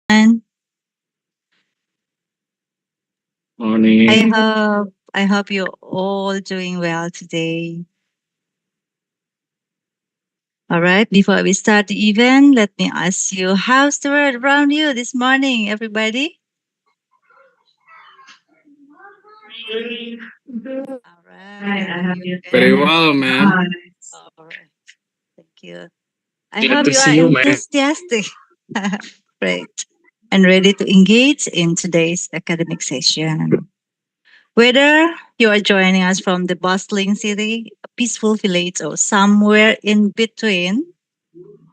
everyone. I Morning. hope you're all doing well today. All right, before we start the event, let me ask you, how's the world around you this morning, everybody? All right, I hope you Very can. well, man. All right, thank you. I Glad hope to you see are you, man. enthusiastic. Great. And ready to engage in today's academic session. Whether you are joining us from the bustling city, a peaceful village, or somewhere in between,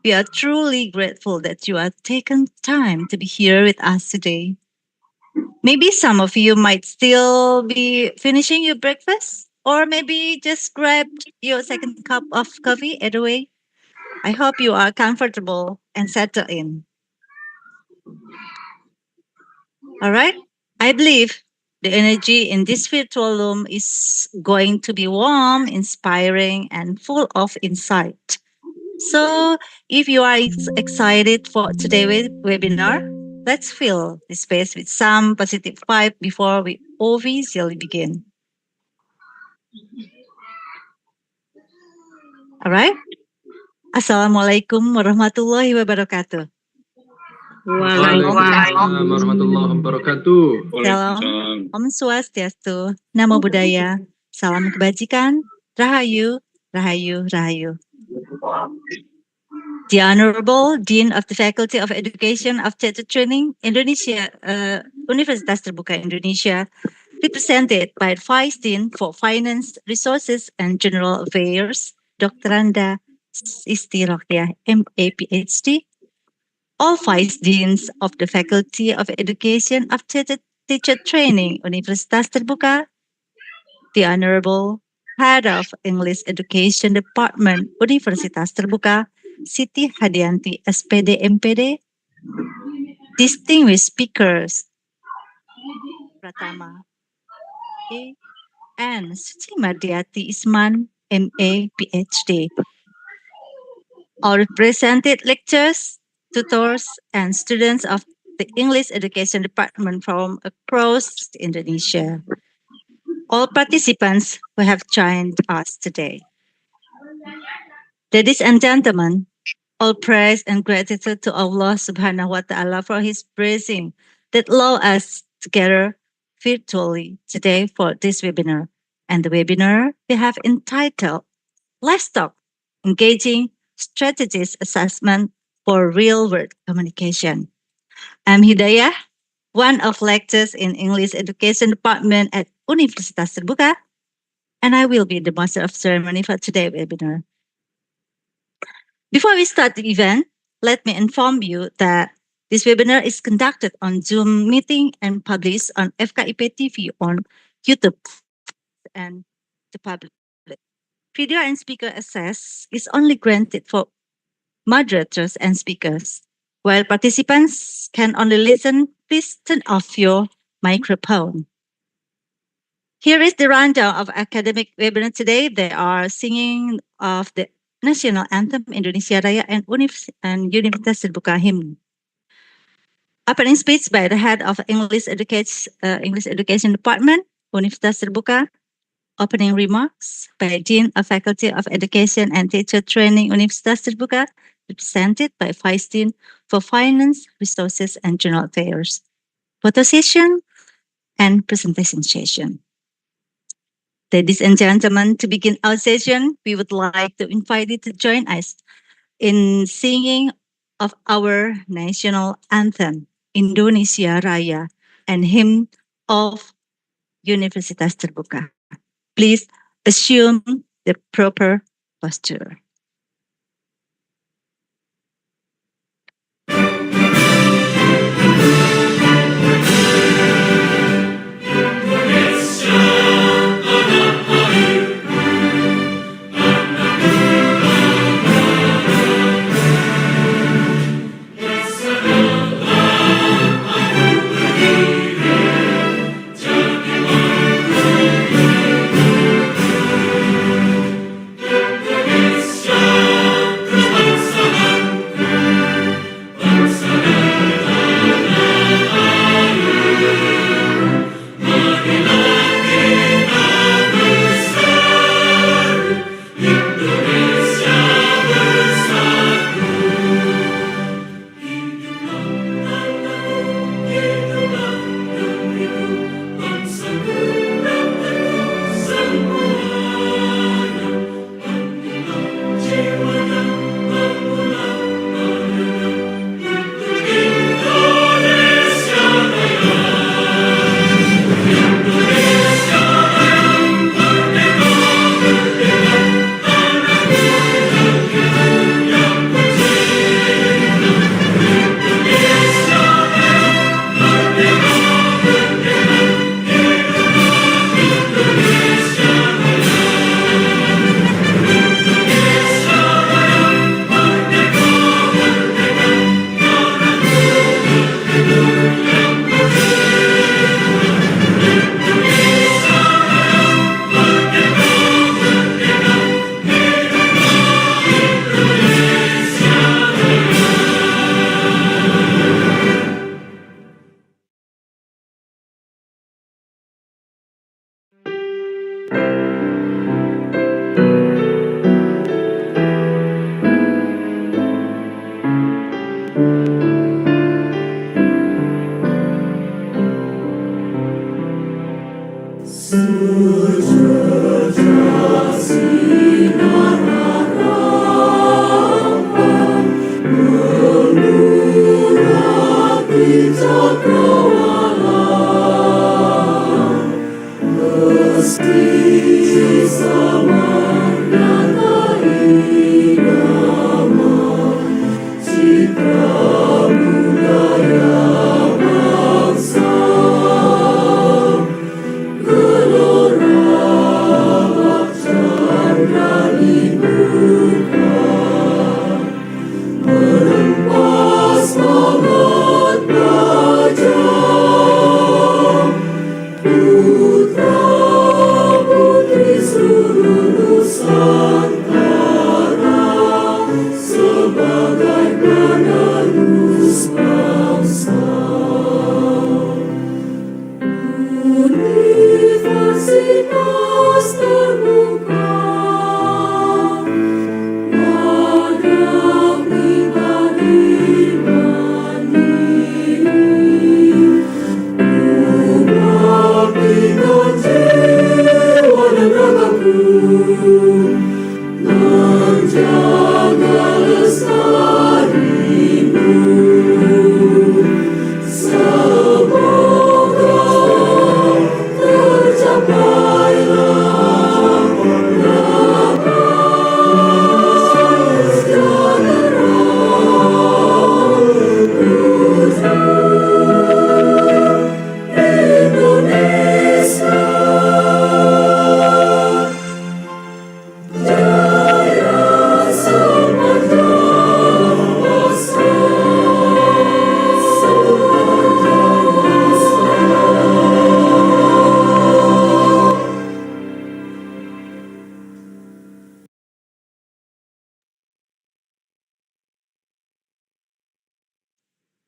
we are truly grateful that you have taken time to be here with us today. Maybe some of you might still be finishing your breakfast, or maybe just grabbed your second cup of coffee either way. I hope you are comfortable and settled in. All right? I believe the energy in this virtual room is going to be warm, inspiring, and full of insight. So, if you are excited for today's webinar, let's fill the space with some positive vibe before we officially begin. All right? Assalamualaikum warahmatullahi wabarakatuh. Waalaikumsalam warahmatullahi wabarakatuh. Salam, Waalaikumsalam. Om Swastiastu, Namo Buddhaya, Salam Kebajikan, Rahayu, Rahayu, Rahayu. The Honorable Dean of the Faculty of Education of Teacher Training, Indonesia, Universitas Terbuka Indonesia, represented by Vice Dean for Finance, Resources, and General Affairs, Dr. Randa Isti Rokia, MA PhD, all Vice Deans of the Faculty of Education of Teacher Training, Universitas Terbuka, the Honorable Head of English Education Department, Universitas Terbuka, Siti Hadianti, SPD MPD, distinguished speakers, Pratama A. and Suci Mardiati Isman, MA PhD. All represented lecturers, tutors, and students of the English Education Department from across Indonesia. All participants who have joined us today. Ladies and gentlemen, all praise and gratitude to Allah subhanahu wa ta'ala for his blessing that allow us together virtually today for this webinar. And the webinar we have entitled Livestock Engaging Strategies Assessment for Real World Communication. I'm Hidayah, one of lecturers in English Education Department at Universitas Terbuka, and I will be the master of ceremony for today's webinar. Before we start the event, let me inform you that this webinar is conducted on Zoom meeting and published on FKIP TV on YouTube and the public. Video and speaker access is only granted for moderators and speakers. While participants can only listen, please turn off your microphone. Here is the rundown of academic webinar today. They are singing of the national anthem Indonesia Raya and Universitas Terbuka Hymn. Opening speech by the head of English Education Department, Universitas Terbuka. Opening remarks by Dean of Faculty of Education and Teacher Training, Universitas Terbuka, represented by Vice Dean for Finance, Resources, and General Affairs. Photo session and presentation session. Ladies and gentlemen, to begin our session, we would like to invite you to join us in singing of our national anthem, Indonesia Raya, and hymn of Universitas Terbuka. Please assume the proper posture.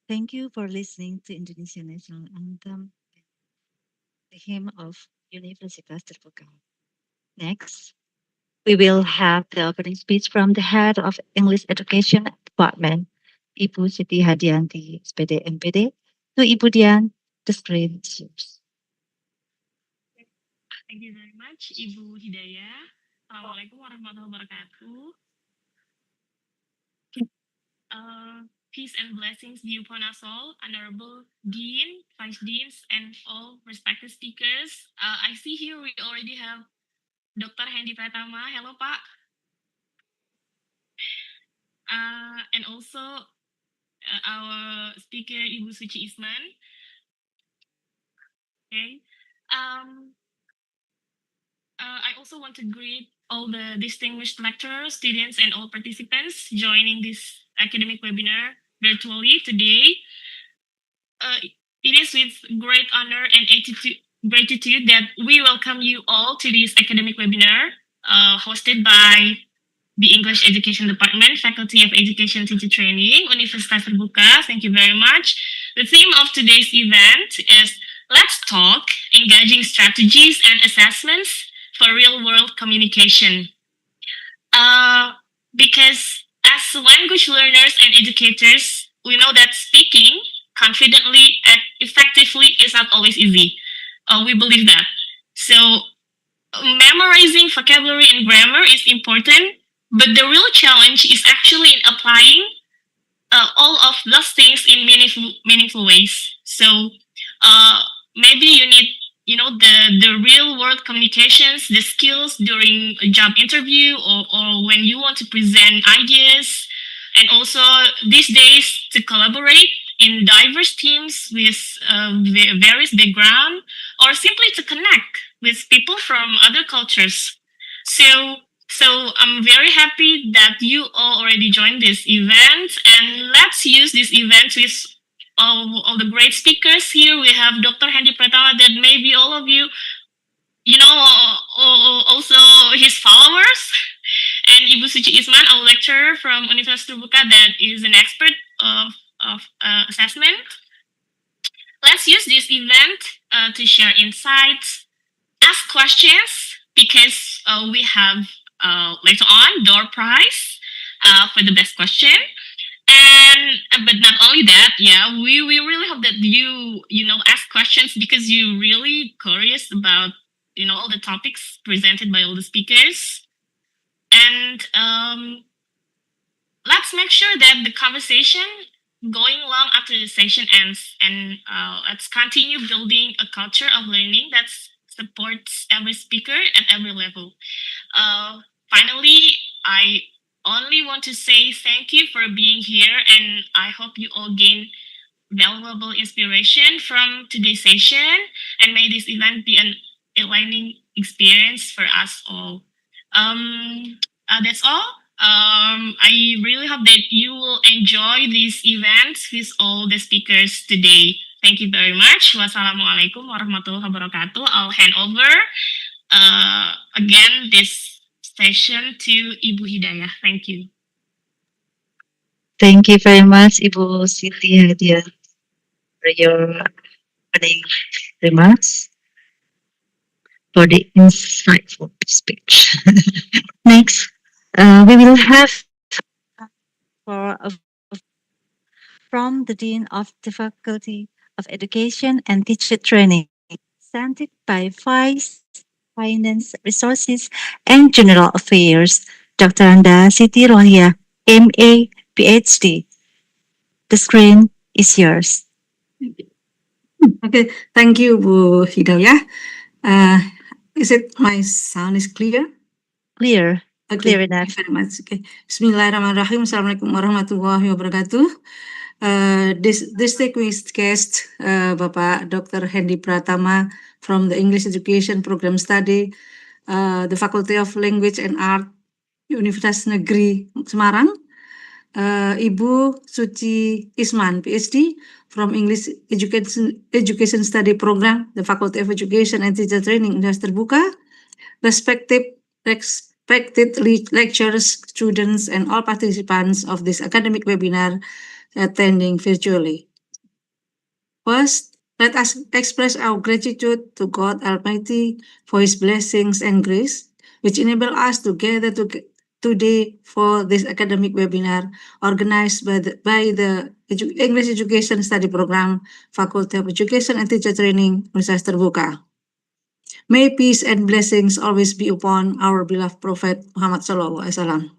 Thank you for listening to Indonesian National Anthem, the hymn of Universitas Terbuka. Next, we will have the opening speech from the head of English Education Department, Ibu Siti Hadianti, SPD MPD. To Ibu Dian, the screen is yours. Thank you very much, Ibu Hidayah. Assalamualaikum warahmatullahi wabarakatuh. Peace and blessings be upon us all, Honorable Dean, Vice Deans, and all respected speakers. I see here we already have Dr. Hendy Pratama. Hello, Pak. And also our speaker, Ibu Suci Isman. Okay. I also want to greet all the distinguished lecturers, students, and all participants joining this academic webinar virtually today. It is with great honor and gratitude that we welcome you all to this academic webinar hosted by the English Education Department, Faculty of Education Teacher Training, Universitas Terbuka. Thank you very much. The theme of today's event is Let's Talk, Engaging Strategies and Assessments for Real-World Communication. Because as language learners and educators, we know that speaking confidently and effectively is not always easy. We believe that. So memorizing vocabulary and grammar is important, but the real challenge is actually in applying all of those things in meaningful ways. So maybe you need, the real world communications, the skills during a job interview or when you want to present ideas, and also these days to collaborate in diverse teams with various background, or simply to connect with people from other cultures. So I'm very happy that you all already joined this event, and let's use this event with all the great speakers here. We have Dr. Hendy Pratama that maybe all of you, also his followers, and Ibu Suci Isman, a lecturer from Universitas Terbuka that is an expert of assessment. Let's use this event to share insights, ask questions, because we have later on door prize for the best question. And but not only that, we really hope that you ask questions because you're really curious about all the topics presented by all the speakers. And let's make sure that the conversation going long after the session ends, and let's continue building a culture of learning that supports every speaker at every level. Finally, I only want to say thank you for being here, and I hope you all gain valuable inspiration from today's session, and may this event be an enlightening experience for us all. That's all. I really hope that you will enjoy this event with all the speakers today. Thank you very much. Wassalamualaikum warahmatullahi wabarakatuh. I'll hand over again this session to Ibu Hidayah. Thank you. Thank you very much, Ibu Siti Hadian, for your opening remarks, for the insightful speech. Next, we will have from the Dean of the Faculty of Education and Teacher Training, presented by Vice Finance, Resources, and General Affairs, Dr. Anda Siti Rohia, MA, PhD. The screen is yours. Okay, thank you, Bu Hidayah. Is it my sound is clear? Clear. Okay, Clear thank enough. you very much. Okay. Bismillahirrahmanirrahim. Assalamualaikum warahmatullahi wabarakatuh. Distinguished guest, Bapak Dr. Hendy Pratama from the English Education Program Study, the Faculty of Language and Art, Universitas Negeri Semarang, Ibu Suci Isman, PhD, from English Education Study Program, the Faculty of Education and Teacher Training, Universitas Terbuka, respected lecturers, students, and all participants of this academic webinar attending virtually. First, let us express our gratitude to God Almighty for His blessings and grace, which enable us to gather today for this academic webinar organized by the English Education Study Program, Faculty of Education and Teacher Training, Universitas Terbuka. May peace and blessings always be upon our beloved Prophet Muhammad Sallallahu Alaihi Wasallam.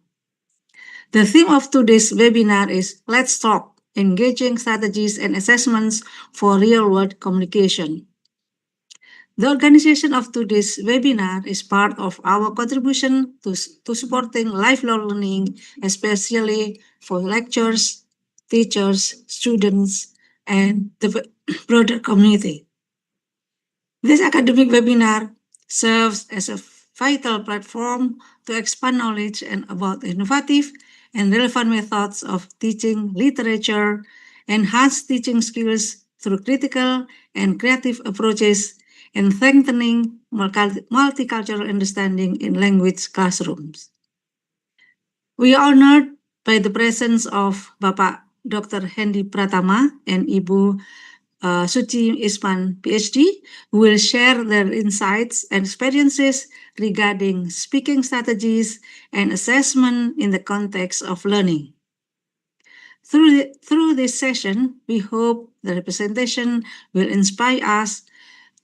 The theme of today's webinar is Let's Talk, Engaging Strategies and Assessments for Real-World Communication. The organization of today's webinar is part of our contribution to supporting lifelong learning, especially for lecturers, teachers, students, and the broader community. This academic webinar serves as a vital platform to expand knowledge and about innovative and relevant methods of teaching literature, enhance teaching skills through critical and creative approaches, and strengthening multicultural understanding in language classrooms. We are honored by the presence of Bapak Dr. Hendy Pratama and Ibu Suci Isman, PhD, who will share their insights and experiences regarding speaking strategies and assessment in the context of learning. Through this session, we hope the representation will inspire us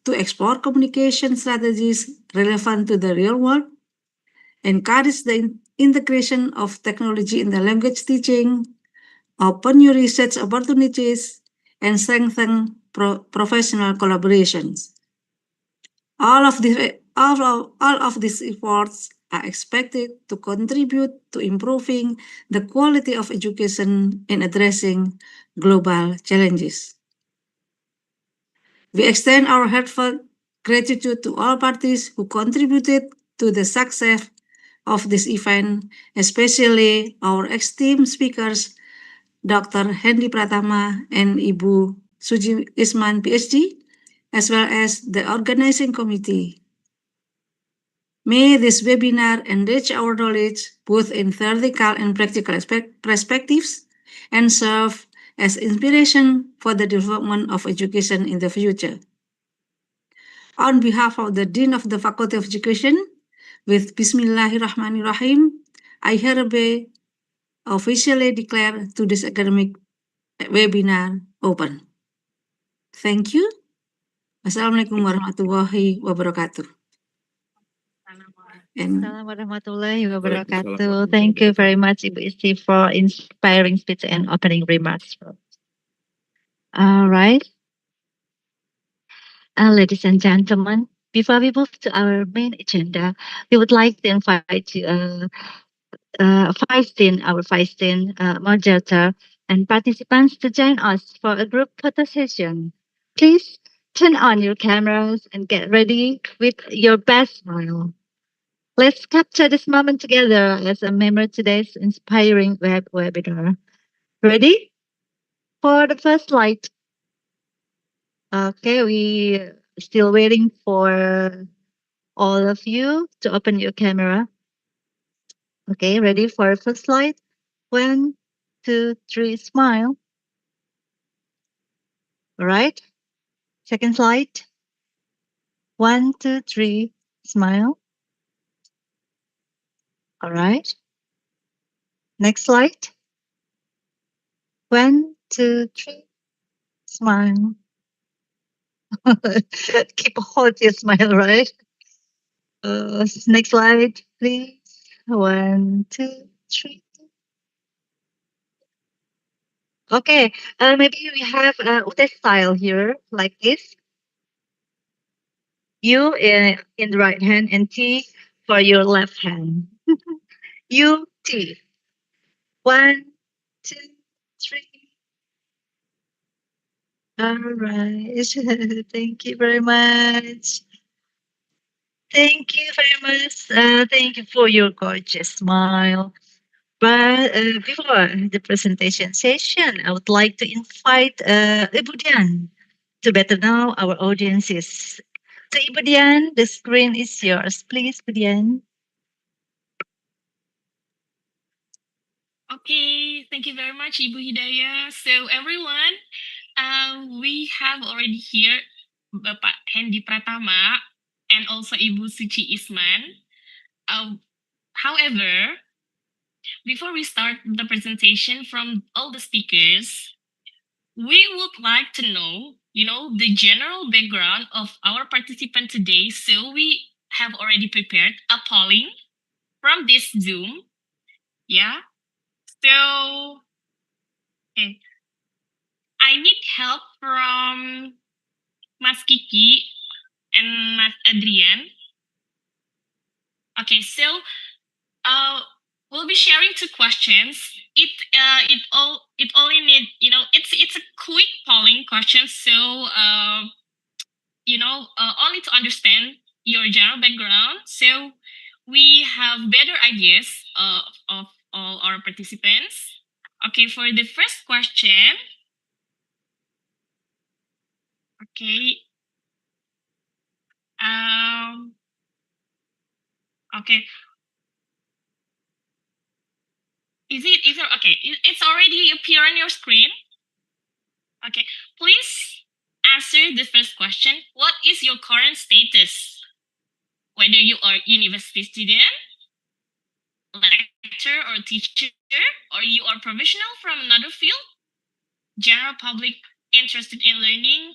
to explore communication strategies relevant to the real world, encourage the integration of technology in the language teaching, open new research opportunities, and strengthen professional collaborations. All of these efforts are expected to contribute to improving the quality of education and addressing global challenges. We extend our heartfelt gratitude to all parties who contributed to the success of this event, especially our esteemed speakers, Dr. Hendy Pratama and Ibu Suci Isman, PhD, as well as the organizing committee. May this webinar enrich our knowledge both in theoretical and practical perspectives and serve as inspiration for the development of education in the future. On behalf of the Dean of the Faculty of Education, with Bismillahirrahmanirrahim, I hereby officially declare today's academic webinar open. Thank you. Wassalamualaikum warahmatullahi wabarakatuh. And Assalamualaikum warahmatullahi Waalaikumsalam wabarakatuh. Thank you very much, Ibu Isti, for inspiring speech and opening remarks. All right. Ladies and gentlemen, before we move to our main agenda, we would like to invite you, our Faistin moderator and participants to join us for a group photo session. Please turn on your cameras and get ready with your best smile. Let's capture this moment together as a memory of today's inspiring webinar. Ready? For the first slide. Okay, we still waiting for all of you to open your camera. Okay, ready for first slide? 1, 2, 3, smile. All right. Second slide. 1, 2, 3, smile. All right. Next slide. 1, 2, 3, smile. Keep hold your smile, right? Next slide, please. 1, 2, 3. Okay, maybe we have Ute style here, like this. U in the right hand and T for your left hand. U, T. 1, 2, 3. All right. Thank you very much. Thank you very much. Thank you for your gorgeous smile. But before the presentation session, I would like to invite Ibu Dian to better know our audiences. So Ibu Dian, the screen is yours. Please, Ibu Dian. Okay, thank you very much, Ibu Hidayah. So everyone, We have already here Bapak Hendy Pratama and also Ibu Suci Isman. However, before we start the presentation from all the speakers, we would like to know, the general background of our participant today. So we have already prepared a polling from this Zoom. Yeah. So, okay. I need help from Mas Kiki and Mas Adrian. Okay, so we'll be sharing two questions. It only need, it's a quick polling question, so only to understand your general background, so we have better ideas of all our participants. Okay, for the first question. Okay. Okay. Is it okay? It's already appear on your screen. Okay. Please answer the first question. What is your current status? Whether you are university student, lecturer or teacher, or you are professional from another field, general public interested in learning,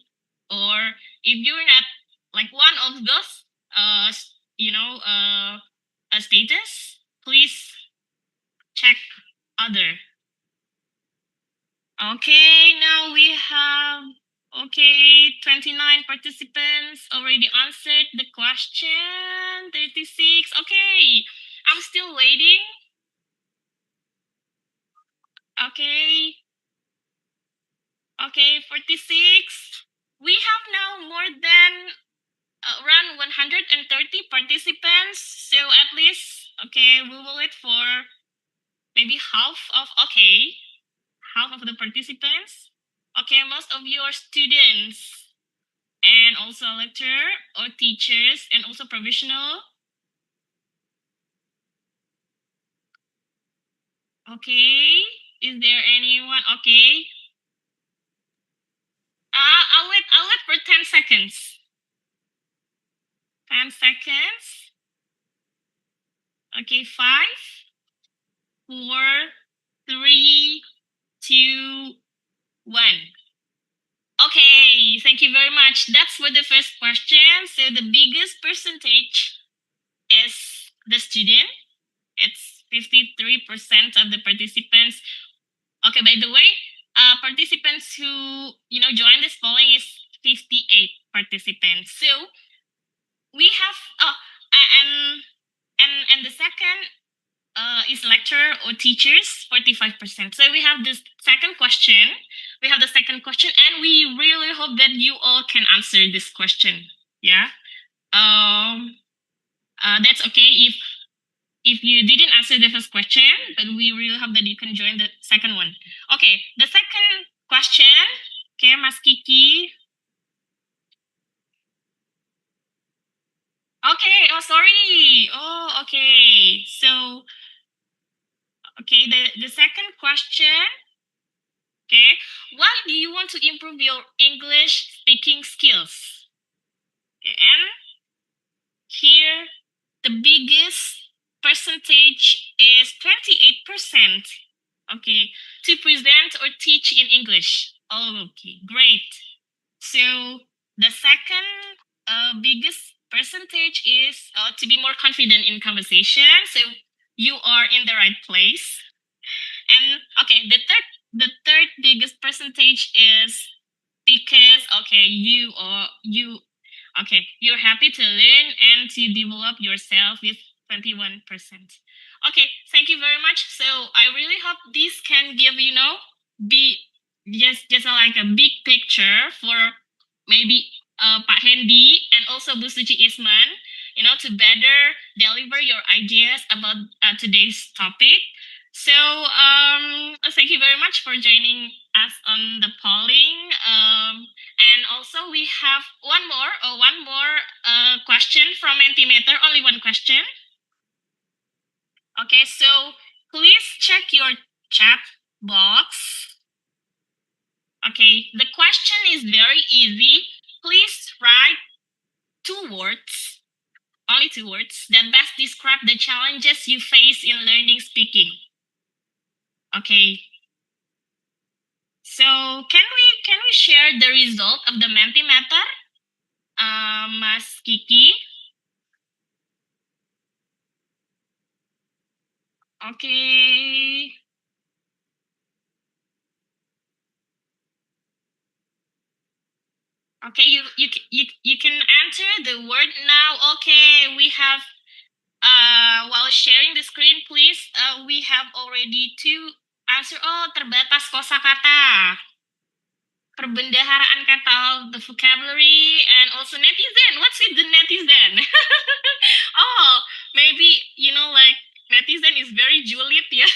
or if you're not like one of those, status, please check other. Okay, now we have 29 participants already answered the question. 36. Okay, I'm still waiting. Okay. Okay, 46. We have now more than around 130 participants. So at least, okay, we will wait for maybe half of the participants. Okay, most of you are students and also lecturer or teachers and also professional. Okay, is there anyone? Okay. I'll wait for 10 seconds. 10 seconds. Okay, 5, 4, 3, 2, 1. Okay, thank you very much. That's for the first question. So the biggest percentage is the student. It's 53% of the participants. Okay, by the way, participants who join this polling is 58 participants. So we have and the second is lecturer or teachers, 45%. So we have this second question. We have the second question, and we really hope that you all can answer this question. Yeah. That's okay if you didn't answer the first question, but we really hope that you can join the second one. Okay, the second question. Okay, Mas Kiki. Okay, oh sorry. Oh, okay. So, okay, the second question. Okay, why do you want to improve your English speaking skills? Okay, and here the biggest percentage is 28%. Okay, to present or teach in English. Oh, okay, great. So the second biggest percentage is to be more confident in conversation. So you are in the right place. And okay, the third biggest percentage is because you're happy to learn and to develop yourself with 21%. Okay, thank you very much. So I really hope this can give be just like a big picture for maybe Pak Hendy and also Bu Suci Isman, to better deliver your ideas about today's topic. So thank you very much for joining us on the polling. And also we have one more question from Mentimeter. Only one question. Okay, so please check your chat box. Okay, the question is very easy. Please write 2 words, only 2 words, that best describe the challenges you face in learning speaking. Okay. So can we share the result of the Mentimeter? Mas Kiki. Okay. Okay, you can enter the word now. Okay, we have while sharing the screen, please. We have already 2 answer. Oh, terbatas kosakata. Perbendaharaan kata, the vocabulary, and also netizen. What's with the netizen? Oh, maybe like netizen is very Juliet, yeah.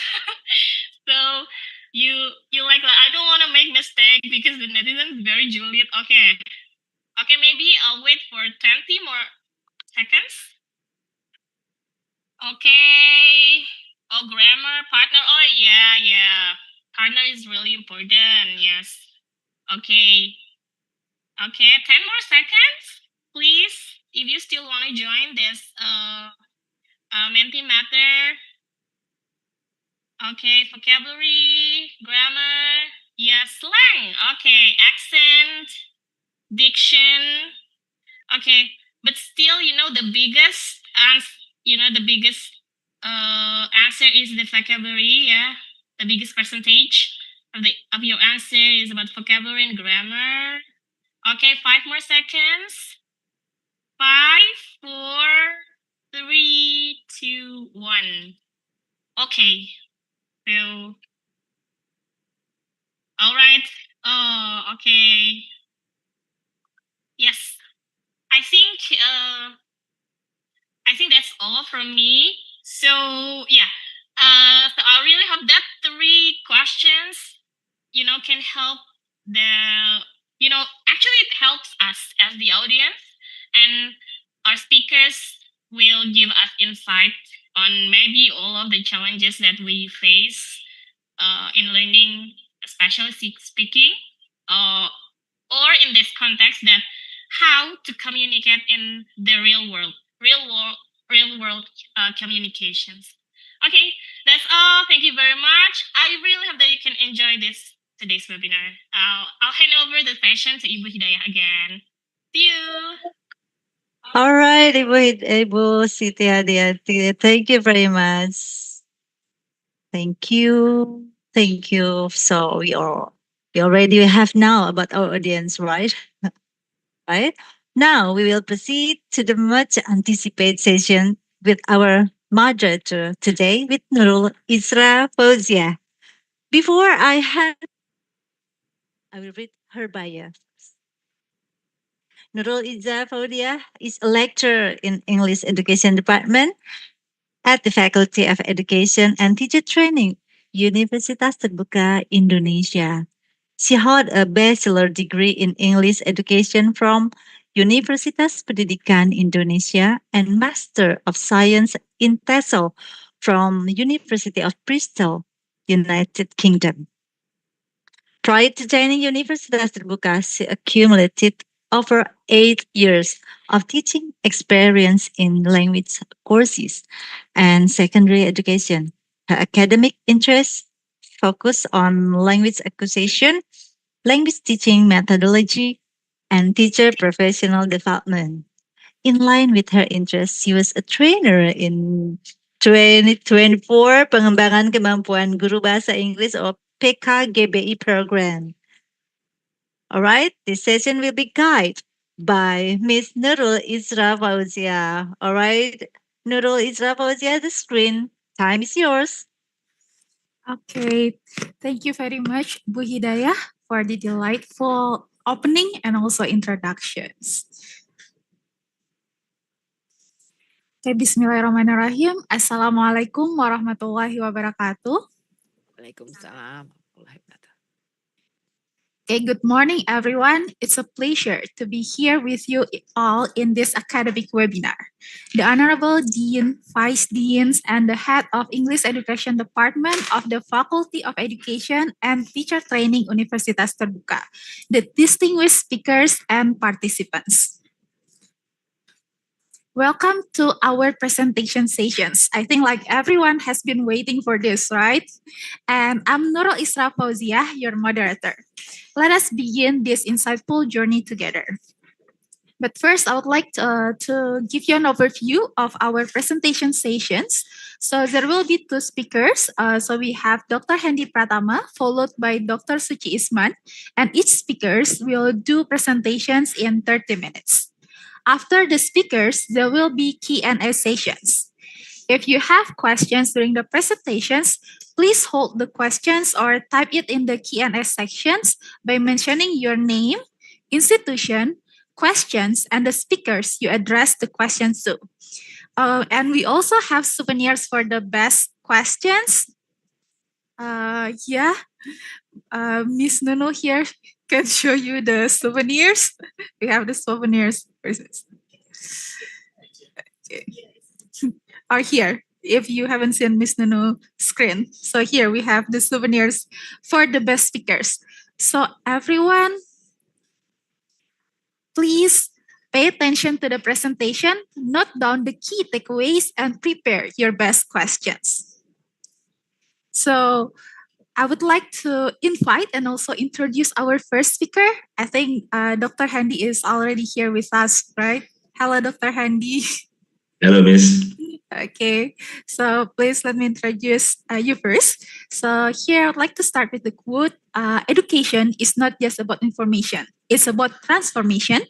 So you like I don't want to make mistake because the netizen is very Juliet. Okay, maybe I'll wait for 20 more seconds. Okay. Oh, grammar, partner. Oh, yeah. Partner is really important. Yes. Okay. 10 more seconds, please. If you still want to join this Mentimeter. Okay, vocabulary, grammar. Yes, slang. Okay, accent, diction. Okay, but still, the biggest answer is the vocabulary. Yeah, the biggest percentage of your answer is about vocabulary and grammar. Okay, 5 more seconds. 5, 4, 3, 2, 1. Okay, so all right. Oh, okay. Yes, I think that's all from me. So yeah, so I really hope that 3 questions, can help actually it helps us as the audience, and our speakers will give us insight on maybe all of the challenges that we face in learning, especially speaking, uh, or in this context that how to communicate in the real world communications. Okay, that's all. Thank you very much. I really hope that you can enjoy today's webinar. I'll hand over the session to Ibu Hidayah again. See you. All right, Ibu Siti Hadiati. Thank you very much. Thank you. Thank you. So we already have now about our audience, right? Right? Now we will proceed to the much anticipated session with our moderator today with Nurul Isra Fauzia. Before I will read her bio. Nurul Isra Fauzia is a lecturer in English Education Department at the Faculty of Education and Teacher Training, Universitas Terbuka Indonesia. She held a bachelor degree in English education from Universitas Pendidikan Indonesia and Master of Science in TESOL from University of Bristol, United Kingdom. Prior to joining Universitas Terbuka, she accumulated over 8 years of teaching experience in language courses and secondary education. Her academic interests focus on language acquisition, language teaching methodology, and teacher professional development. In line with her interests, she was a trainer in 2024 Pengembangan Kemampuan Guru Bahasa Inggris or PKGBI program. All right, this session will be guided by Miss Nurul Isra Fauzia. All right, Nurul Isra Fauzia, the screen time is yours. Okay, thank you very much, Bu Hidayah, for the delightful opening and also introductions. Okay, bismillahirrahmanirrahim. Assalamualaikum warahmatullahi wabarakatuh. Waalaikumsalam warahmatullahi wabarakatuh. Okay, good morning, everyone. It's a pleasure to be here with you all in this academic webinar. The Honorable Dean, Vice Deans, and the Head of English Education Department of the Faculty of Education and Teacher Training Universitas Terbuka, the distinguished speakers and participants. Welcome to our presentation sessions. I think like everyone has been waiting for this, right? And I'm Nurul Isra Fauziah, your moderator. Let us begin this insightful journey together. But first, I would like to give you an overview of our presentation sessions. So there will be two speakers. So we have Dr. Hendy Pratama, followed by Dr. Suci Isman, and each speakers will do presentations in 30 minutes. After the speakers, there will be Q&A sessions. If you have questions during the presentations, please hold the questions or type it in the Q&A sections by mentioning your name, institution, questions, and the speakers you address the questions to. And we also have souvenirs for the best questions. Miss Nuno here can show you the souvenirs. We have the souvenirs. Okay. Are here if you haven't seen Miss Nuno screen. So here we have the souvenirs for the best speakers. So everyone, please pay attention to the presentation, note down the key takeaways, and prepare your best questions. So I would like to invite and also introduce our first speaker. I think Dr. Hendy is already here with us, right? Hello, Dr. Hendy. Hello, Miss. Okay, so please let me introduce you first. So here I'd like to start with the quote, education is not just about information, it's about transformation.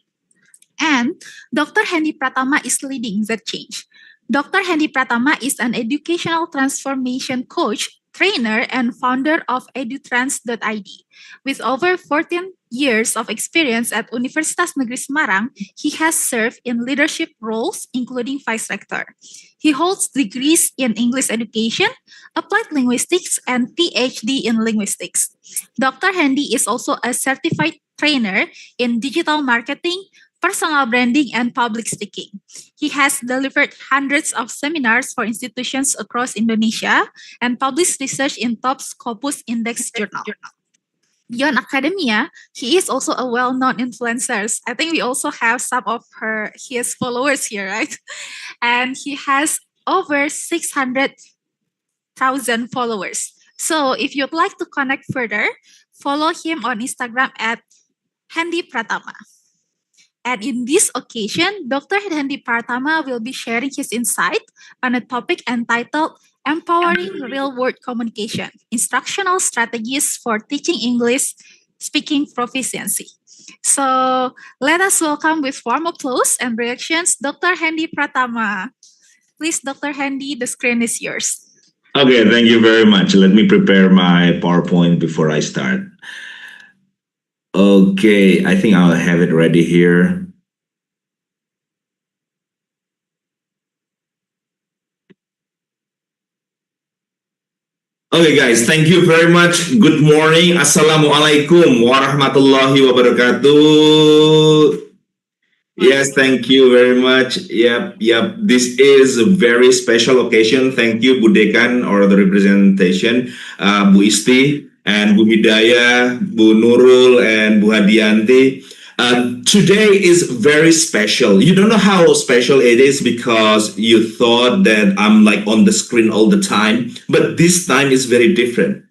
And Dr. Hendy Pratama is leading that change. Dr. Hendy Pratama is an educational transformation coach, trainer, and founder of edutrans.id. With over 14 years of experience at Universitas Negeri Semarang, he has served in leadership roles, including vice rector. He holds degrees in English education, applied linguistics, and PhD in linguistics. Dr. Hendy is also a certified trainer in digital marketing, personal branding, and public speaking. He has delivered hundreds of seminars for institutions across Indonesia and published research in top Scopus Index journal. Beyond academia, he is also a well-known influencer. I think we also have some of his followers here, right? And he has over 600,000 followers. So if you'd like to connect further, follow him on Instagram at Hendy Pratama. And in this occasion, Dr. Hendy Pratama will be sharing his insight on a topic entitled Empowering Real-World Communication, Instructional Strategies for Teaching English Speaking Proficiency. So let us welcome with warm applause and reactions, Dr. Hendy Pratama. Please, Dr. Hendy, the screen is yours. Okay, thank you very much. Let me prepare my PowerPoint before I start. Okay, I think I'll have it ready here. Okay guys, thank you very much. Good morning. Assalamualaikum warahmatullahi wabarakatuh. Yes, thank you very much. Yep. This is a very special occasion. Thank you, Bu Dekan, or the representation, Bu Isti, and Bu Hidayah, Bu Nurul, and Bu Hadianti. Today is very special. You don't know how special it is because you thought that I'm like on the screen all the time, but this time is very different.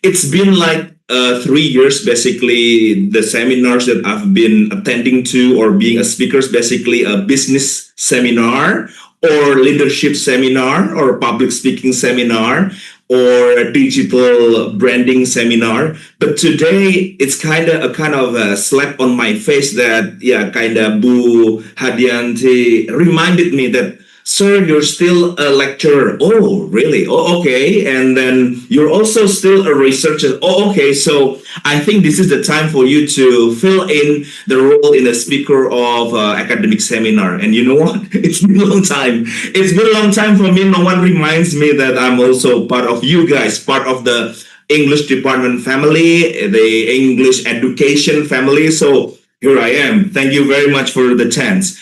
It's been like 3 years, basically, the seminars that I've been attending to or being a speaker, basically a business seminar or leadership seminar or public speaking seminar or a digital branding seminar. But today it's kind of a slap on my face that, Bu Hadianti reminded me that, sir, you're still a lecturer. Oh, really? Oh, okay. And then you're also still a researcher. Oh, okay. So I think this is the time for you to fill in the role in a speaker of academic seminar. And you know what? It's been a long time. It's been a long time for me. No one reminds me that I'm also part of you guys, part of the English department family, the English education family. So here I am. Thank you very much for the chance.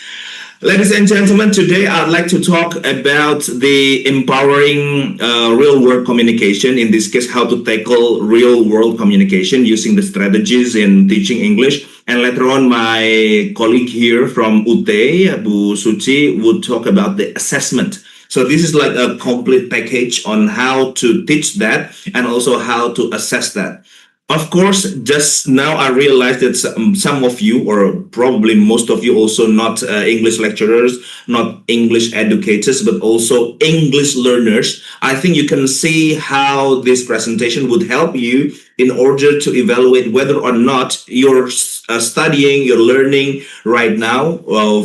Ladies and gentlemen, today I'd like to talk about the empowering real world communication. In this case, how to tackle real world communication using the strategies in teaching English. And later on, my colleague here from UT, Bu Suci, would talk about the assessment. So this is like a complete package on how to teach that and also how to assess that. Of course, just now I realized that some of you, or probably most of you, also not English lecturers, not English educators, but also English learners. I think you can see how this presentation would help you in order to evaluate whether or not you're studying, you're learning right now,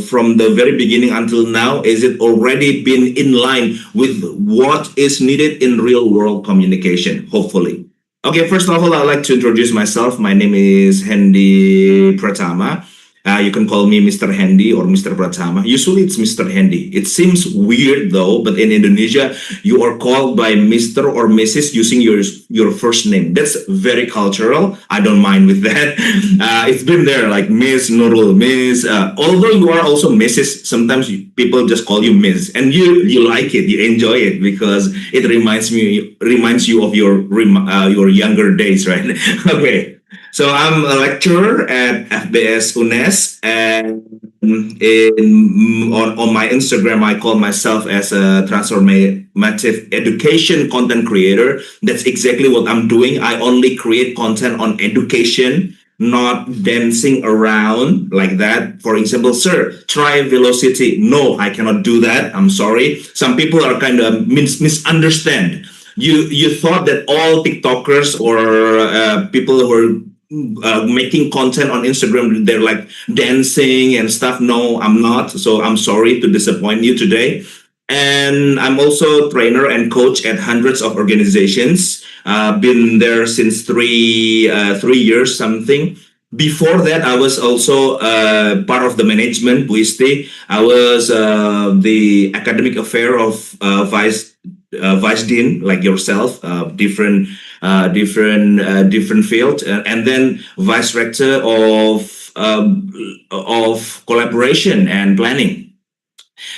from the very beginning until now. Is it already been in line with what is needed in real world communication? Hopefully. Okay, first of all, I'd like to introduce myself. My name is Hendy Pratama. You can call me Mr. Hendy or Mr. Pratama. Usually it's Mr. Hendy. It seems weird though, but in Indonesia, you are called by Mr. or Mrs. using your first name. That's very cultural. I don't mind with that. It's been there, like Miss Nurul, Miss. Although you are also Mrs., sometimes people just call you Miss, and you like it, you enjoy it because it reminds you of your younger days, right? Okay. So I'm a lecturer at FBS UNES, and on my Instagram, I call myself as a transformative education content creator. That's exactly what I'm doing. I only create content on education, not dancing around like that. For example, sir, try Velocity. No, I cannot do that. I'm sorry. Some people are kind of misunderstand. You thought that all TikTokers or people who are making content on Instagram, they're like dancing and stuff. No, I'm not. So I'm sorry to disappoint you today. And I'm also trainer and coach at hundreds of organizations. Been there since 3 years something. Before that, I was also part of the management, Bu Isti. I was the academic affair of vice dean, like yourself, different field, and then vice rector of collaboration and planning.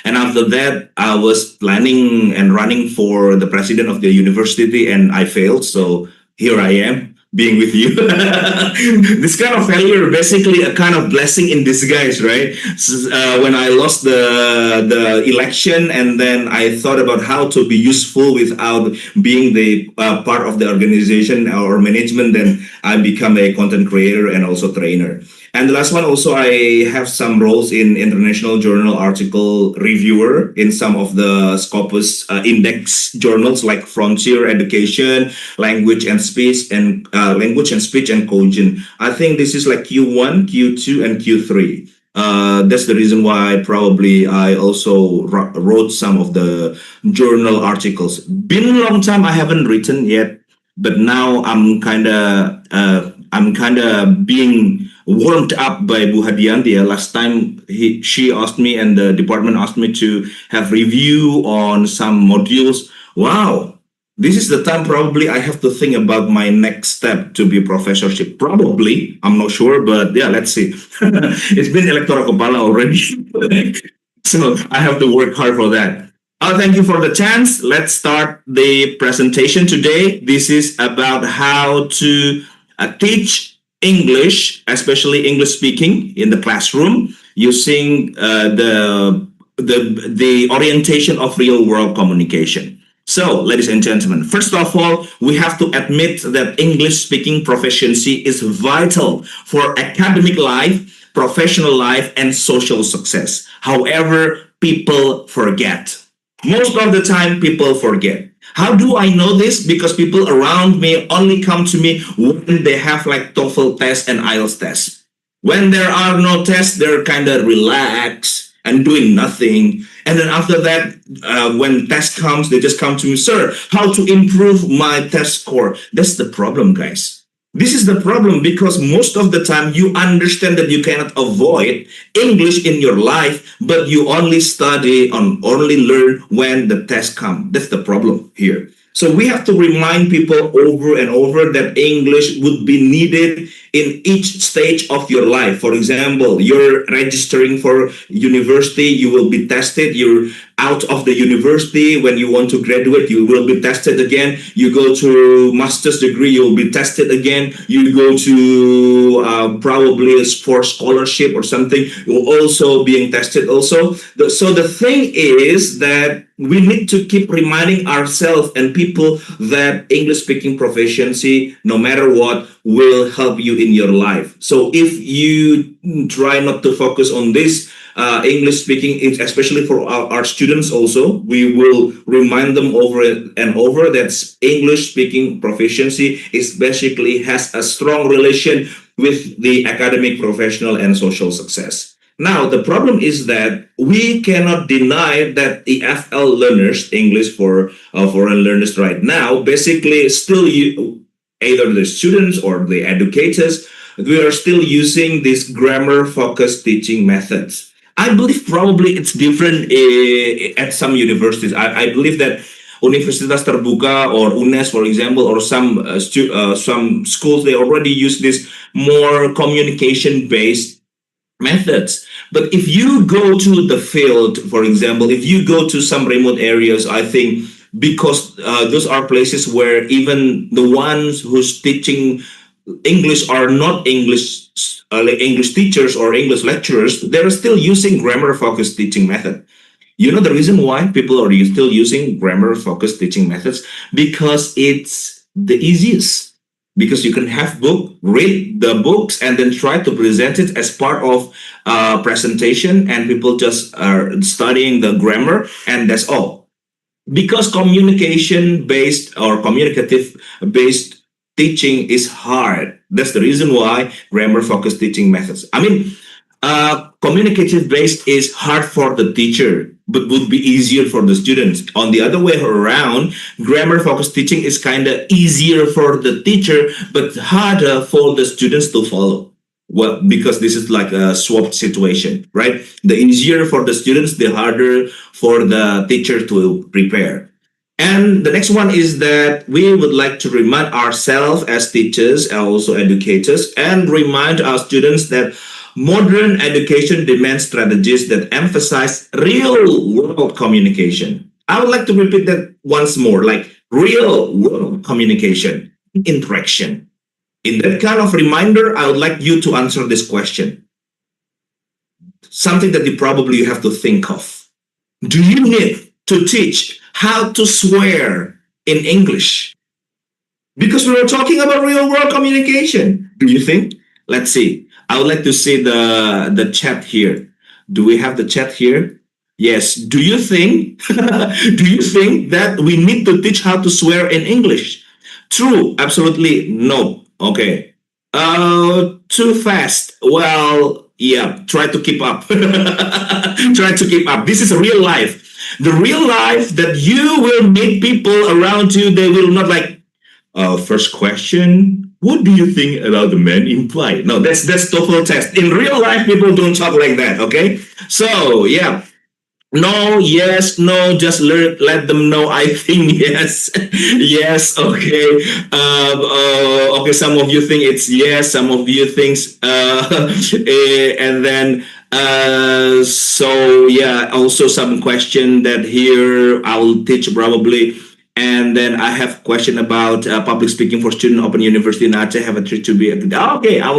And after that, I was planning and running for the president of the university, and I failed. So here I am, being with you. This kind of failure, basically a kind of blessing in disguise, right? When I lost the election, and then I thought about how to be useful without being the part of the organization or management, then I become a content creator and also trainer. And the last one, also, I have some roles in international journal article reviewer in some of the Scopus index journals like Frontier Education, Language and Speech, and Cogent. I think this is like Q1, Q2, and Q3. That's the reason why probably I also wrote some of the journal articles. Been a long time I haven't written yet, but now I'm kind of being warmed up by Bu Hadianti. Last time she asked me, and the department asked me to have review on some modules. Wow, this is the time probably I have to think about my next step to be professorship. Probably, I'm not sure, but yeah, let's see. It's been electoral kepala already, so I have to work hard for that. Thank you for the chance. Let's start the presentation today. This is about how to teach English, especially English speaking, in the classroom using the orientation of real world communication. So, ladies and gentlemen, first of all, we have to admit that English speaking proficiency is vital for academic life, professional life, and social success. However, people forget. Most of the time, people forget. How do I know this? Because people around me only come to me when they have like TOEFL test and IELTS test. When there are no tests, they're kind of relaxed and doing nothing. And then after that, when test comes, they just come to me, sir, how to improve my test score? That's the problem, guys. This is the problem, because most of the time you understand that you cannot avoid English in your life, but you only study and only learn when the test comes. That's the problem here. So we have to remind people over and over that English would be needed in each stage of your life. For example, you're registering for university, you will be tested. You're out of the university. When you want to graduate, you will be tested again. You go to master's degree, you'll be tested again. You go to probably for scholarship or something, you're also being tested also. So the thing is that we need to keep reminding ourselves and people that English speaking proficiency, no matter what, will help you in your life. So if you try not to focus on this, English speaking, especially for our students also, we will remind them over and over that English speaking proficiency is basically has a strong relation with the academic, professional, and social success. Now, the problem is that we cannot deny that the FL learners, English for foreign learners right now, basically still either the students or the educators, we are still using these grammar-focused teaching methods. I believe probably it's different at some universities. I believe that Universitas Terbuka or UNES, for example, or some schools, they already use this more communication-based methods. But if you go to the field, for example, if you go to some remote areas, I think because those are places where even the ones who's teaching English are not English teachers or English lecturers, they're still using grammar-focused teaching method. You know the reason why people are still using grammar-focused teaching methods? Because it's the easiest. Because you can have read the books and then try to present it as part of presentation, and people just are studying the grammar, and that's all. Because communication-based or communicative-based teaching is hard. That's the reason why grammar-focused teaching methods. I mean, communicative-based is hard for the teacher, but would be easier for the students. On the other way around, grammar-focused teaching is kind of easier for the teacher, but harder for the students to follow. Well, because this is like a swapped situation, right? The easier for the students, the harder for the teacher to prepare. And the next one is that we would like to remind ourselves as teachers and also educators, and remind our students that modern education demands strategies that emphasize real-world communication. I would like to repeat that once more, like real-world communication, interaction. In that kind of reminder, I would like you to answer this question. Something that you probably have to think of. Do you need to teach how to swear in English? Because we were talking about real-world communication. Do you think? Let's see. I would like to see the chat here. Do we have the chat here? Yes. Do you think that we need to teach how to swear in English? True. Absolutely no. Okay. Too fast. Well, yeah. Try to keep up. Try to keep up. This is real life. The real life that you will meet people around you. They will not like. First question. What do you think about the man implied? No, that's TOEFL test. In real life, people don't talk like that, okay? So, yeah. No, yes, no, just let them know. I think yes. Yes, okay. Okay, some of you think it's yes, some of you think and then so yeah, also some question that here I'll teach probably. And then I have a question about public speaking for student Open University in Aceh. Have a treat to be okay. I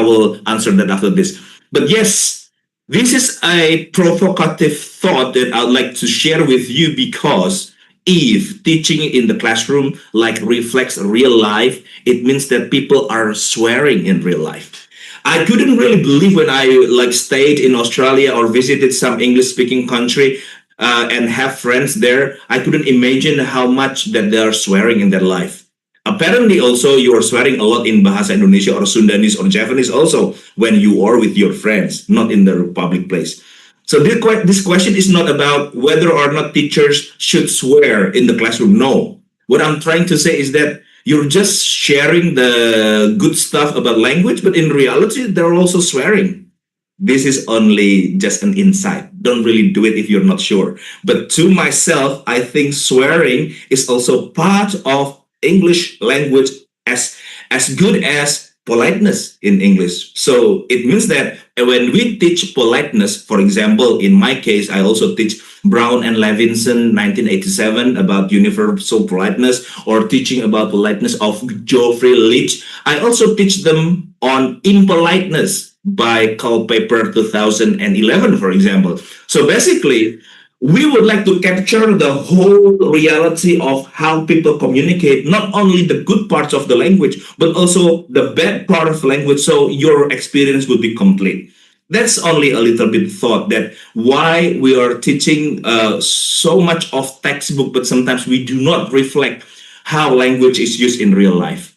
will answer that after this. But yes, this is a provocative thought that I'd like to share with you, because if teaching in the classroom like reflects real life, it means that people are swearing in real life. I couldn't really believe when I stayed in Australia or visited some English-speaking country. And have friends there, I couldn't imagine how much that they are swearing in their life. Apparently also you are swearing a lot in Bahasa Indonesia or Sundanese or Japanese also when you are with your friends, not in the public place. So this question is not about whether or not teachers should swear in the classroom. No. What I'm trying to say is that you're just sharing the good stuff about language, but in reality, they're also swearing. This is only just an insight. don't really do it if you're not sure. But to myself, I think swearing is also part of English language as good as politeness in English. So it means that when we teach politeness, for example, in my case, I also teach Brown and Levinson 1987 about universal politeness, or teaching about politeness of Geoffrey Leach. I also teach them on impoliteness by Culpeper 2011, for example. So basically, we would like to capture the whole reality of how people communicate, not only the good parts of the language, but also the bad part of the language, so your experience would be complete. That's only a little bit thought that why we are teaching so much of textbook, but sometimes we do not reflect how language is used in real life.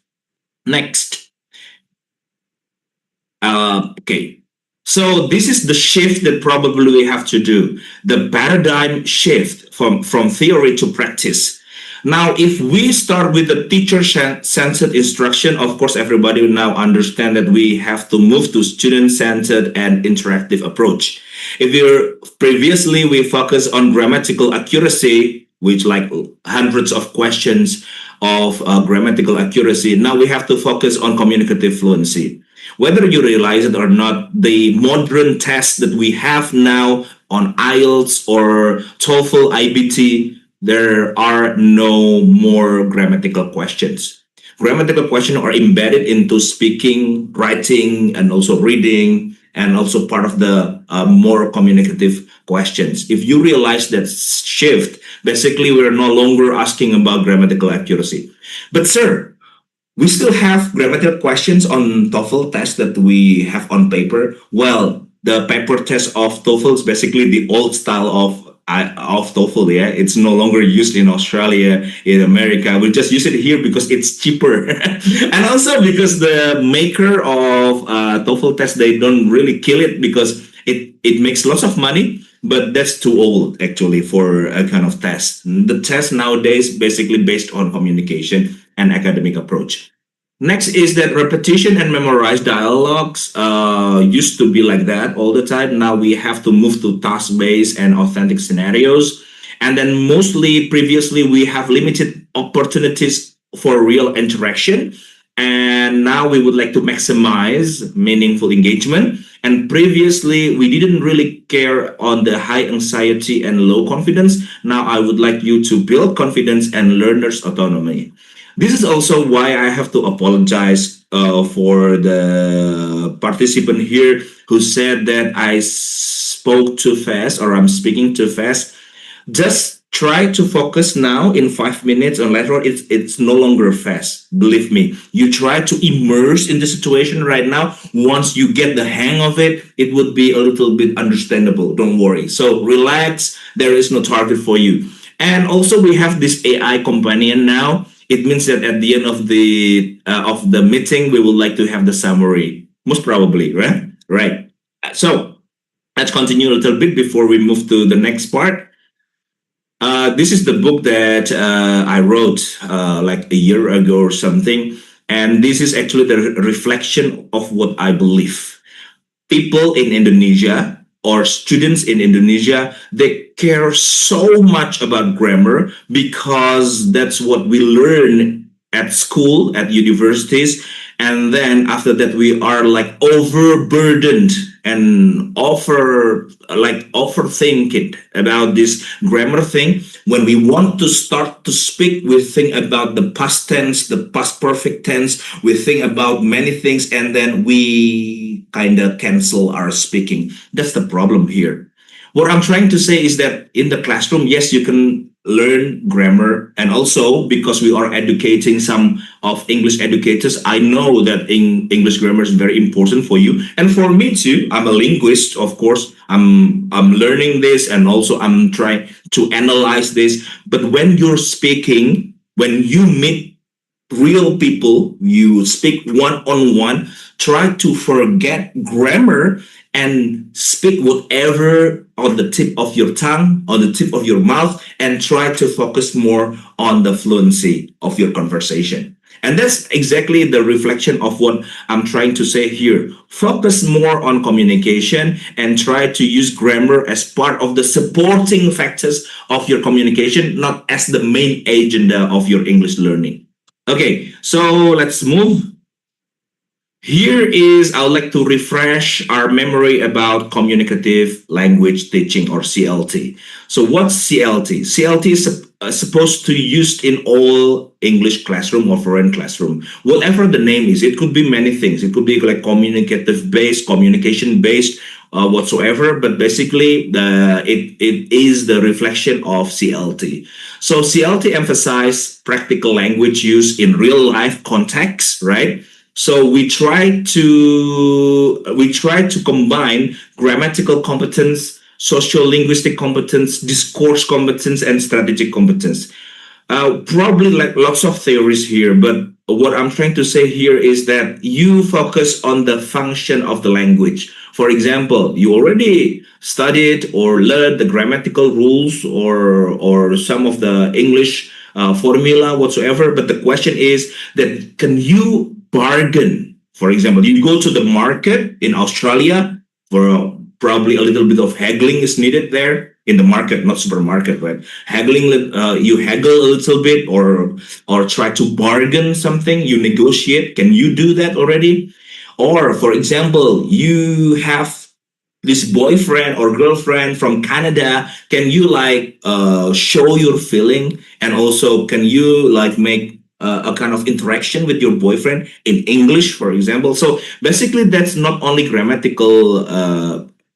Next. Okay. So this is the shift that probably we have to do, the paradigm shift from theory to practice. Now, if we start with the teacher-centered instruction, of course, everybody will now understand that we have to move to student-centered and interactive approach. If you're previously, we focus on grammatical accuracy, which like hundreds of questions of grammatical accuracy. Now we have to focus on communicative fluency. Whether you realize it or not, the modern tests that we have now on IELTS or TOEFL, IBT, there are no more grammatical questions. Grammatical questions are embedded into speaking, writing, and also reading, and also part of the more communicative questions. If you realize that shift, basically we're no longer asking about grammatical accuracy. But sir, we still have grammatical questions on TOEFL test that we have on paper. Well, the paper test of TOEFL is basically the old style of TOEFL. Yeah, it's no longer used in Australia, in America. We just use it here because it's cheaper, and also because the maker of TOEFL test, they don't really kill it because it makes lots of money. But that's too old actually for a kind of test. The test nowadays basically based on communication and academic approach. Next is that repetition and memorized dialogues used to be like that all the time. Now we have to move to task-based and authentic scenarios. And then mostly previously we have limited opportunities for real interaction. And now we would like to maximize meaningful engagement. And previously we didn't really care on the high anxiety and low confidence. Now I would like you to build confidence and learners' autonomy. This is also why I have to apologize for the participant here who said that I spoke too fast or I'm speaking too fast. Just try to focus now in 5 minutes, and later on it's no longer fast. Believe me, you try to immerse in the situation right now. Once you get the hang of it, it would be a little bit understandable. Don't worry. So relax. There is no target for you. And also we have this AI companion now. It means that at the end of the meeting, we would like to have the summary, most probably, right? Right. So let's continue a little bit before we move to the next part. This is the book that I wrote like a year ago or something. And this is actually the reflection of what I believe. People in Indonesia or students in Indonesia, they care so much about grammar because that's what we learn at school, at universities. And then after that, we are like overburdened and overthinking about this grammar thing. When we want to start to speak, we think about the past tense, the past perfect tense. We think about many things, and then we kind of cancel our speaking. That's the problem here. What I'm trying to say is that in the classroom, yes, you can learn grammar, and also because we are educating some of English educators, I know that English grammar is very important for you and for me too. I'm a linguist, of course. I'm learning this, and also I'm trying to analyze this. But when you're speaking, when you meet real people, you speak one-on-one, try to forget grammar and speak whatever on the tip of your tongue, on the tip of your mouth, and try to focus more on the fluency of your conversation. And that's exactly the reflection of what I'm trying to say here. Focus more on communication and try to use grammar as part of the supporting factors of your communication, not as the main agenda of your English learning. Okay, so let's move. Here is, I would like to refresh our memory about communicative language teaching, or CLT. So what's CLT? CLT is supposed to be used in all English classroom or foreign classroom. Whatever the name is, it could be many things. It could be like communicative based, communication based, whatsoever. But basically, it is the reflection of CLT. So CLT emphasize practical language use in real life context, right? So we try to combine grammatical competence, social linguistic competence, discourse competence, and strategic competence. Probably like lots of theories here, but what I'm trying to say here is that you focus on the function of the language. For example, you already studied or learned the grammatical rules or some of the English formula whatsoever, but the question is that can you bargain? For example, you go to the market in Australia, for probably a little bit of haggling is needed there in the market, not supermarket, right? Haggling, you haggle a little bit or try to bargain something, you negotiate. Can you do that already? Or for example, you have this boyfriend or girlfriend from Canada. Can you like show your feeling, and also can you like make a kind of interaction with your boyfriend in English, for example? So basically, that's not only grammatical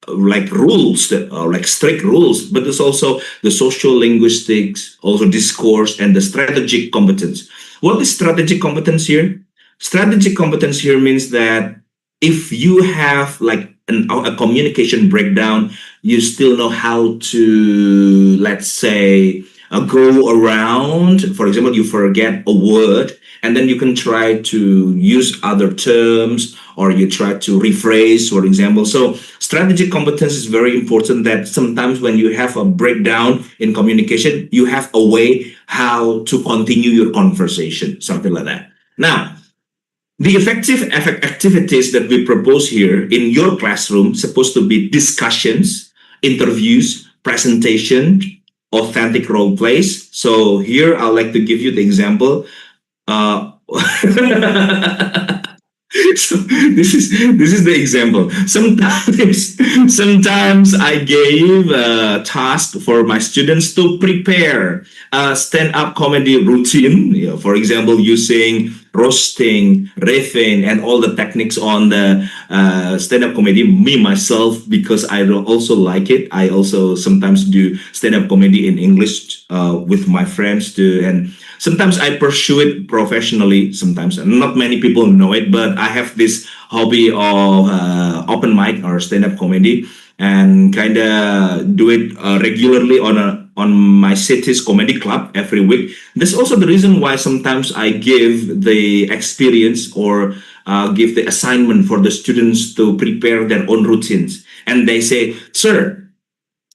like rules that are like strict rules, but it's also the social linguistics, also discourse, and the strategic competence. What is strategic competence here? Strategic competence here means that if you have like a communication breakdown, you still know how to, let's say, go around. For example, you forget a word, and then you can try to use other terms, or you try to rephrase, for example. So strategic competence is very important, that sometimes when you have a breakdown in communication, you have a way how to continue your conversation, something like that. Now, the effective activities that we propose here in your classroom supposed to be discussions, interviews, presentation, authentic role plays. So here I'd like to give you the example. So this is the example. Sometimes I gave a task for my students to prepare a stand-up comedy routine. You know, for example, using roasting, riffing, and all the techniques on the stand-up comedy. Me myself, because I also like it. I also sometimes do stand-up comedy in English with my friends too, and sometimes I pursue it professionally. Sometimes not many people know it, but I have this hobby of open mic or stand-up comedy, and kind of do it regularly on my city's comedy club every week. That's also the reason why sometimes I give the experience or give the assignment for the students to prepare their own routines. And they say, "Sir,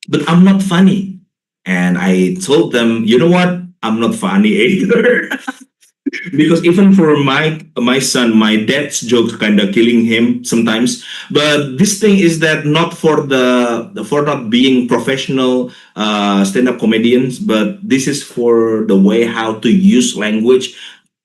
but I'm not funny." And I told them, you know what? I'm not funny either. Because even for my son, my dad's jokes kind of killing him sometimes. But this thing is that not for not being professional stand-up comedians, but this is for the way how to use language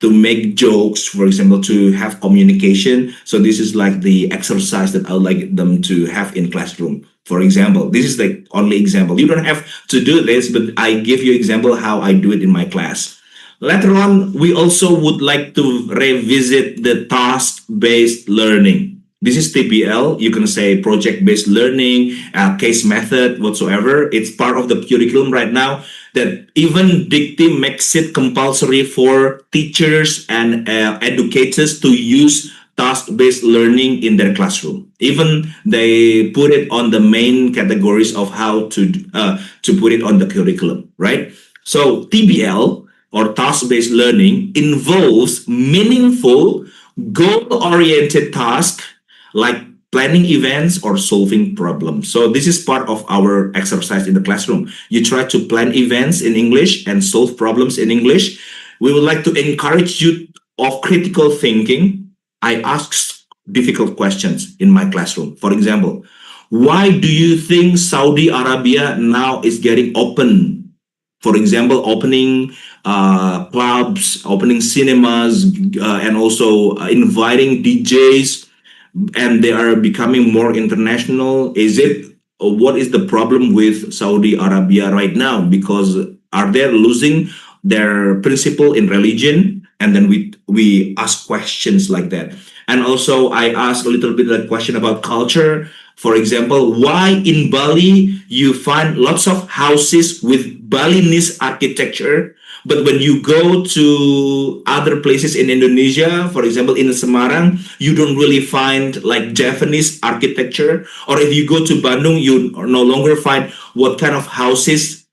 to make jokes, for example, to have communication. So this is like the exercise that I would like them to have in classroom. For example, this is the only example. You don't have to do this, but I give you example how I do it in my class. Later on, we also would like to revisit the task-based learning. This is TBL. You can say project-based learning, case method, whatsoever. It's part of the curriculum right now, that even DICTE makes it compulsory for teachers and educators to use task-based learning in their classroom. Even they put it on the main categories of how to put it on the curriculum, right? So TBL, or task-based learning, involves meaningful, goal-oriented tasks like planning events or solving problems. So this is part of our exercise in the classroom. You try to plan events in English and solve problems in English. We would like to encourage you of critical thinking, I ask difficult questions in my classroom. For example, why do you think Saudi Arabia now is getting open? For example, opening clubs, opening cinemas, and also inviting DJs, and they are becoming more international. Is it what is the problem with Saudi Arabia right now? Because are they losing their principle in religion? And then we ask questions like that. And also I ask a little bit of question about culture. For example, why in Bali you find lots of houses with Balinese architecture, but when you go to other places in Indonesia, for example, in Semarang, you don't really find like Japanese architecture. Or if you go to Bandung, you no longer find what kind of houses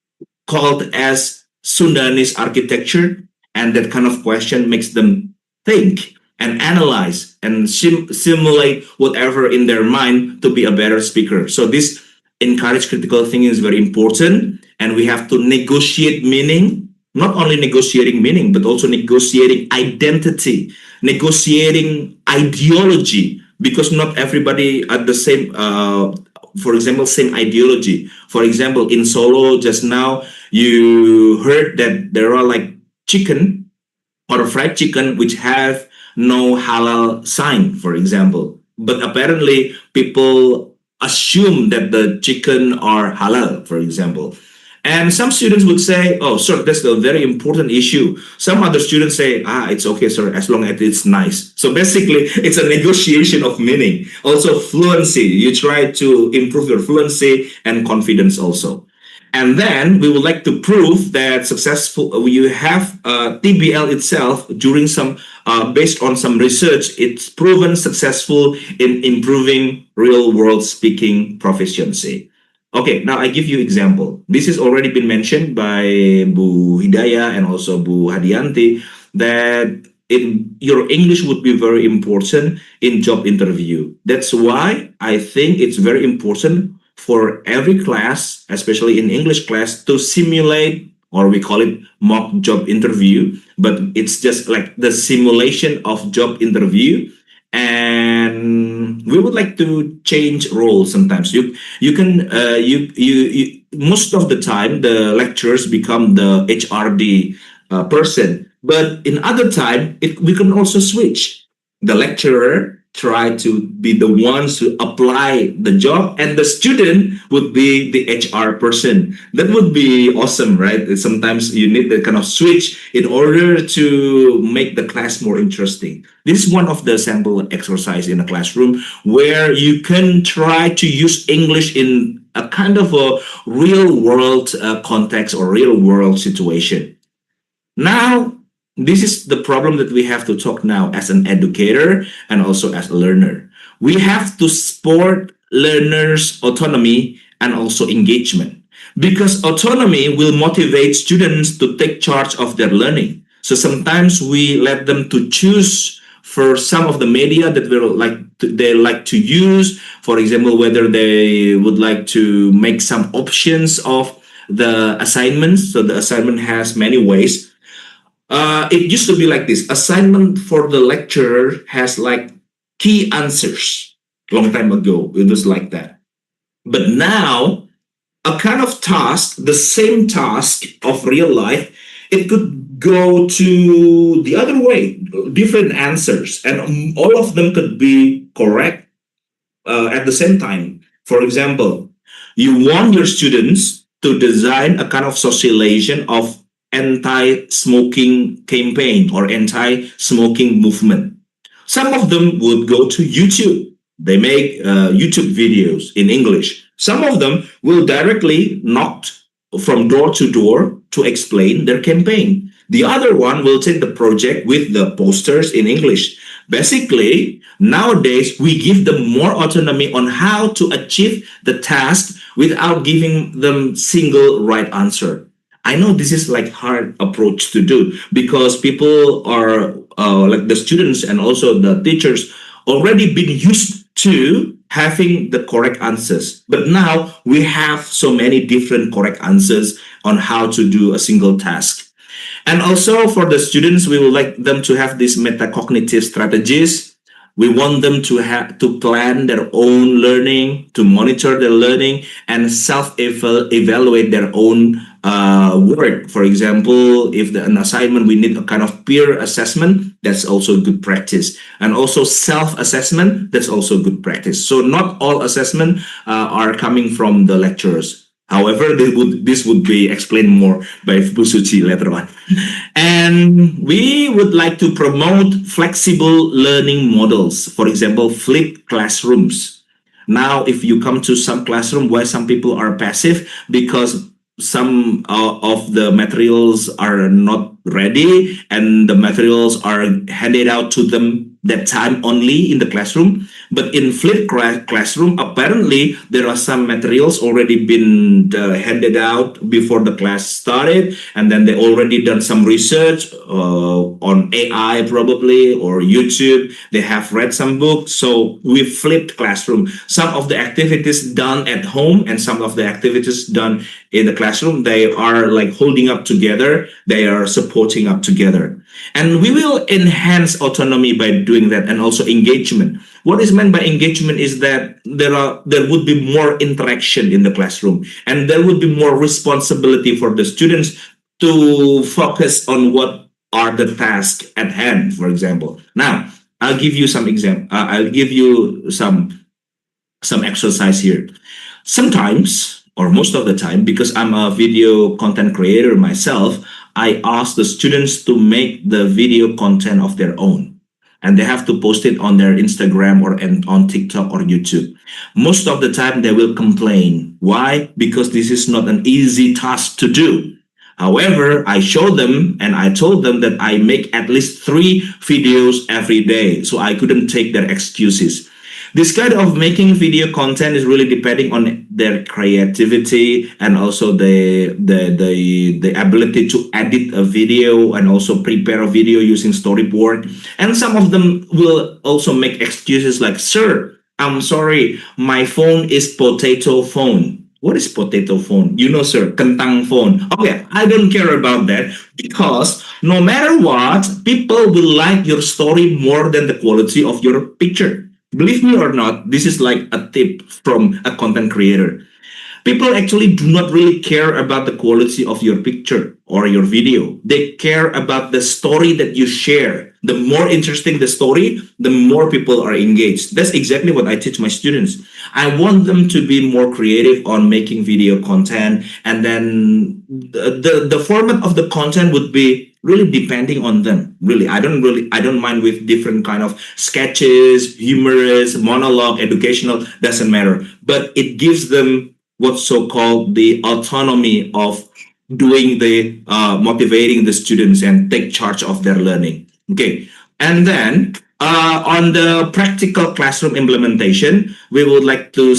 called as Sundanese architecture. And that kind of question makes them think and analyze and simulate whatever in their mind to be a better speaker. So this encourage critical thinking is very important, and we have to negotiate meaning, not only negotiating meaning, but also negotiating identity, negotiating ideology, because not everybody at the same, for example, same ideology. For example, in Solo just now, you heard that there are like chicken or fried chicken which have no halal sign, for example. But apparently people assume that the chicken are halal, for example. And some students would say, oh, sir, that's a very important issue. Some other students say, it's okay, sir, as long as it's nice. So basically, it's a negotiation of meaning. Also, fluency. You try to improve your fluency and confidence also. And then we would like to prove that successful, you have TBL itself during some, based on some research, it's proven successful in improving real world speaking proficiency. Okay, now I give you example. This has already been mentioned by Bu Hidayah and also Bu Hadianti that your English would be very important in job interview. That's why I think it's very important for every class, especially in English class, to simulate, or we call it mock job interview, but it's just like the simulation of job interview. And we would like to change roles sometimes. You can most of the time the lecturers become the HRD person, but in other time we can also switch. The lecturer try to be the ones to apply the job, and the student would be the HR person. That would be awesome, right? Sometimes you need that kind of switch in order to make the class more interesting. This is one of the sample exercise in a classroom where you can try to use English in a kind of a real world context or real world situation. Now, this is the problem that we have to talk now as an educator and also as a learner. We have to support learners' autonomy and also engagement, because autonomy will motivate students to take charge of their learning. So sometimes we let them to choose for some of the media that they like to use. For example, whether they would like to make some options of the assignments. So the assignment has many ways. It used to be like this. Assignment for the lecturer has like key answers. Long time ago, it was like that. But now, a kind of task, the same task of real life, it could go to the other way, different answers, and all of them could be correct at the same time. For example, you want your students to design a kind of socialization of anti-smoking campaign or anti-smoking movement. Some of them would go to YouTube. They make YouTube videos in English. Some of them will directly knock from door to door to explain their campaign. The other one will take the project with the posters in English. Basically, nowadays, we give them more autonomy on how to achieve the task without giving them single right answer. I know this is like hard approach to do because people are like the students and also the teachers already been used to having the correct answers. But now we have so many different correct answers on how to do a single task. And also for the students, we would like them to have these metacognitive strategies. We want them to have to plan their own learning, to monitor their learning, and self-evaluate their own work. For example, if an assignment we need a kind of peer assessment, that's also good practice. And also self-assessment, that's also good practice. So not all assessment are coming from the lecturers. However, this would be explained more by Bu Suci later on. And we would like to promote flexible learning models. For example, flipped classrooms. Now, if you come to some classroom where some people are passive because some of the materials are not ready and the materials are handed out to them that time only in the classroom. But in flipped classroom, apparently there are some materials already been handed out before the class started, and then they already done some research on AI probably or YouTube. They have read some books. So we flipped classroom. Some of the activities done at home and some of the activities done in the classroom, they are like holding up together. They are supporting up together. And we will enhance autonomy by doing that, and also engagement. What is meant by engagement is that there would be more interaction in the classroom, and there would be more responsibility for the students to focus on what are the tasks at hand, for example. Now, I'll give you some example. I'll give you some exercise here. Sometimes, or most of the time, because I'm a video content creator myself, I ask the students to make the video content of their own, and they have to post it on their Instagram or on TikTok or YouTube. Most of the time they will complain. Why? Because this is not an easy task to do. However, I show them and I told them that I make at least 3 videos every day, so I couldn't take their excuses. This kind of making video content is really depending on their creativity and also the ability to edit a video and also prepare a video using storyboard. And some of them will also make excuses like, "Sir, I'm sorry, my phone is potato phone." What is potato phone? You know, sir, kentang phone. Okay, I don't care about that, because no matter what, people will like your story more than the quality of your picture. Believe me or not, this is like a tip from a content creator. People actually do not really care about the quality of your picture or your video. They care about the story that you share. The more interesting the story, the more people are engaged. That's exactly what I teach my students. I want them to be more creative on making video content, and then the format of the content would be really depending on them. Really, I don't mind with different kind of sketches, humorous, monologue, educational, doesn't matter. But it gives them what's so-called the autonomy of doing the motivating the students and take charge of their learning. Okay, and then on the practical classroom implementation, we would like to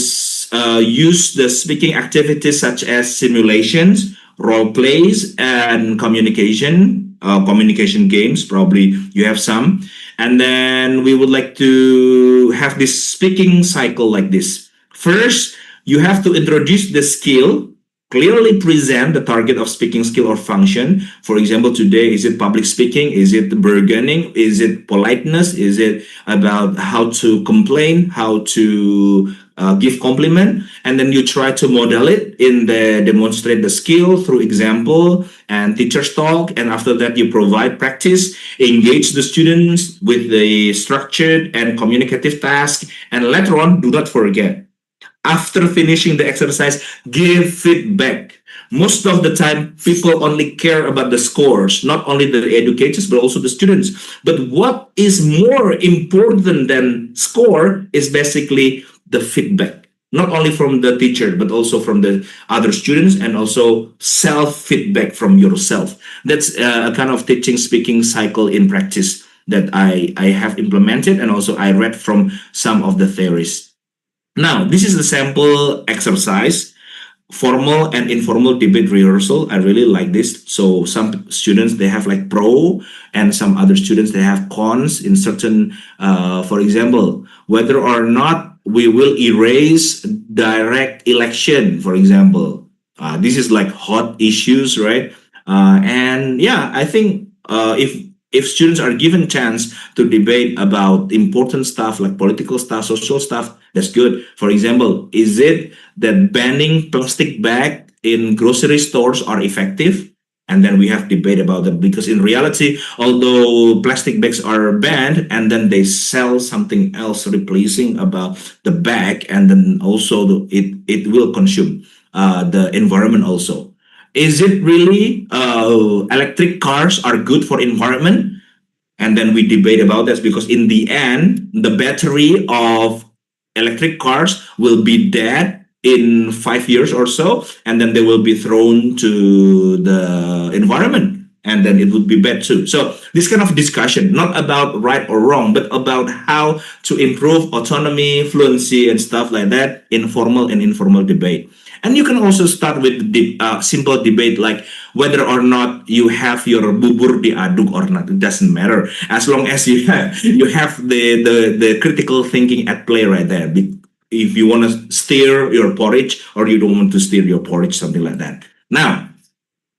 use the speaking activities such as simulations, role plays, and communication games. Probably you have some. And then we would like to have this speaking cycle like this. First, you have to introduce the skill, clearly present the target of speaking skill or function. For example, today, is it public speaking? Is it bargaining? Is it politeness? Is it about how to complain, how to give compliment? And then you try to model it demonstrate the skill through example and teacher's talk. And after that, you provide practice, engage the students with the structured and communicative task. And later on, do not forget, after finishing the exercise, give feedback. Most of the time, people only care about the scores, not only the educators, but also the students. But what is more important than score is basically the feedback, not only from the teacher, but also from the other students, and also self-feedback from yourself. That's a kind of teaching speaking cycle in practice that I have implemented, and also I read from some of the theories. Now, this is the sample exercise, formal and informal debate rehearsal. I really like this. So some students, they have like pro, and some other students, they have cons in certain, for example, whether or not we will erase direct election, for example. This is like hot issues, right? And yeah, I think if students are given chance to debate about important stuff like political stuff, social stuff, that's good. For example, is it that banning plastic bag in grocery stores are effective? And then we have debate about that, because in reality, although plastic bags are banned and then they sell something else replacing about the bag, and then also it will consume the environment also. Is it really electric cars are good for environment? And then we debate about this, because in the end the battery of electric cars will be dead in 5 years or so, and then they will be thrown to the environment, and then it would be bad too. So this kind of discussion, not about right or wrong, but about how to improve autonomy, fluency, and stuff like that, informal and informal debate. And you can also start with the simple debate like whether or not you have your bubur diaduk or not. It doesn't matter as long as you have the critical thinking at play right there. If you want to stir your porridge or you don't want to stir your porridge, something like that. Now,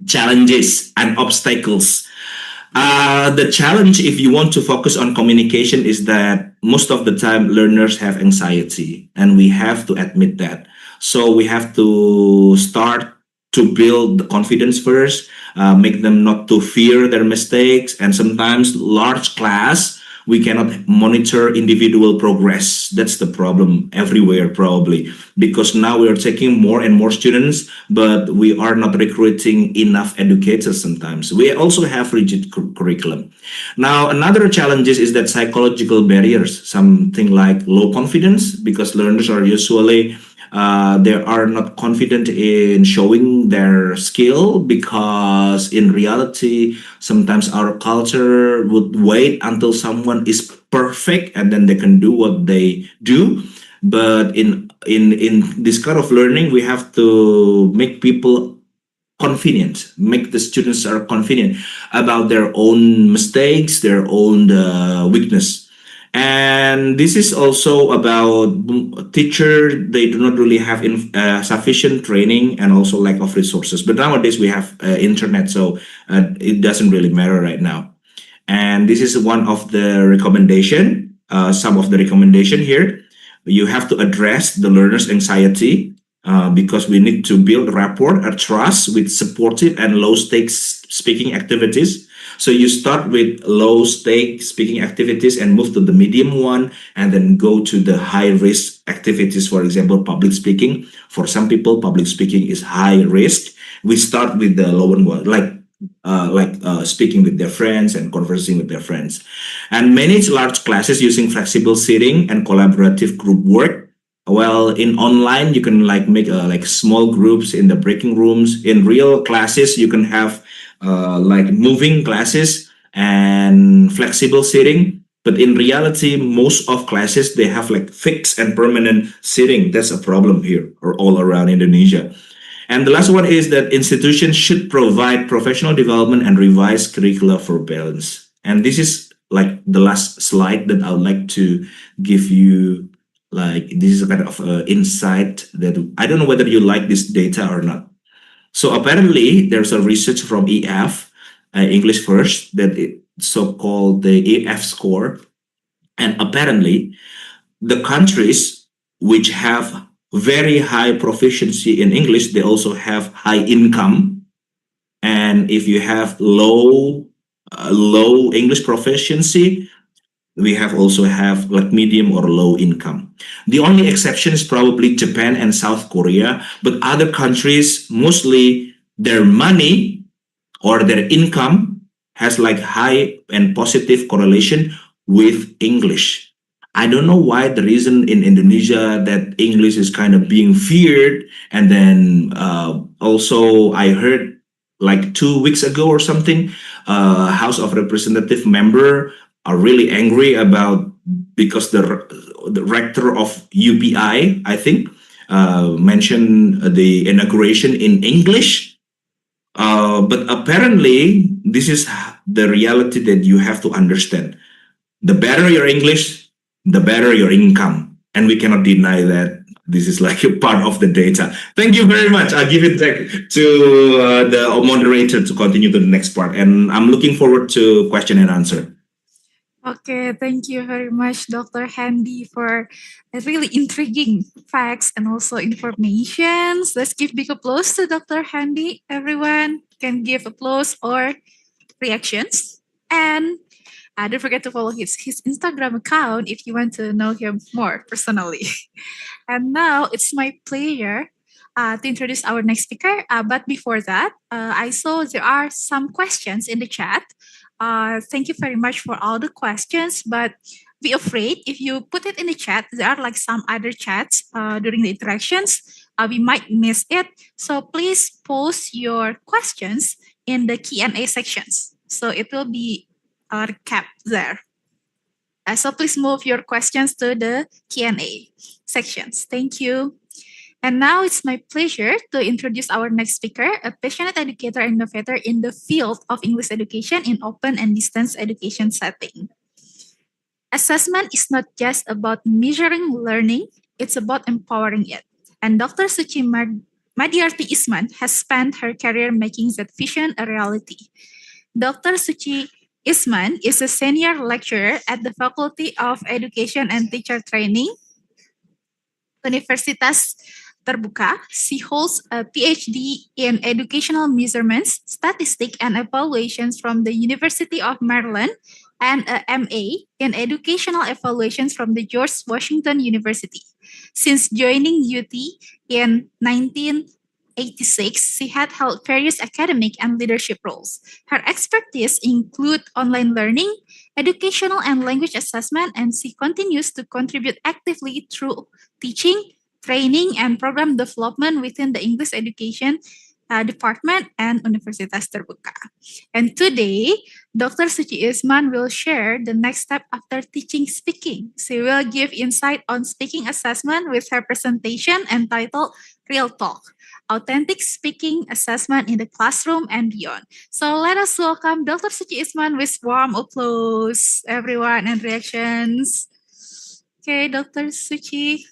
challenges and obstacles. The challenge, if you want to focus on communication, is that most of the time learners have anxiety, and we have to admit that. So we have to start to build the confidence first, make them not to fear their mistakes. And sometimes large class, we cannot monitor individual progress. That's the problem everywhere, probably, because now we are taking more and more students, but we are not recruiting enough educators sometimes. We also have rigid curriculum. Now, another challenge is that psychological barriers, something like low confidence, because learners are usually they are not confident in showing their skill, because in reality sometimes our culture would wait until someone is perfect and then they can do what they do. But in this kind of learning, we have to make people confident, make the students are confident about their own mistakes, their own weakness. And this is also about teacher. They do not really have sufficient training, and also lack of resources. But nowadays we have internet, so it doesn't really matter right now. And this is one of the recommendation. Some of the recommendation here. You have to address the learner's anxiety, because we need to build rapport, a trust with supportive and low stakes speaking activities. So you start with low stake speaking activities and move to the medium one, and then go to the high risk activities. For example, public speaking. For some people, public speaking is high risk. We start with the lower one, like speaking with their friends and conversing with their friends, and manage large classes using flexible seating and collaborative group work. Well, in online, you can make like small groups in the breaking rooms. In real classes, you can have like moving classes and flexible seating. But in reality, most of classes, they have like fixed and permanent seating. That's a problem here or all around Indonesia. And the last one is that institutions should provide professional development and revise curricula for balance. And this is like the last slide that I would like to give you. Like, this is a kind of insight that I don't know whether you like this data or not. So apparently there's a research from EF, English First, that it so-called the EF score. And apparently the countries which have very high proficiency in English, they also have high income. And if you have low English proficiency, we also have like medium or low income. The only exception is probably Japan and South Korea, but other countries, mostly their money or their income has like high and positive correlation with English. I don't know why the reason in Indonesia that English is kind of being feared. And then also I heard like 2 weeks ago or something, House of Representative member are really angry about, because the rector of UPI, I think, mentioned the inauguration in English. But apparently, this is the reality that you have to understand. The better your English, the better your income. And we cannot deny that. this is like a part of the data. Thank you very much. I'll give it back to the moderator to continue to the next part. And I'm looking forward to question and answer. Okay, thank you very much, Dr. Handy, for a really intriguing facts and also informations. Let's give big applause to Dr. Handy. Everyone can give applause or reactions. And don't forget to follow his Instagram account if you want to know him more personally. And now it's my pleasure to introduce our next speaker. But before that, I saw there are some questions in the chat. Thank you very much for all the questions, but be afraid if you put it in the chat, there are like some other chats during the interactions. We might miss it. So please post your questions in the Q&A sections. So it will be kept there. So please move your questions to the Q&A sections. Thank you. And now it's my pleasure to introduce our next speaker, a passionate educator and innovator in the field of English education in open and distance education setting. Assessment is not just about measuring learning, it's about empowering it. And Dr. Suci Madiarti Isman has spent her career making that vision a reality. Dr. Suci Isman is a senior lecturer at the Faculty of Education and Teacher Training, Universitas Terbuka. She holds a PhD in Educational Measurements, Statistics, and Evaluations from the University of Maryland and a MA in Educational Evaluations from the George Washington University. Since joining UT in 1986, she had held various academic and leadership roles. Her expertise include online learning, educational and language assessment, and she continues to contribute actively through teaching, training, and program development within the English Education Department and Universitas Terbuka. And today, Dr. Suci Isman will share the next step after teaching speaking. She will give insight on speaking assessment with her presentation entitled Real Talk, Authentic Speaking Assessment in the Classroom and Beyond. So let us welcome Dr. Suci Isman with warm applause, everyone, and reactions. Okay, Dr. Suci,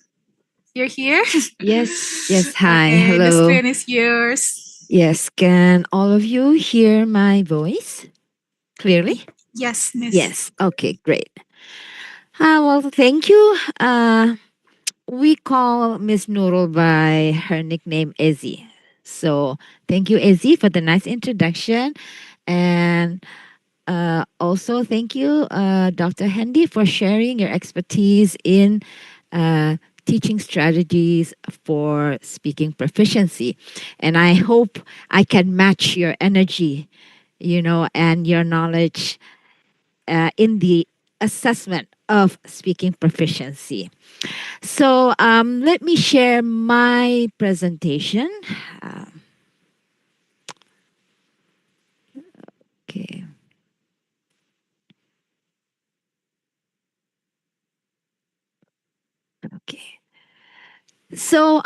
you're here? Yes, yes. Hi, Okay, the hello. screen is yours. Yes, can all of you hear my voice clearly? Yes, Miss. Yes. Okay, great. Well, thank you. We call Miss Nurul by her nickname Ezzy. So thank you, Ezzy, for the nice introduction. And also thank you, Dr. Handy, for sharing your expertise in teaching strategies for speaking proficiency. And I hope I can match your energy, and your knowledge in the assessment of speaking proficiency. So let me share my presentation. Okay. Okay. So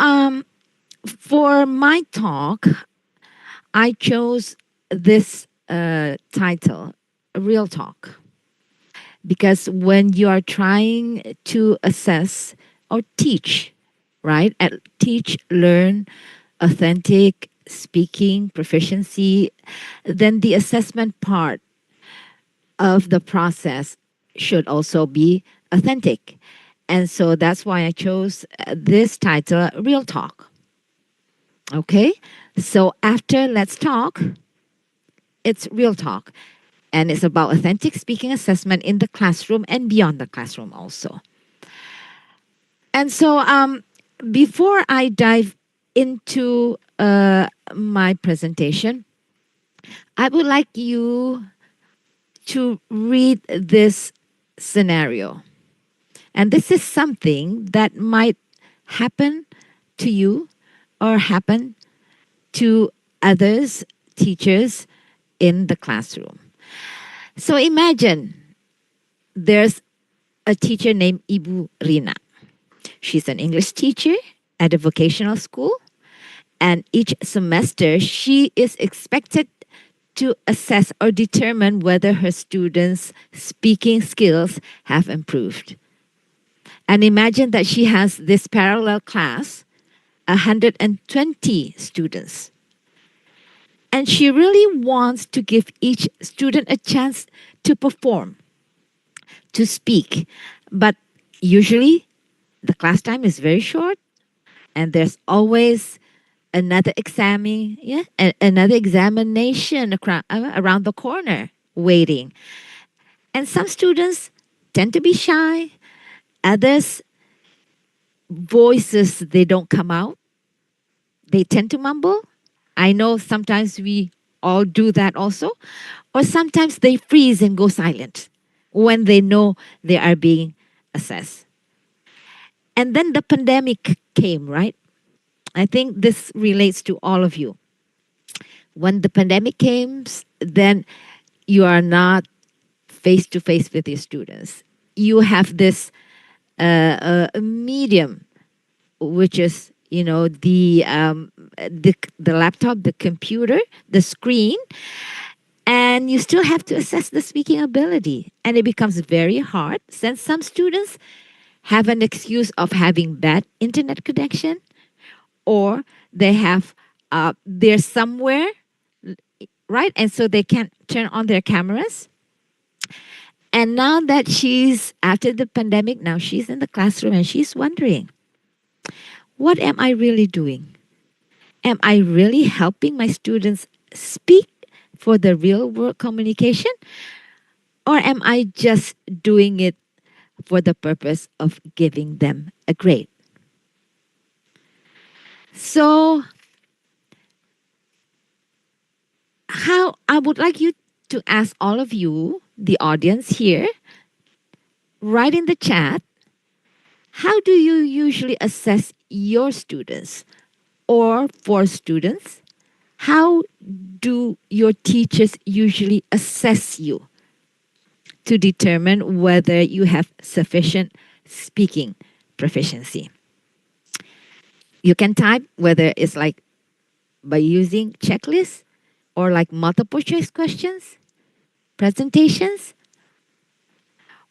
for my talk, I chose this title, Real Talk, because when you are trying to assess or teach, right? Teach, learn, authentic speaking proficiency, then the assessment part of the process should also be authentic. And so that's why I chose this title, Real Talk. Okay, so after Let's Talk, it's Real Talk. And it's about authentic speaking assessment in the classroom and beyond the classroom also. And so before I dive into my presentation, I would like you to read this scenario. And this is something that might happen to you or happen to others, teachers in the classroom. So imagine there's a teacher named Ibu Rina. She's an English teacher at a vocational school, and each semester she is expected to assess or determine whether her students' speaking skills have improved. And imagine that she has this parallel class, 120 students. And she really wants to give each student a chance to perform, to speak. But usually the class time is very short, and there's always another another examination around the corner waiting. And some students tend to be shy, others voices they don't come out, they tend to mumble. I know sometimes we all do that also, or sometimes they freeze and go silent when they know they are being assessed. And then the pandemic came, right? I think this relates to all of you. When the pandemic came, then you are not face to face with your students. You have this medium, which is the laptop, the computer, the screen, and you still have to assess the speaking ability, and it becomes very hard since some students have an excuse of having bad internet connection, or they have they're somewhere, right, and so they can't turn on their cameras. And now that she's after the pandemic, now she's in the classroom and she's wondering, what am I really doing? Am I really helping my students speak for the real world communication? Or am I just doing it for the purpose of giving them a grade? So, how I would like you to ask all of you, the audience here, write in the chat, how do you usually assess your students? Or for students, how do your teachers usually assess you to determine whether you have sufficient speaking proficiency? You can type whether it's like by using checklists or like multiple choice questions, presentations.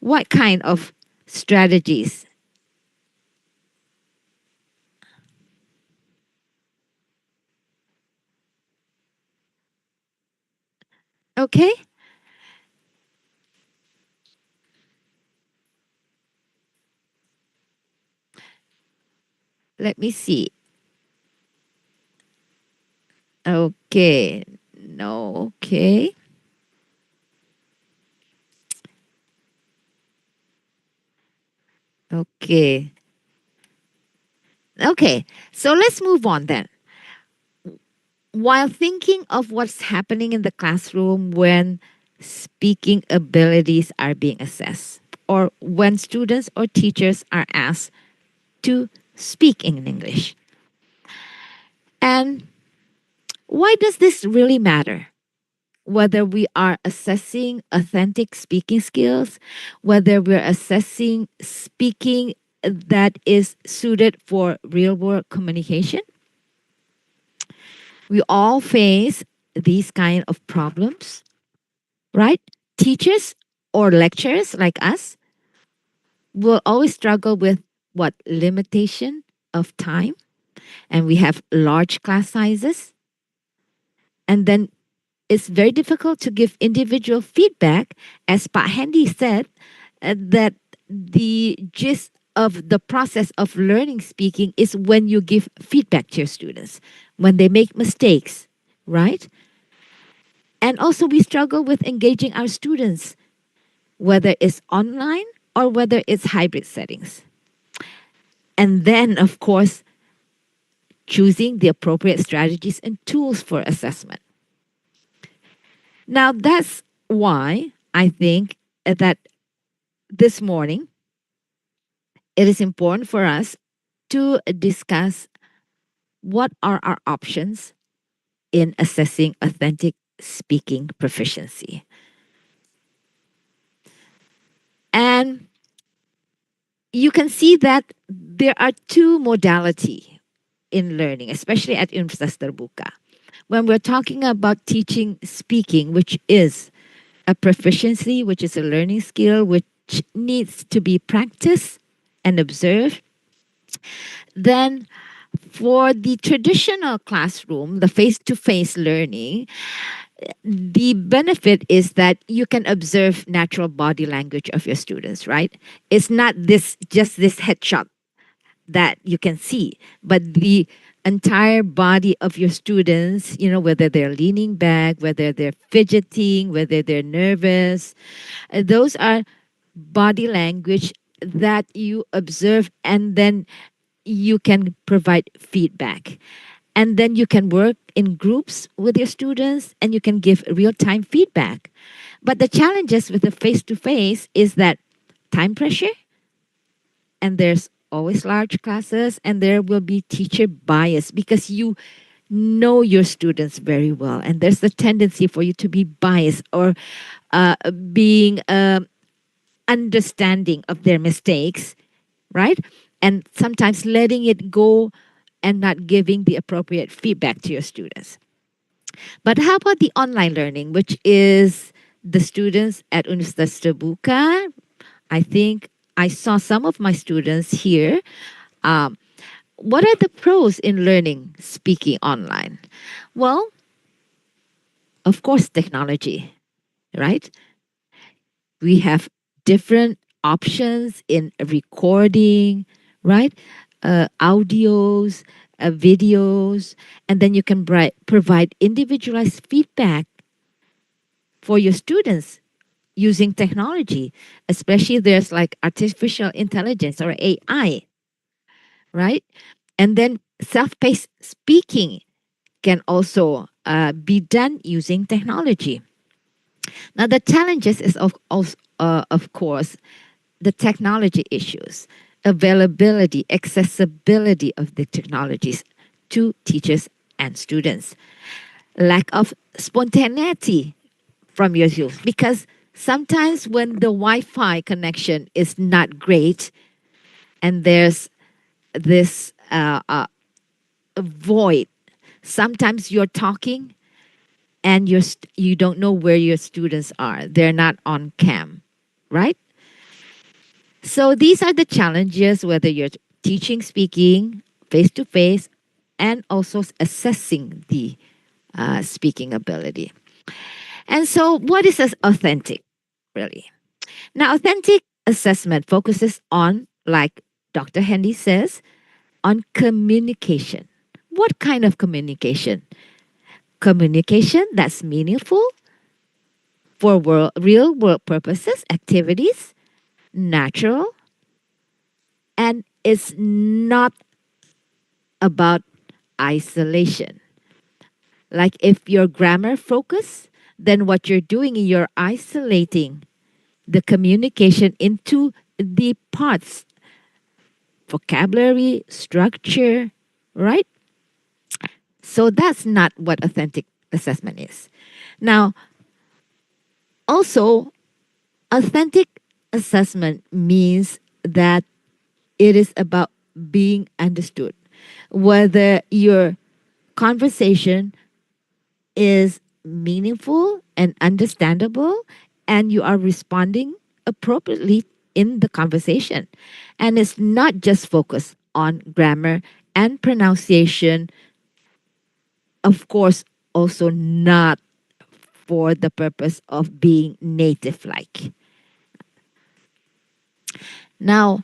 What kind of strategies? Okay. Let me see. Okay. No, okay. Okay. Okay. So let's move on then. While thinking of what's happening in the classroom when speaking abilities are being assessed, or when students or teachers are asked to speak in English. And why does this really matter? Whether we are assessing authentic speaking skills, whether we're assessing speaking that is suited for real world communication. We all face these kind of problems, right? Teachers or lecturers like us will always struggle with what limitation of time, and we have large class sizes. And then it's very difficult to give individual feedback. As Pak Handy said, that the gist of the process of learning speaking is when you give feedback to your students, when they make mistakes, right? And also we struggle with engaging our students, whether it's online or whether it's hybrid settings. And then, of course, choosing the appropriate strategies and tools for assessment. Now, that's why I think that this morning it is important for us to discuss what are our options in assessing authentic speaking proficiency. And you can see that there are two modalities in learning, especially at Universitas Terbuka. When we're talking about teaching speaking, which is a proficiency, which is a learning skill, which needs to be practiced and observe. Then for the traditional classroom, the face-to-face learning, the benefit is that you can observe natural body language of your students, right? It's not just this headshot that you can see, but the entire body of your students, whether they're leaning back, whether they're fidgeting, whether they're nervous, those are body language that you observe, and then you can provide feedback. And then you can work in groups with your students and you can give real-time feedback. But the challenges with the face-to-face is that time pressure, and there's always large classes, and there will be teacher bias because you know your students very well, and there's the tendency for you to be biased or being understanding of their mistakes, right? And sometimes letting it go and not giving the appropriate feedback to your students. But how about the online learning, which is the students at Universitas Terbuka? I think I saw some of my students here. What are the pros in learning speaking online? Well, of course, technology, right? We have different options in recording, right? Audios, videos, and then you can provide individualized feedback for your students using technology, especially there's like artificial intelligence or AI, right? And then self-paced speaking can also be done using technology. Now, the challenges is of course, the technology issues, availability, accessibility of the technologies to teachers and students, lack of spontaneity from your youth, because sometimes when the Wi-Fi connection is not great and there's this void, sometimes you're talking and you don't know where your students are. They're not on cam, right? So these are the challenges, whether you're teaching, speaking, face-to-face, and also assessing the speaking ability. And so what is authentic, really? Now, authentic assessment focuses on, like Dr. Hendy says, on communication. What kind of communication? Communication that's meaningful for real world purposes, activities, natural, and it's not about isolation. Like if you're grammar focused, then what you're doing is you're isolating the communication into the parts, vocabulary, structure, right? So that's not what authentic assessment is. Now, also, authentic assessment means that it is about being understood. Whether your conversation is meaningful and understandable and you are responding appropriately in the conversation. And it's not just focused on grammar and pronunciation. Of course, also not for the purpose of being native-like. Now,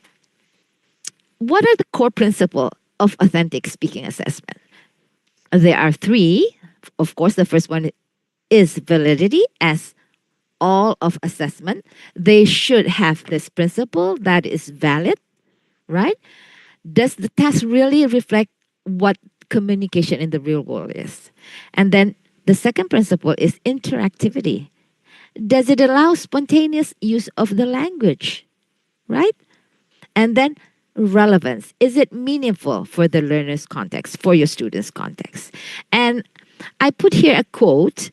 what are the core principles of authentic speaking assessment? There are three. Of course, the first one is validity, as all of assessment. They should have this principle that is valid, right? Does the test really reflect what communication in the real world is? And then the second principle is interactivity. Does it allow spontaneous use of the language, right? And then relevance. Is it meaningful for the learner's context, for your student's context? And I put here a quote.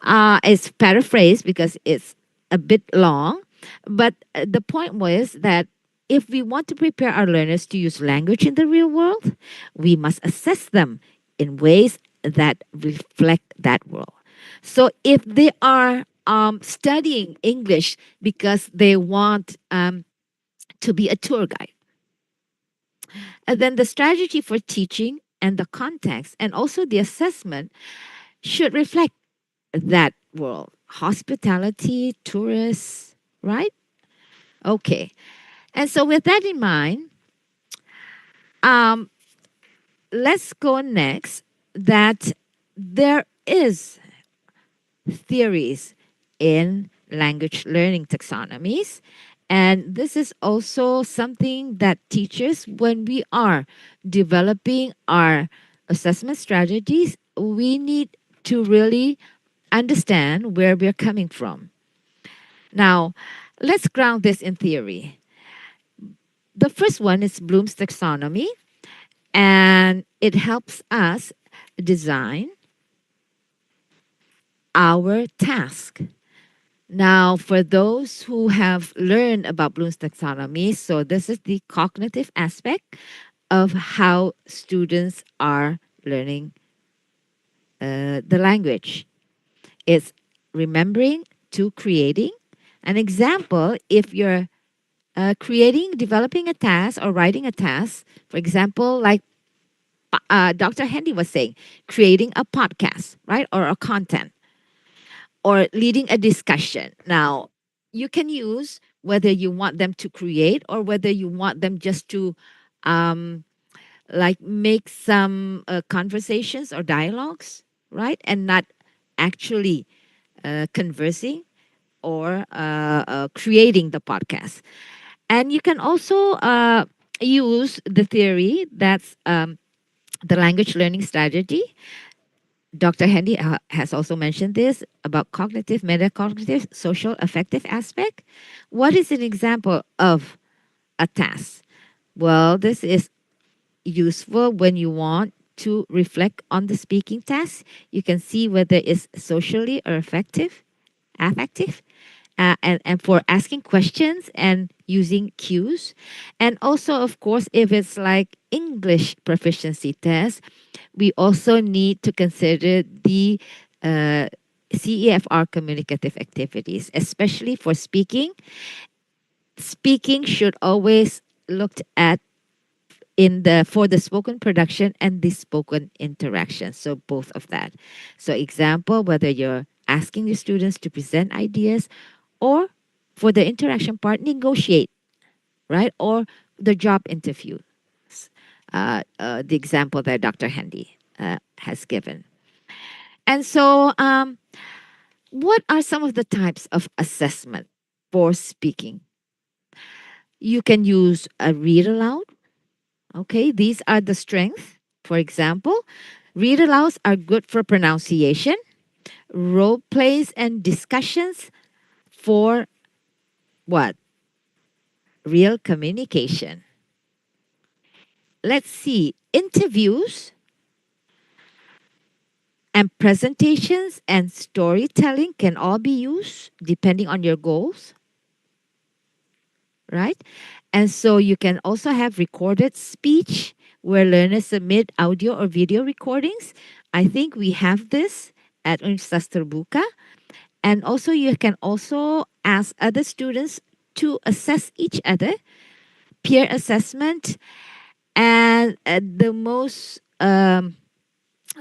It's paraphrased because it's a bit long, but the point was that if we want to prepare our learners to use language in the real world, we must assess them in ways that reflect that world. So if they are studying English because they want to be a tour guide, And then the strategy for teaching and the context and also the assessment should reflect that world. Hospitality, tourists, right? Okay. And so with that in mind, um, let's go next that there is theories in language learning taxonomies. And this is also something that teachers, when we are developing our assessment strategies, we need to really understand where we're coming from. Now, let's ground this in theory. The first one is Bloom's taxonomy, and it helps us design our task. Now, for those who have learned about Bloom's taxonomy, so this is the cognitive aspect of how students are learning the language. It's remembering to creating. An example, if you're developing a task or writing a task, for example, like Dr. Hendy was saying, creating a podcast, right, or a content, or leading a discussion. Now, you can use whether you want them to create or whether you want them just to um, like make some conversations or dialogues, right, and not actually conversing or creating the podcast. And you can also use the theory that's the language learning strategy. Dr. Hendy has also mentioned this about cognitive, metacognitive, social, affective aspect. What is an example of a task? Well, this is useful when you want to reflect on the speaking task. You can see whether it's socially or affective, and for asking questions and using cues. And also, of course, if it's like English proficiency test, we also need to consider the CEFR communicative activities, especially for speaking. Speaking should always looked at for the spoken production and the spoken interaction. So both of that. So example, whether you're asking the students to present ideas or for the interaction part, negotiate, right? Or the job interview. The example that Dr. Hendy has given. And so, what are some of the types of assessment for speaking? You can use a read aloud. Okay, these are the strengths. For example, read alouds are good for pronunciation, role plays and discussions for what? Real communication. Let's see, interviews and presentations and storytelling can all be used depending on your goals, right? And so you can also have recorded speech where learners submit audio or video recordings. I think we have this at Universitas Terbuka. And also you can also ask other students to assess each other, peer assessment. And the most,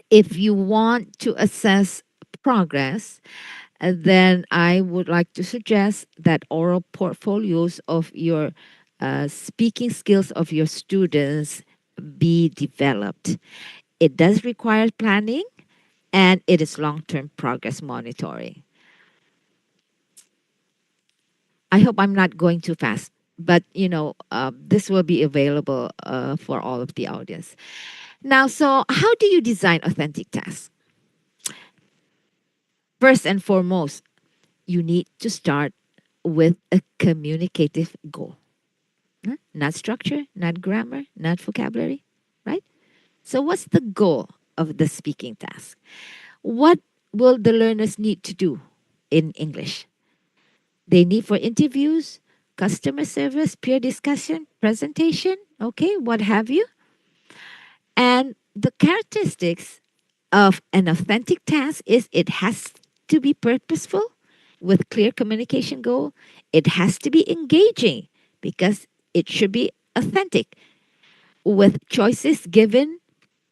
if you want to assess progress, then I would like to suggest that oral portfolios of your speaking skills of your students be developed. It does require planning and it is long-term progress monitoring. I hope I'm not going too fast, but this will be available for all of the audience. Now, so how do you design authentic tasks? First and foremost, you need to start with a communicative goal. Not structure, not grammar, not vocabulary, right? So what's the goal of the speaking task? What will the learners need to do in English? They need for interviews, customer service, peer discussion, presentation, okay, what have you. And the characteristics of an authentic task is it has to be purposeful with clear communication goal. It has to be engaging because it should be authentic. with choices given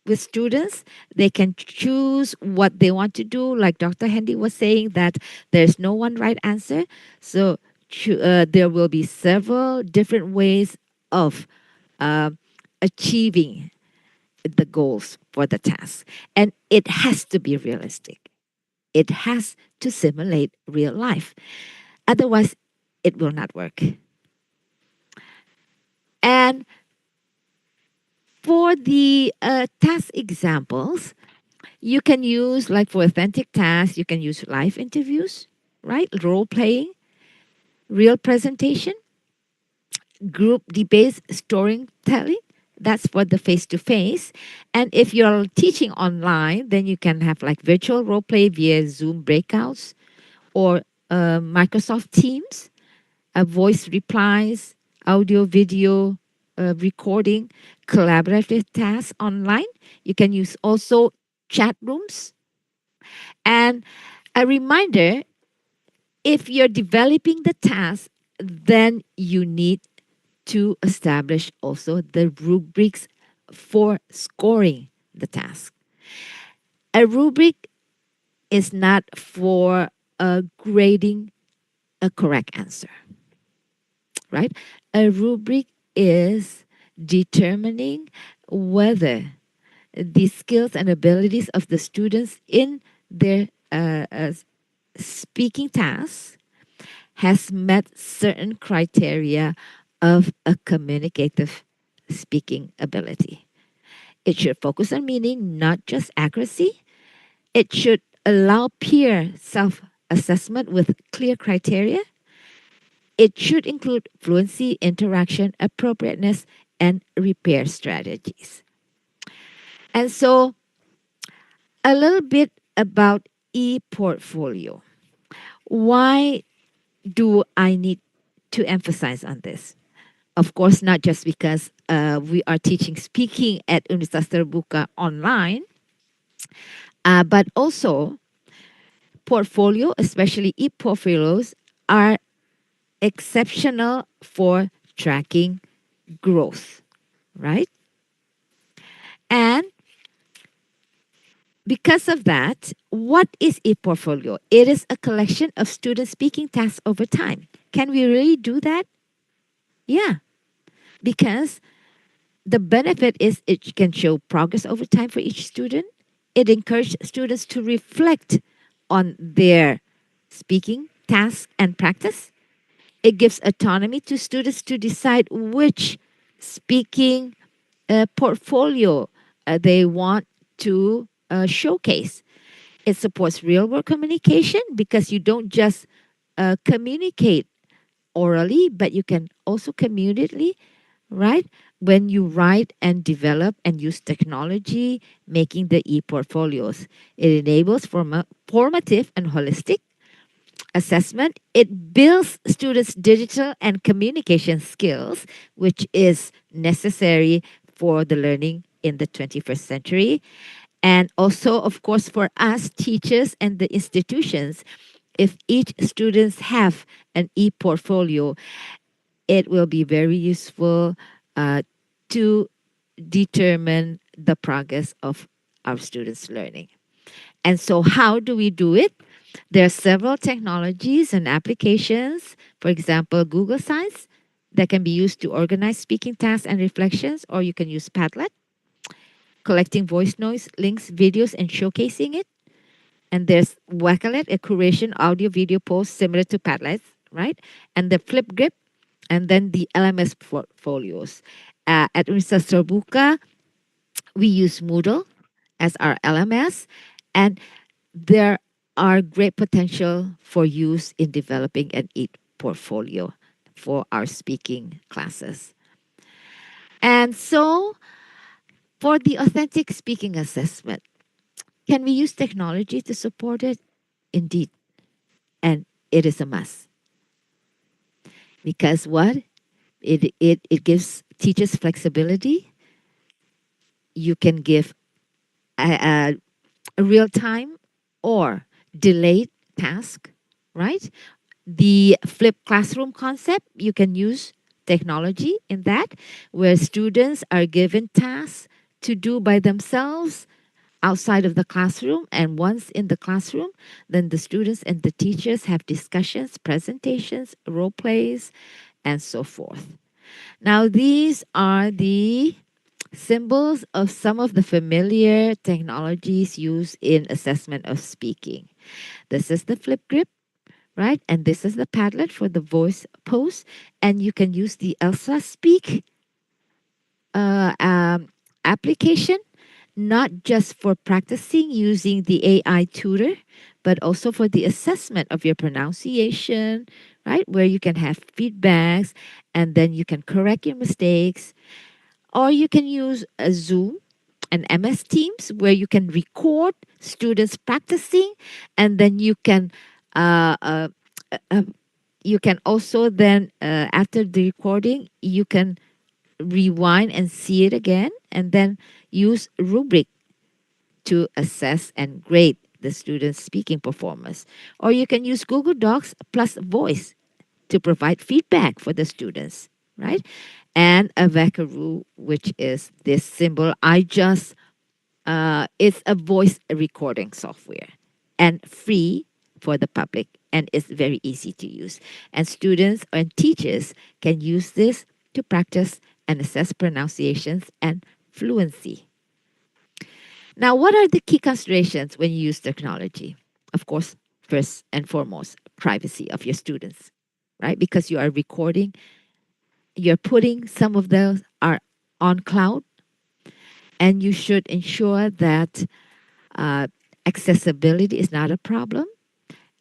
with students, they can choose what they want to do. Like Dr. Hendy was saying, that there's no one right answer. So there will be several different ways of achieving the goals for the task. And it has to be realistic. It has to simulate real life. Otherwise, it will not work. And for the task examples, you can use, like for authentic tasks, you can use live interviews, right? Role playing, real presentation, group debates, storytelling. That's for the face to face. And if you're teaching online, then you can have like virtual role play via Zoom breakouts or Microsoft Teams, voice replies, audio, video recording, collaborative tasks online. You can use also chat rooms. And a reminder, if you're developing the task, then you need to establish also the rubrics for scoring the task. A rubric is not for grading a correct answer, right? A rubric is determining whether the skills and abilities of the students in their speaking tasks has met certain criteria of a communicative speaking ability. It should focus on meaning, not just accuracy. It should allow peer self assessment with clear criteria. It should include fluency, interaction, appropriateness, and repair strategies. And so, a little bit about e-portfolio. Why do I need to emphasize on this? Of course, not just because we are teaching speaking at Universitas Terbuka online, but also portfolio, especially e-portfolios, are exceptional for tracking growth, right? And because of that, what is e-portfolio? It is a collection of student speaking tasks over time. Can we really do that? Yeah, because the benefit is it can show progress over time for each student. It encourages students to reflect on their speaking task and practice. It gives autonomy to students to decide which speaking portfolio they want to showcase. It supports real world communication because you don't just communicate orally, but you can also communicate, right? When you write and develop and use technology, making the e-portfolios. It enables formative and holistic assessment. It builds students' digital and communication skills, which is necessary for the learning in the 21st century. And also, of course, for us teachers and the institutions, if each students have an e-portfolio, it will be very useful to determine the progress of our students' learning. And so, how do we do it? There are several technologies and applications, for example, Google Sites, that can be used to organize speaking tasks and reflections, or you can use Padlet, collecting voice notes, links, videos, and showcasing it. And there's Wakelet, a curation audio video post similar to Padlet, right? And the Flipgrid, and then the LMS portfolios. At Universitas Terbuka, we use Moodle as our LMS, and there are great potential for use in developing an e-portfolio for our speaking classes. And so, for the authentic speaking assessment, can we use technology to support it? Indeed. And it is a must. Because what? It gives teachers flexibility. You can give a real time or delayed task, right? The flipped classroom concept, you can use technology in that, where students are given tasks to do by themselves outside of the classroom. And once in the classroom, then the students and the teachers have discussions, presentations, role plays, and so forth. Now, these are the symbols of some of the familiar technologies used in assessment of speaking. This is the flip grip, right? And this is the Padlet for the voice post. And you can use the Elsa Speak application, not just for practicing using the AI tutor, but also for the assessment of your pronunciation, right? Where you can have feedbacks and then you can correct your mistakes. Or you can use a Zoom and MS Teams where you can record students practicing, and then uh, uh, uh, you can also then after the recording you can rewind and see it again, and then use rubric to assess and grade the student's speaking performance. Or you can use Google Docs plus voice to provide feedback for the students, right? And a Vackaroo, which is this symbol. It's a voice recording software and free for the public, and it's very easy to use. And students and teachers can use this to practice and assess pronunciations and fluency. Now, what are the key considerations when you use technology? Of course, first and foremost, privacy of your students, right? Because you are recording, you're putting some of those are on cloud, and you should ensure that accessibility is not a problem.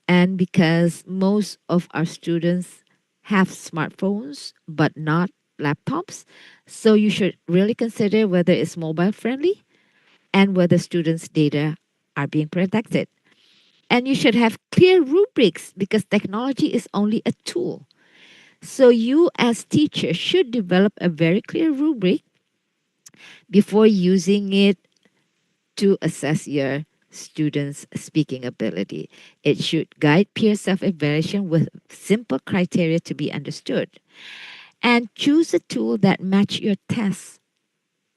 And because most of our students have smartphones but not laptops, so you should really consider whether it's mobile friendly and whether students' data are being protected. And you should have clear rubrics because technology is only a tool. So you as teachers should develop a very clear rubric before using it to assess your students' speaking ability. It should guide peer self-evaluation with simple criteria to be understood. And choose a tool that match your tests,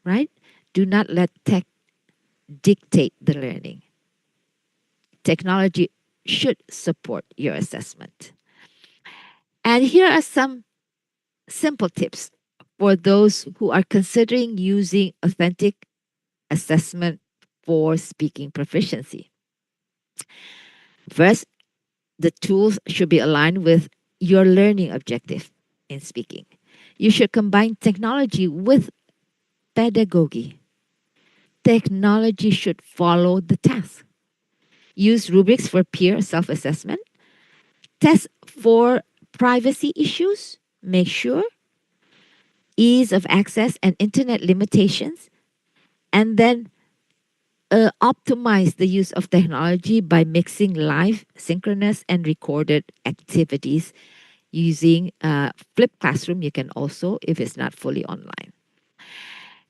right? Do not let tech dictate the learning. Technology should support your assessment. And here are some simple tips for those who are considering using authentic assessment for speaking proficiency. First, the tools should be aligned with your learning objective in speaking. You should combine technology with pedagogy. Technology should follow the task. Use rubrics for peer self assessment. Test for privacy issues. Make sure ease of access and internet limitations. And then optimize the use of technology by mixing live, synchronous, and recorded activities using Flip Classroom. You can also, if it's not fully online.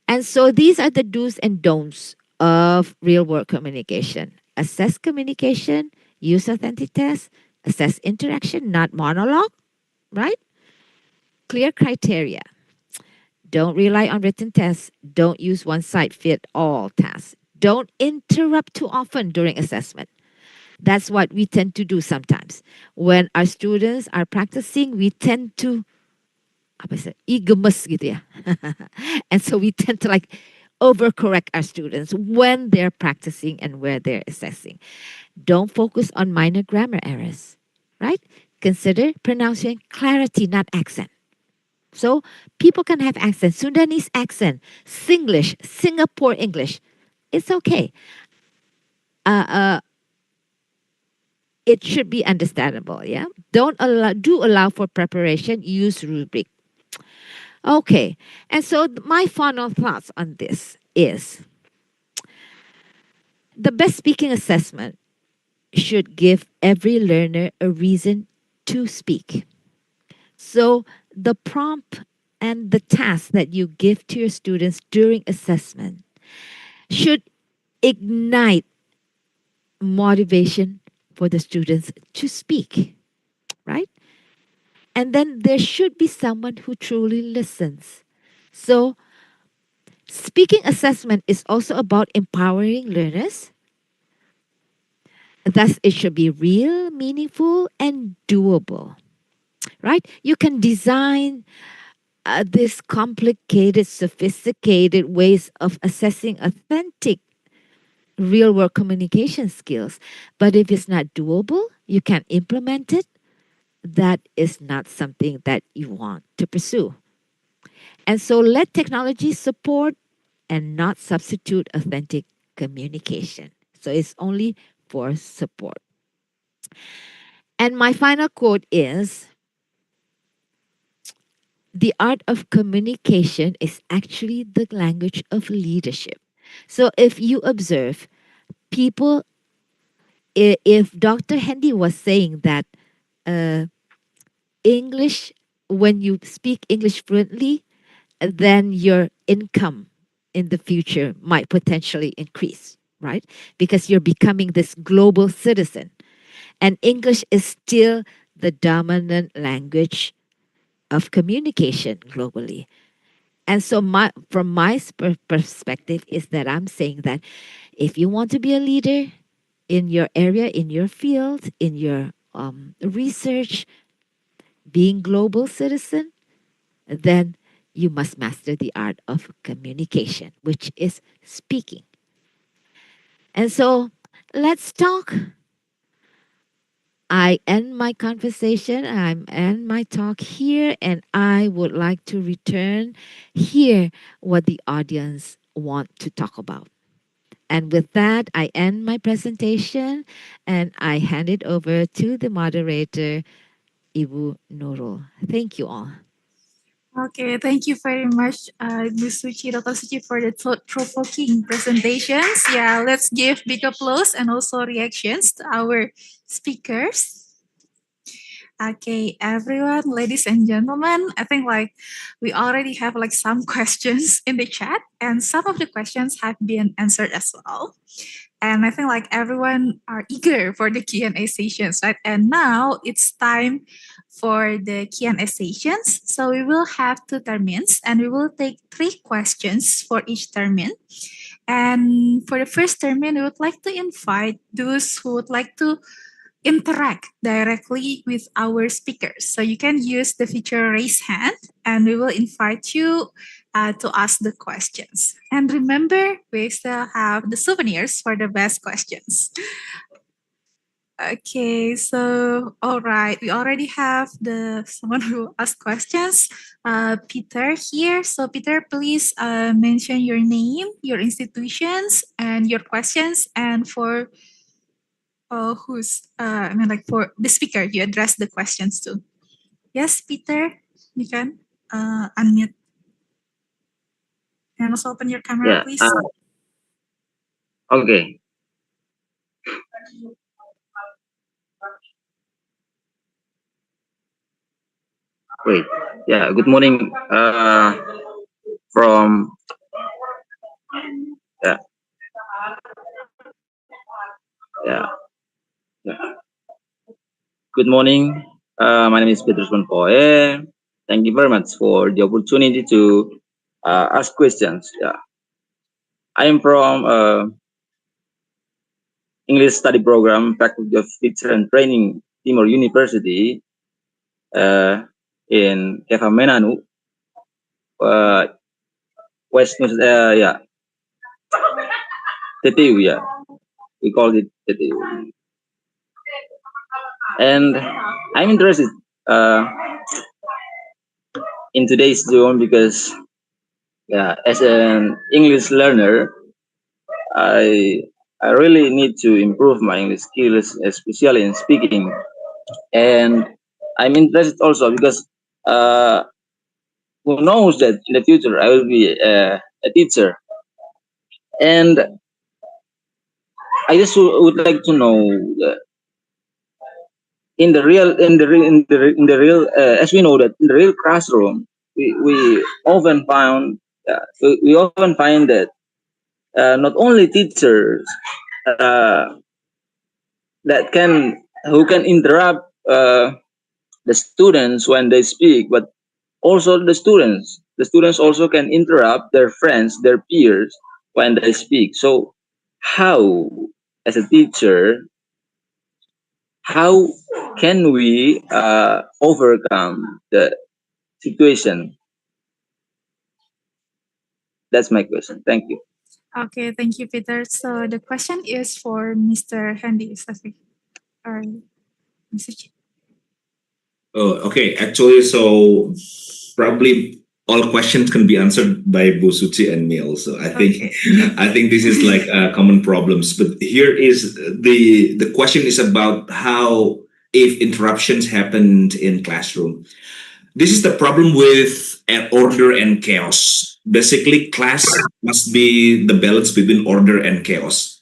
And so these are the do's and don'ts of real world communication. Assess communication, use authentic tests, assess interaction, not monologue, right? Clear criteria. Don't rely on written tests. Don't use one size fit all tasks. Don't interrupt too often during assessment. That's what we tend to do sometimes. When our students are practicing, we tend to gemes gitu ya. And so we tend to like overcorrect our students when they're practicing and where they're assessing. Don't focus on minor grammar errors, right? Consider pronunciation clarity, not accent. So people can have accent, Sundanese accent, Singlish, Singapore English. It's okay. It should be understandable, yeah? Do allow for preparation, use rubric. Okay, and so my final thoughts on this is the best speaking assessment should give every learner a reason to speak. So the prompt and the task that you give to your students during assessment should ignite motivation for the students to speak, right? And then there should be someone who truly listens. So, speaking assessment is also about empowering learners. Thus, it should be real, meaningful, and doable, right? You can design this complicated, sophisticated ways of assessing authentic real world communication skills. But if it's not doable, you can't implement it. That is not something that you want to pursue. And so let technology support and not substitute authentic communication. So it's only for support. And my final quote is, the art of communication is actually the language of leadership. So if you observe, people, if Dr. Hendy was saying that English, when you speak English fluently, then your income in the future might potentially increase, right? Because you're becoming this global citizen. And English is still the dominant language of communication globally. And so from my perspective is that I'm saying that if you want to be a leader in your area, in your field, in your research, being global citizen, then you must master the art of communication, which is speaking. And so let's talk. I end my conversation, I end my talk here, and I would like to return hear what the audience want to talk about. And with that, I end my presentation and I hand it over to the moderator, Ibu Nurul. Thank you all. Okay, thank you very much, Bu Suci, Dr. Suci, for the thought-provoking presentations. Yeah, let's give big applause and also reactions to our speakers. Okay, everyone, ladies and gentlemen, I think like we already have like some questions in the chat, and some of the questions have been answered as well. And I think like everyone are eager for the Q&A sessions, right? And now it's time for the Q&A sessions. So we will have 2 termines and we will take 3 questions for each termine. And for the first termine, we would like to invite those who would like to interact directly with our speakers. So you can use the feature raise hand and we will invite you to ask the questions. And remember, we still have the souvenirs for the best questions. Okay, so all right, we already have someone who asked questions. Peter here. So Peter, please mention your name, your institutions, and your questions. And for for the speaker, you address the questions to. Yes, Peter, you can unmute and also open your camera, please. Okay. Wait. Yeah. Good morning. From yeah. Yeah. Yeah. Good morning. My name is Petrus Monpoe. Thank you very much for the opportunity to ask questions. Yeah. I am from English study program, Faculty of Teacher and Training, Timor University, in Kevaменanu, West yeah, TTU, yeah, we call it TTU. And I'm interested in today's Zoom because, yeah, as an English learner, I really need to improve my English skills, especially in speaking. And I'm interested also because who knows that in the future I will be a teacher. And I just would like to know in the real as we know that in the real classroom we often find that not only teachers who can interrupt the students when they speak, but also the students also can interrupt their friends, their peers when they speak. So how, as a teacher, how can we overcome the situation? That's my question. Thank you. Okay, thank you, Peter. So the question is for Mr. Handy Safi or Mr. Chi. Oh, okay. Actually, so probably all questions can be answered by Bu Suci and Neil. So I think Okay. I think this is like common problems. But here is the question is about how if interruptions happened in classroom. This is the problem with order and chaos. Basically, class must be the balance between order and chaos.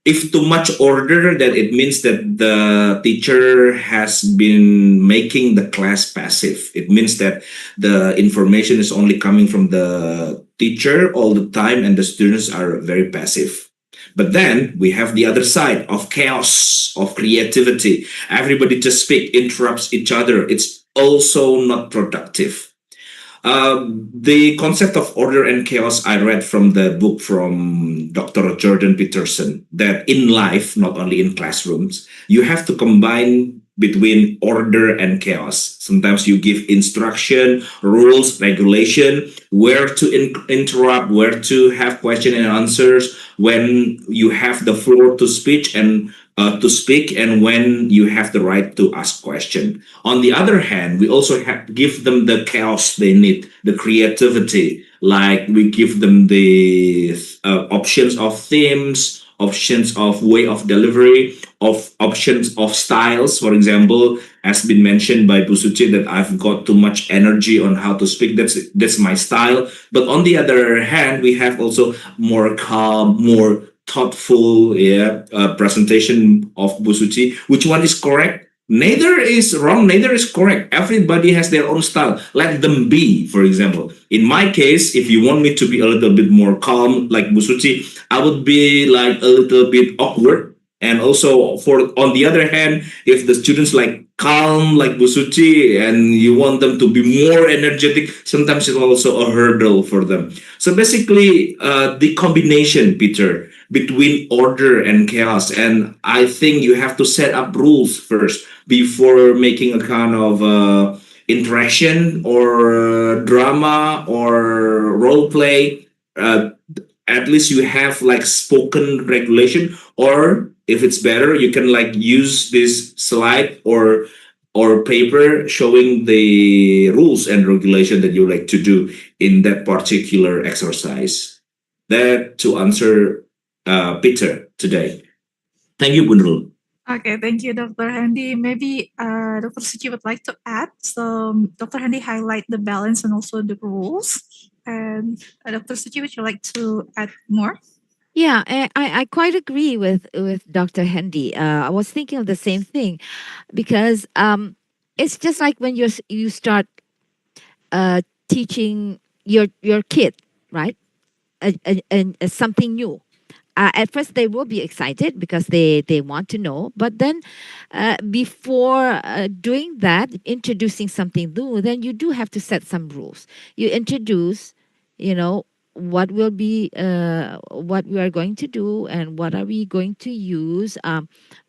If too much order, then it means that the teacher has been making the class passive. It means that the information is only coming from the teacher all the time and the students are very passive. But then we have the other side of chaos, of creativity. Everybody just speak, interrupts each other. It's also not productive. The concept of order and chaos I read from the book from Dr. Jordan Peterson that in life, not only in classrooms, you have to combine between order and chaos. Sometimes you give instruction, rules, regulation, where to interrupt, where to have question and answers, when you have the floor to speak, and when you have the right to ask question. On the other hand, we also give them the chaos they need, the creativity. Like we give them the options of themes, options of way of delivery, of options of styles. For example, has been mentioned by Busuchi that I've got too much energy on how to speak. That's my style. But on the other hand, we have also more calm, more thoughtful, presentation of Busuchi. Which one is correct? Neither is wrong, neither is correct. Everybody has their own style. Let them be, for example. In my case, if you want me to be a little bit more calm, like Busuchi, I would be like a little bit awkward. And also, for on the other hand, if the students like calm like Busuchi and you want them to be more energetic, sometimes it's also a hurdle for them. So basically, the combination, Peter, between order and chaos. And I think you have to set up rules first before making a kind of interaction or drama or role play. At least you have like spoken regulation, or if it's better, you can like use this slide or paper showing the rules and regulation that you like to do in that particular exercise. That to answer Peter today. Thank you, Bunrul. Okay, thank you, Dr. Handy. Maybe Dr. Suchi would like to add. So Dr. Handy highlight the balance and also the rules. And Dr. Suchi, would you like to add more? Yeah, I quite agree with Dr. Hendy. I was thinking of the same thing because it's just like when you start teaching your kid, right? Something new. At first, they will be excited because they want to know. But then, before doing that, introducing something new, then you do have to set some rules. You introduce, you know, what will be what we are going to do and what are we going to use.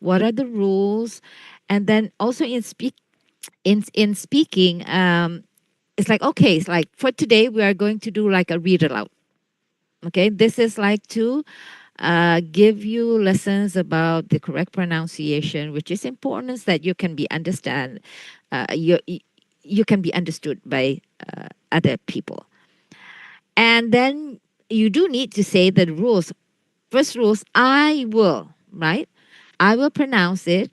What are the rules, and then also in speaking, it's like okay, it's like for today we are going to do like a read aloud. Okay, this is like to give you lessons about the correct pronunciation, which is important is that you can be you can be understood by other people. And then you do need to say the rules. First rules, I will, right? I will pronounce it,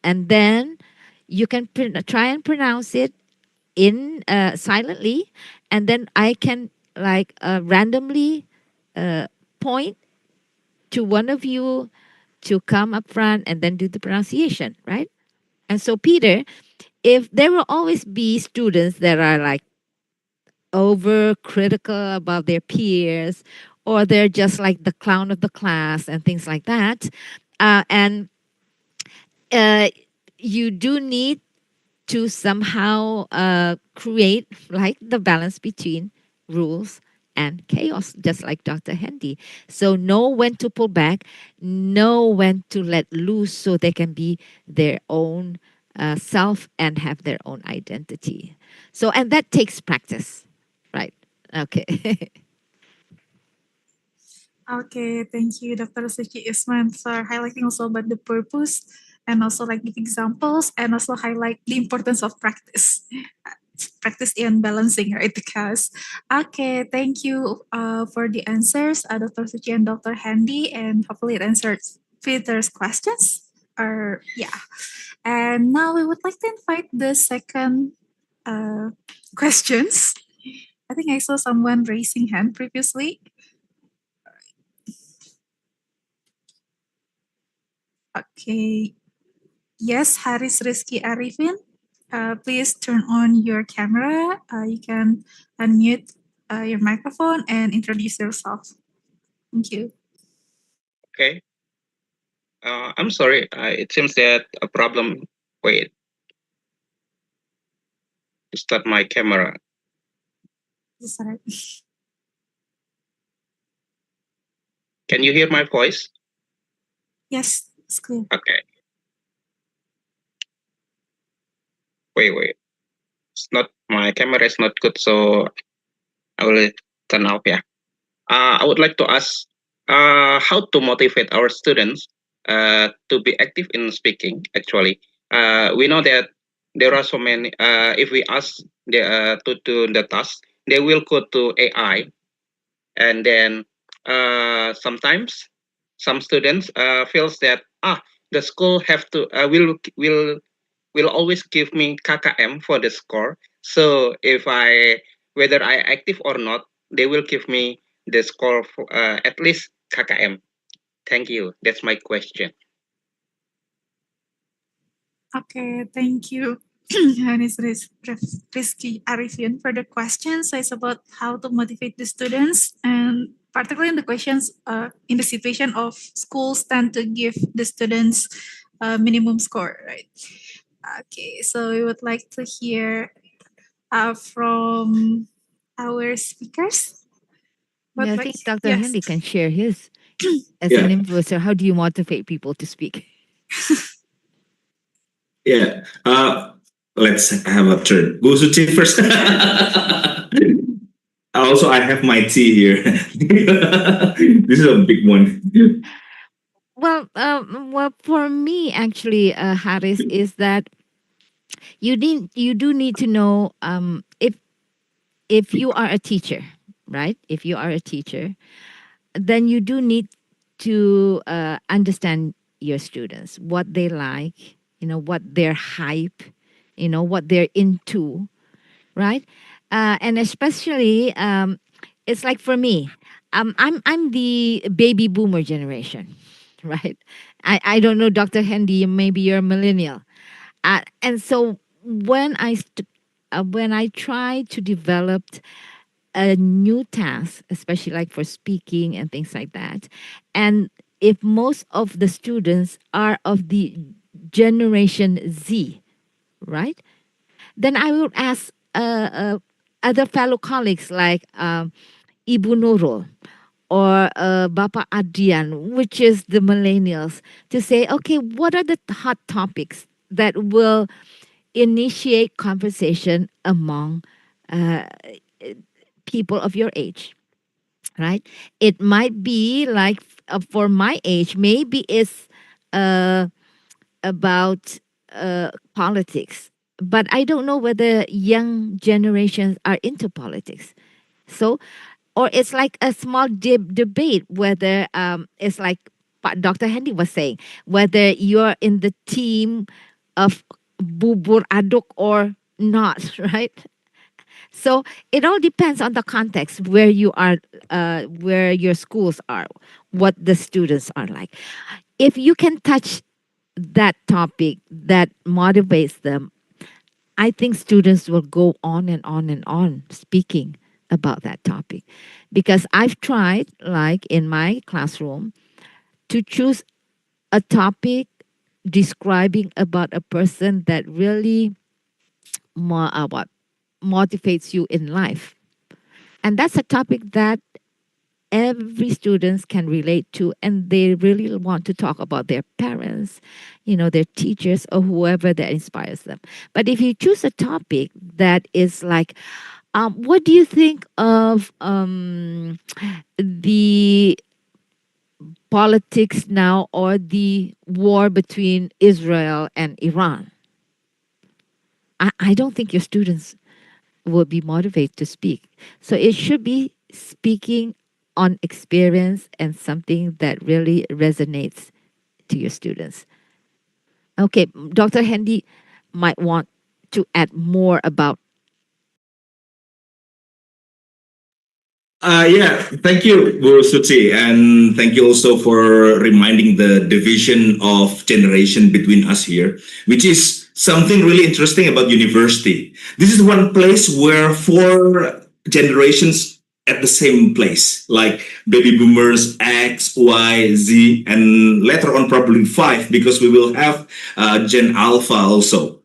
and then you can try and pronounce it in silently, and then I can like randomly point to one of you to come up front and then do the pronunciation, right? And so, Peter, if there will always be students that are like over critical about their peers, or they're just like the clown of the class and things like that, and uh, you do need to somehow create like the balance between rules and chaos, just like Dr. Hendy. So know when to pull back, know when to let loose so they can be their own self and have their own identity. So, and that takes practice, right? Okay. Okay, thank you, Dr. Suci Isman, for highlighting also about the purpose and also like give examples and also highlight the importance of practice. Practice in balancing, right? Because, okay, thank you for the answers, Dr. Suci and Dr. Handy, and hopefully it answers Peter's questions. Or, yeah. And now we would like to invite the second questions. I think I saw someone raising hand previously. Okay. Yes, Haris Rizky Arifin. Please turn on your camera. You can unmute your microphone and introduce yourself. Thank you. Okay. I'm sorry. It seems that a problem. Wait. To start my camera. Is that right? Can you hear my voice? Yes, it's clear. Okay. Wait. It's not, my camera is not good, so I will turn off. Yeah. I would like to ask how to motivate our students to be active in speaking. Actually, we know that there are so many. If we ask to do the task, they will go to AI, and then sometimes some students feels that the school have to will always give me KKM for the score. So if I whether I active or not, they will give me the score for at least KKM. Thank you. That's my question. Okay, thank you, Hanis Rizky Arifin, for the questions. It's about how to motivate the students, and particularly in the questions in the situation of schools tend to give the students a minimum score, right? Okay, so we would like to hear from our speakers. Yeah, I What think Dr. yes. Hendy can share his as Yeah. an influencer. How do you motivate people to speak? Yeah. Let's have a turn. Go Suci first. Also, I have my tea here. This is a big one. Well, for me, actually, Haris, is that you do need to know if you are a teacher, right? If you are a teacher, then you do need to understand your students, what they like, what their hype, what they're into, right? And especially, it's like for me, I'm the baby boomer generation, right? I don't know, Dr. Hendy, maybe you're a millennial, and so when I try to develop a new task, especially like for speaking and things like that, and if most of the students are of the generation Z, right? Then I will ask other fellow colleagues like Ibu Nurul or Bapak Adrian, which is the millennials, to say, okay, what are the hot topics that will initiate conversation among people of your age, right? It might be like for my age, maybe it's about politics, but I don't know whether young generations are into politics. So, or it's like a small debate whether it's like Dr. Hendy was saying, whether you're in the team of bubur aduk or not, right? So it all depends on the context where you are, where your schools are, what the students are like. If you can touch that topic that motivates them, I think students will go on and on and on speaking about that topic. Because I've tried, like in my classroom, to choose a topic describing about a person that really what motivates you in life. And that's a topic that every students can relate to, and they really want to talk about their parents, their teachers, or whoever that inspires them. But if you choose a topic that is like, what do you think of the politics now, or the war between Israel and Iran? I don't think your students will be motivated to speak. So it should be speaking on experience and something that really resonates to your students. Okay, Dr. Hendy might want to add more about. Yeah, thank you, Bu Suci, and thank you also for reminding the division of generation between us here, which is something really interesting about university. This is one place where 4 generations at the same place, like baby boomers, X, Y, Z, and later on probably 5, because we will have Gen Alpha also.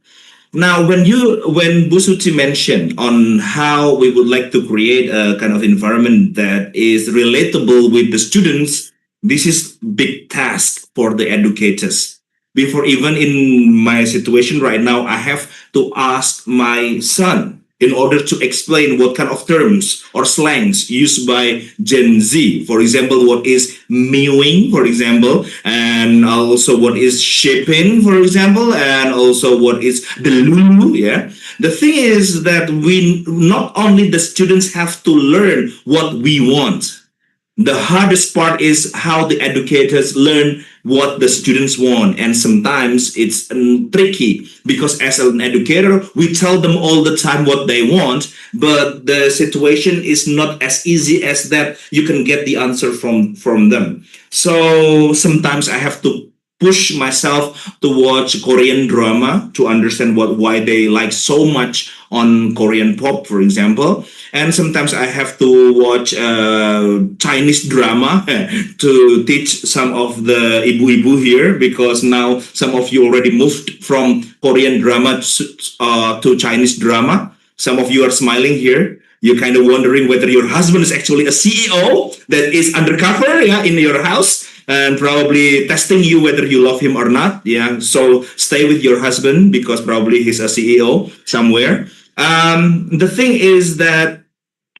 Now, when Bu Suci mentioned on how we would like to create a kind of environment that is relatable with the students, this is big task for the educators. Before, even in my situation right now, I have to ask my son in order to explain what kind of terms or slangs used by Gen Z. For example, what is mewing, for example, and also what is shipping, for example, and also what is the lulu, yeah. The thing is that we, not only the students have to learn what we want, the hardest part is how the educators learn what the students want. And sometimes it's tricky, because as an educator, we tell them all the time what they want, but the situation is not as easy as that you can get the answer from them. So sometimes I have to push myself to watch Korean drama to understand why they like so much on Korean pop, for example. And sometimes I have to watch Chinese drama to teach some of the ibu-ibu here, because now some of you already moved from Korean drama to Chinese drama. Some of you are smiling here. You're kind of wondering whether your husband is actually a CEO that is undercover, yeah, in your house, and probably testing you whether you love him or not. Yeah, so stay with your husband, because probably he's a CEO somewhere. The thing is that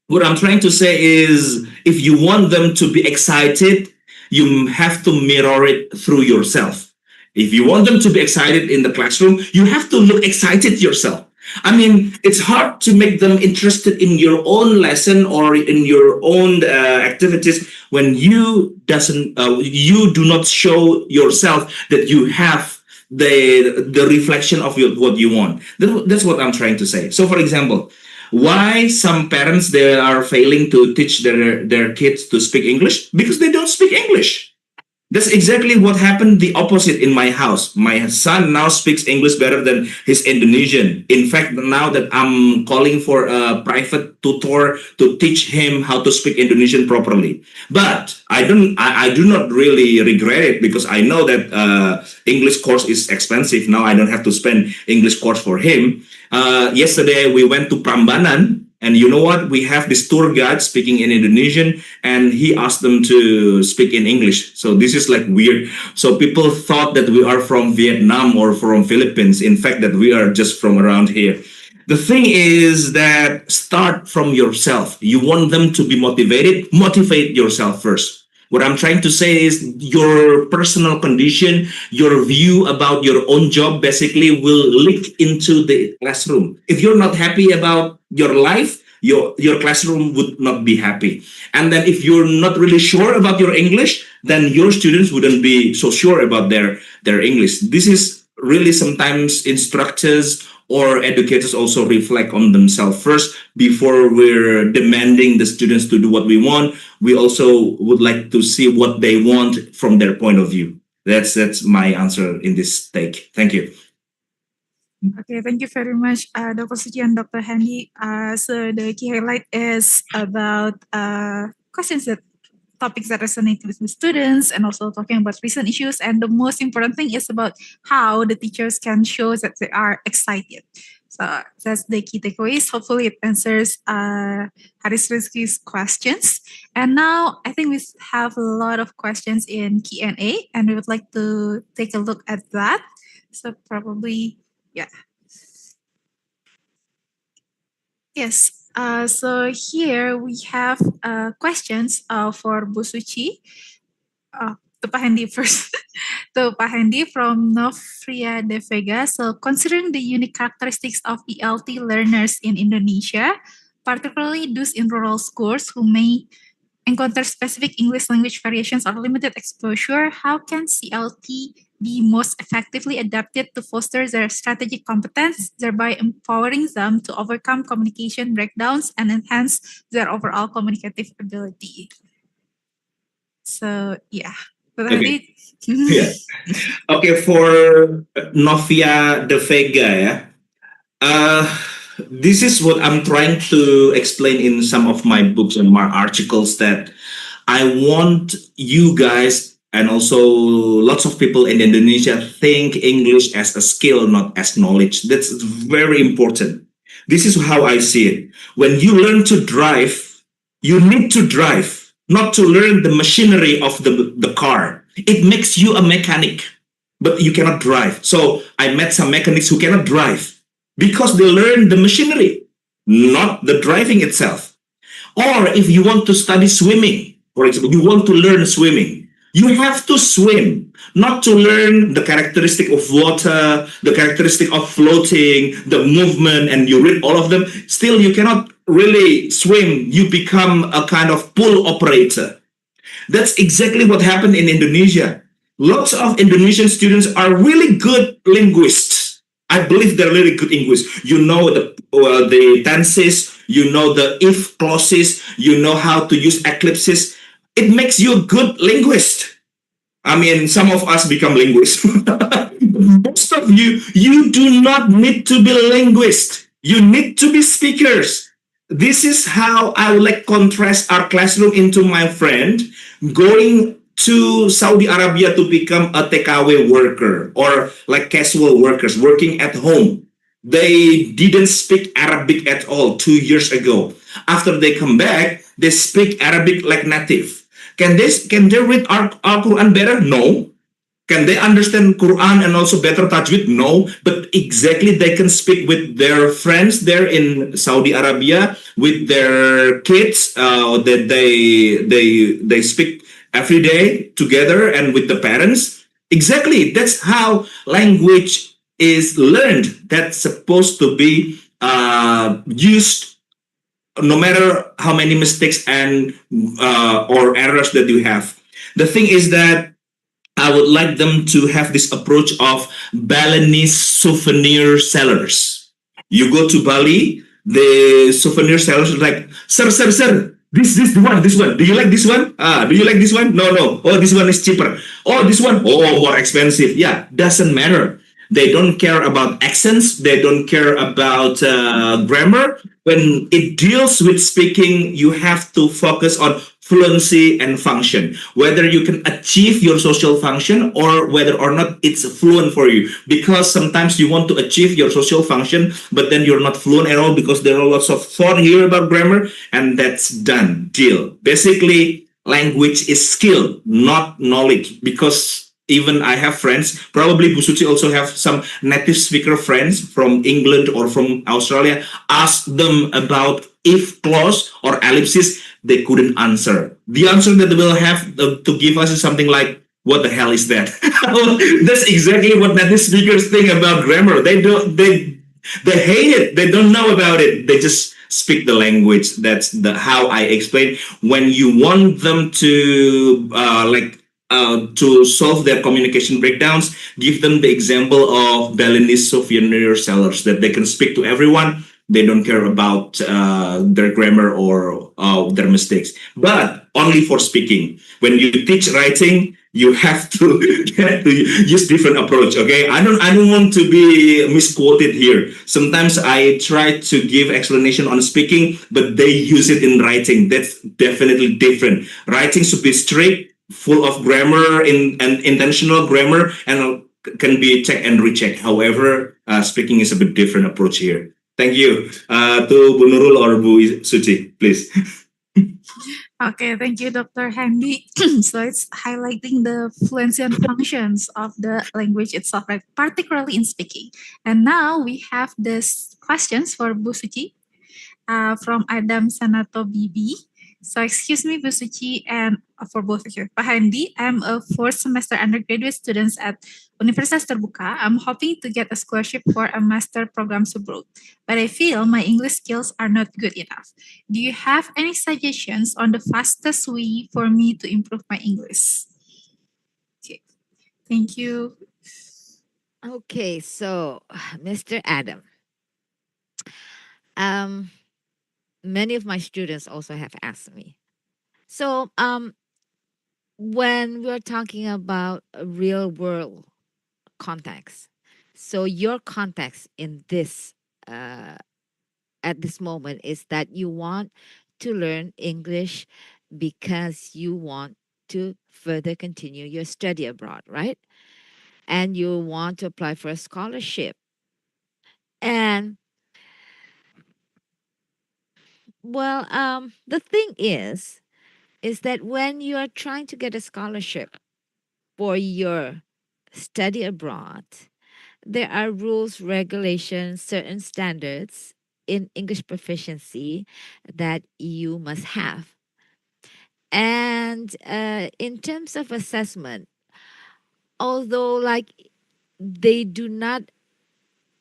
what I'm trying to say is, if you want them to be excited, you have to mirror it through yourself. If you want them to be excited in the classroom, you have to look excited yourself. I mean, it's hard to make them interested in your own lesson or in your own activities when you do not show yourself that you have the reflection of what you want. That's what I'm trying to say. So, for example, why some parents, they are failing to teach their kids to speak English? Because they don't speak English. That's exactly what happened, the opposite in my house. My son now speaks English better than his Indonesian. In fact, now that I'm calling for a private tutor to teach him how to speak Indonesian properly. But I do not really regret it, because I know that English course is expensive. Now I don't have to spend English course for him. Yesterday we went to Prambanan, and you know what? We have this tour guide speaking in Indonesian, and he asked them to speak in English. So this is like weird. So people thought that we are from Vietnam or from Philippines. In fact, that we are just from around here. The thing is that start from yourself. You want them to be motivated, motivate yourself first. What I'm trying to say is your personal condition, your view about your own job basically will leak into the classroom. If you're not happy about your life, your classroom would not be happy. And then if you're not really sure about your English, then your students wouldn't be so sure about their English. This is really sometimes instructors or educators also reflect on themselves first before we're demanding the students to do what we want. We also would like to see what they want from their point of view. That's my answer in this take. Thank you. Okay, thank you very much, Dr. Suci and Dr. Hendy. So the key highlight is about topics that resonate with the students, and also talking about recent issues. And the most important thing is about how the teachers can show that they are excited. So that's the key takeaways. Hopefully it answers Haris Rizki's questions. And now I think we have a lot of questions in Q&A and we would like to take a look at that. So probably, yeah. Yes. So here we have questions for Bu Suci. To Pak Hendy first. To Pak Hendy from Novria de Vega. So considering the unique characteristics of ELT learners in Indonesia, particularly those in rural schools who may encounter specific English language variations or limited exposure, how can CLT be most effectively adapted to foster their strategic competence, thereby empowering them to overcome communication breakdowns and enhance their overall communicative ability? So, yeah. Okay. Yeah. Okay, for Novia de Vega, yeah. This is what I'm trying to explain in some of my books and my articles, that I want you guys and also lots of people in Indonesia think English as a skill, not as knowledge. That's very important. This is how I see it. When you learn to drive, you need to drive, not to learn the machinery of the car. It makes you a mechanic, but you cannot drive. So I met some mechanics who cannot drive because they learn the machinery, not the driving itself. Or if you want to study swimming, for example, you want to learn swimming, you have to swim, not to learn the characteristic of water, the characteristic of floating, the movement, and you read all of them. Still, you cannot really swim. You become a kind of pool operator. That's exactly what happened in Indonesia. Lots of Indonesian students are really good linguists. I believe they're really good linguists. You know the tenses, you know the if clauses, you know how to use eclipses. It makes you a good linguist. I mean, some of us become linguists. Most of you do not need to be linguists. You need to be speakers. This is how I would like contrast our classroom into my friend going to Saudi Arabia to become a TKW worker or like casual workers working at home. They didn't speak Arabic at all 2 years ago. After they come back, they speak Arabic like native. Can they read our Quran better? No. Can they understand Quran and also better tajweed? No. But exactly they can speak with their friends there in Saudi Arabia, with their kids that they speak every day together and with the parents. Exactly. That's how language is learned. That's supposed to be used no matter how many mistakes and or errors that you have. The thing is that I would like them to have this approach of Balinese souvenir sellers. You go to Bali, the souvenir sellers are like, sir, this one. Do you like this one? Do you like this one? No. Oh, this one is cheaper. Oh, this one, oh, more expensive. Yeah, doesn't matter. They don't care about accents. They don't care about grammar. When it deals with speaking, you have to focus on fluency and function, whether you can achieve your social function or whether or not it's fluent for you. Because sometimes you want to achieve your social function, but then you're not fluent at all because there are lots of thought here about grammar, and that's done, deal. Basically, language is skill, not knowledge, because even I have friends, probably Bu Suci also have some native speaker friends from England or from Australia. Ask them about if clause or ellipsis, they couldn't answer. The answer that they will have to give us is something like, what the hell is that? That's exactly what native speakers think about grammar. They hate it. They don't know about it. They just speak the language. That's how I explain. When you want them to to solve their communication breakdowns, give them the example of Balinese souvenir sellers, that they can speak to everyone. They don't care about their grammar or their mistakes, but only for speaking. When you teach writing, you have to use different approach. Okay, I don't want to be misquoted here. Sometimes I try to give explanation on speaking, but they use it in writing. That's definitely different. Writing should be strict, full of grammar and intentional grammar, and can be check and recheck. However, speaking is a bit different approach here. Thank you. To Bu Nurul or Bu Suci, please. Okay, thank you, Dr. Handy. So it's highlighting the fluency and functions of the language itself, right? Particularly in speaking. And now we have this questions for Bu Suci from Adam Sanato BB. So excuse me, Bu Suci, and for both of you. Pak Handy, I'm a fourth semester undergraduate student at Universitas Terbuka. I'm hoping to get a scholarship for a master program abroad, but I feel my English skills are not good enough. Do you have any suggestions on the fastest way for me to improve my English? Okay, thank you. Okay, so Mr. Adam, many of my students also have asked me. So, when we're talking about a real world context, so your context in this at this moment is that you want to learn English because you want to further continue your study abroad, right? And you want to apply for a scholarship. And well, the thing is that when you are trying to get a scholarship for your study abroad, there are rules, regulations, certain standards in English proficiency that you must have. And in terms of assessment, although like they do not,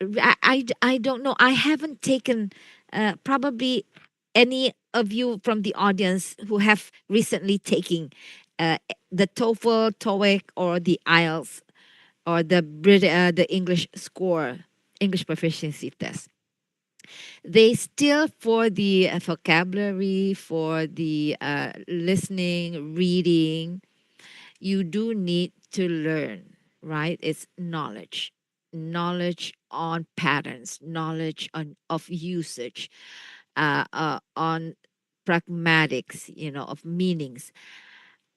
I don't know, I haven't taken probably any of you from the audience who have recently taken the TOEFL, TOEIC, or the IELTS, or the English score, English proficiency test. They still, for the vocabulary, for the listening, reading, you do need to learn, right? It's knowledge on patterns, knowledge of usage, on pragmatics, of meanings.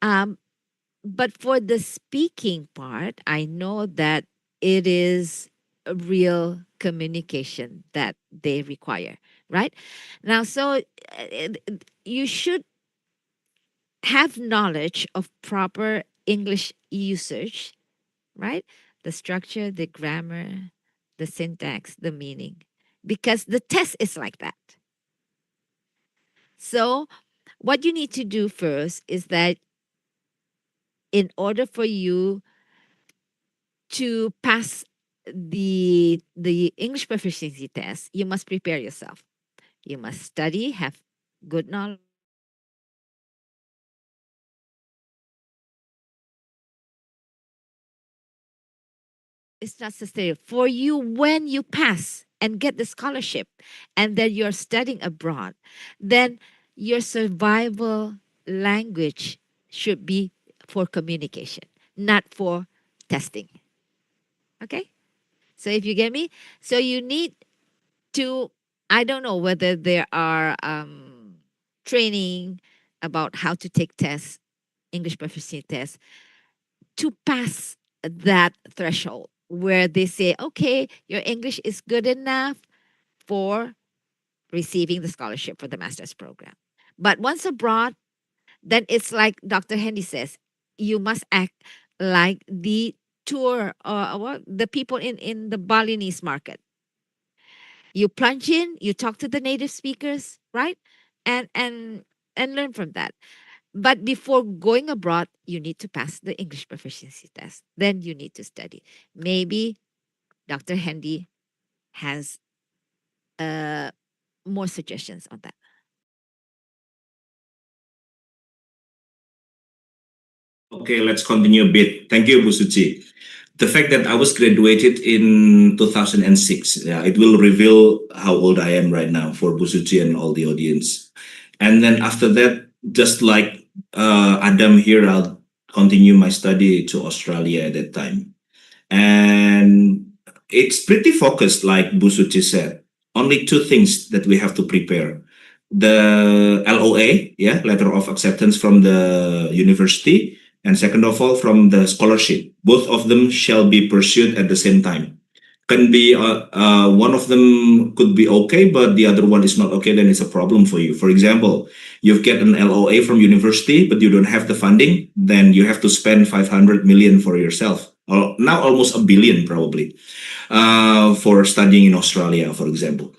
But for the speaking part, I know that it is a real communication that they require, right? Now, so you should have knowledge of proper English usage, right? The structure, the grammar, the syntax, the meaning, because the test is like that. So, what you need to do first is that in order for you to pass the English proficiency test, you must prepare yourself. You must study, have good knowledge. It's not sustainable for you when you pass and get the scholarship and then you're studying abroad. Then your survival language should be for communication, not for testing. Okay? So if you get me, so you need to, I don't know whether there are training about how to take tests, English proficiency tests, to pass that threshold where they say, okay, your English is good enough for receiving the scholarship for the master's program. But once abroad, then it's like Dr. Handy says, you must act like the tour or the people in the Balinese market. You plunge in, you talk to the native speakers, right? And learn from that. But before going abroad, you need to pass the English proficiency test. Then you need to study. Maybe Dr. Handy has more suggestions on that. Okay, let's continue a bit. Thank you, Bu Suci. The fact that I was graduated in 2006, yeah, it will reveal how old I am right now for Bu Suci and all the audience. And then after that, just like Adam here, I'll continue my study to Australia at that time. And it's pretty focused, like Bu Suci said. Only two things that we have to prepare. The LOA, yeah, letter of acceptance from the university, and second of all, from the scholarship. Both of them shall be pursued at the same time. can be one of them could be okay, but the other one is not okay, then it's a problem for you. For example, you get an LOA from university, but you don't have the funding, then you have to spend 500 million for yourself. Now almost 1 billion probably for studying in Australia, for example.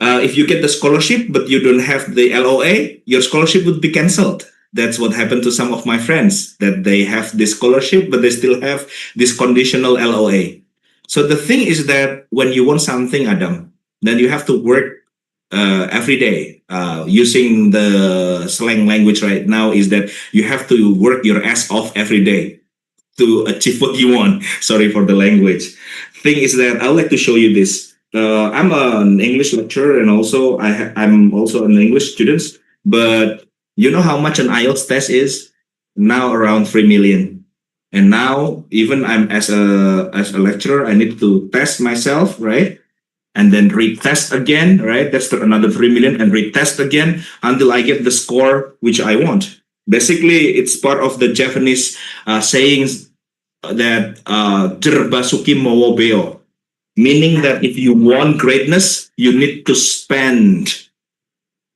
If you get the scholarship, but you don't have the LOA, your scholarship would be cancelled. That's what happened to some of my friends, that they have this scholarship, but they still have this conditional LOA. So the thing is that when you want something, Adam, then you have to work every day. Using the slang language right now is that you have to work your ass off every day to achieve what you want. Sorry for the language. Thing is that I would like to show you this. I'm an English lecturer, and also I'm also an English student. But you know how much an IELTS test is? Now around 3 million. And now even I'm as a lecturer, I need to test myself, right? And then retest again, right? That's another 3 million, and retest again until I get the score which I want. Basically, it's part of the Japanese sayings that "Jerbasuki mowo beo," meaning that if you want greatness, you need to spend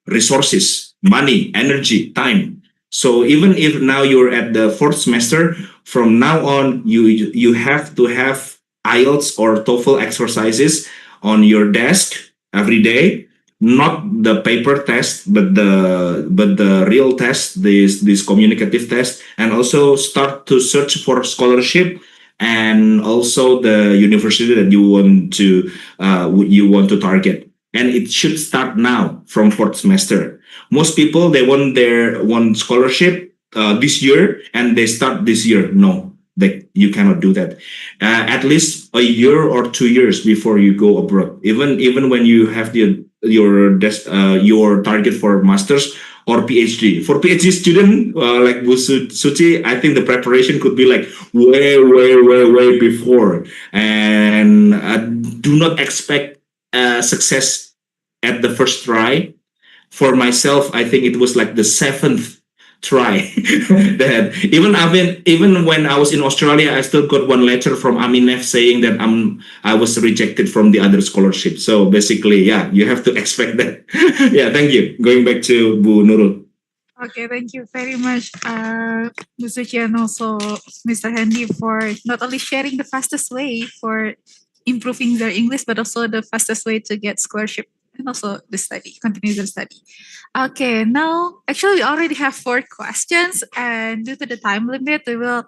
resources, money, energy, time. So even if now you're at the 4th semester, from now on, you have to have IELTS or TOEFL exercises on your desk every day, not the paper test, but the real test, this communicative test, and also start to search for scholarship and also the university that you want to target. And it should start now from 4th semester. Most people, they want scholarship this year, and they start this year. No, you cannot do that. At least a year or 2 years before you go abroad. Even when you have your target for masters or PhD. For PhD student like Bu Suci, I think the preparation could be like way before. And do not expect success at the first try. For myself, I think it was like the 7th try that even when I was in Australia, I still got one letter from Aminef saying that I was rejected from the other scholarship. So basically, yeah, you have to expect that. Yeah, thank you. Going back to Bu Nurul. Okay, thank you very much, Bu Suci, and also Mr. Hendy, for not only sharing the fastest way for improving their English, but also the fastest way to get scholarship and also continue the study. Okay, now actually we already have 4 questions, and due to the time limit, we will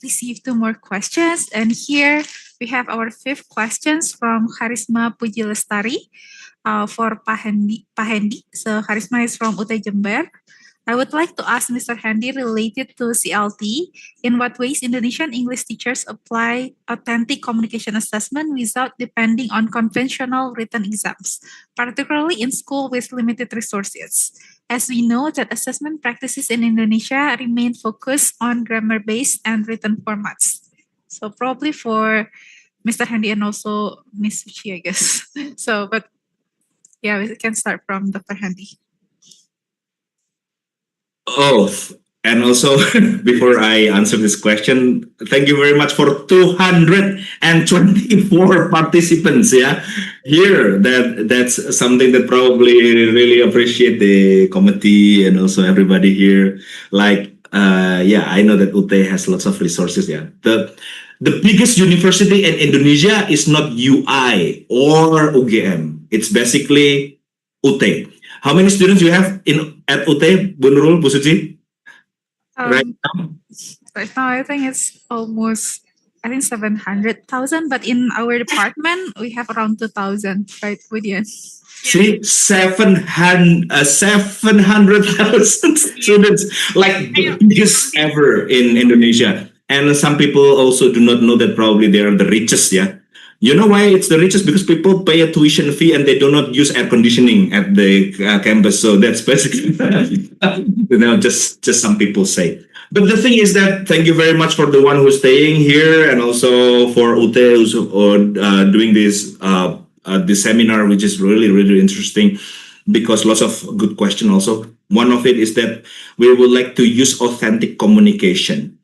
receive 2 more questions. And here we have our 5th questions from Harisma Puji Lestari for Pak Hendy. So Harisma is from UT Jember. I would like to ask Mr. Hendy, related to CLT, in what ways Indonesian English teachers apply authentic communication assessment without depending on conventional written exams, particularly in school with limited resources? As we know that assessment practices in Indonesia remain focused on grammar-based and written formats. So probably for Mr. Hendy and also Ms. Suci, I guess. So, but yeah, we can start from Dr. Hendy. Oh, and also before I answer this question, thank you very much for 224 participants. Yeah, here that's something that probably really appreciate the committee and also everybody here. Like, yeah, I know that UT has lots of resources. Yeah, the biggest university in Indonesia is not UI or UGM. It's basically UT. How many students you have at UT, Bu Nurul, Bu Suci? Right now? Right now, I think it's almost, 700,000. But in our department, we have around 2,000, right, Budian? See, 700,000 students, like the biggest ever in Indonesia. And some people also do not know that probably they are the richest, yeah. You know why it's the richest? Because people pay a tuition fee and they do not use air conditioning at the campus. So that's basically, just some people say. But the thing is that thank you very much for the one who's staying here, and also for UT who's doing this seminar, which is really interesting, because lots of good questions also. One of it is that we would like to use authentic communication.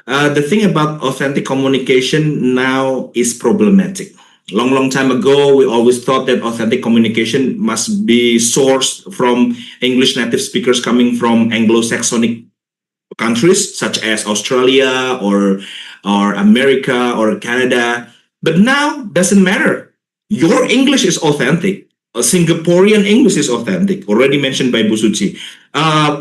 The thing about authentic communication now is problematic. Long time ago, we always thought that authentic communication must be sourced from English native speakers coming from Anglo-Saxonic countries such as Australia or America or Canada. But now doesn't matter. Your English is authentic. A Singaporean English is authentic. Already mentioned by Bu Suci.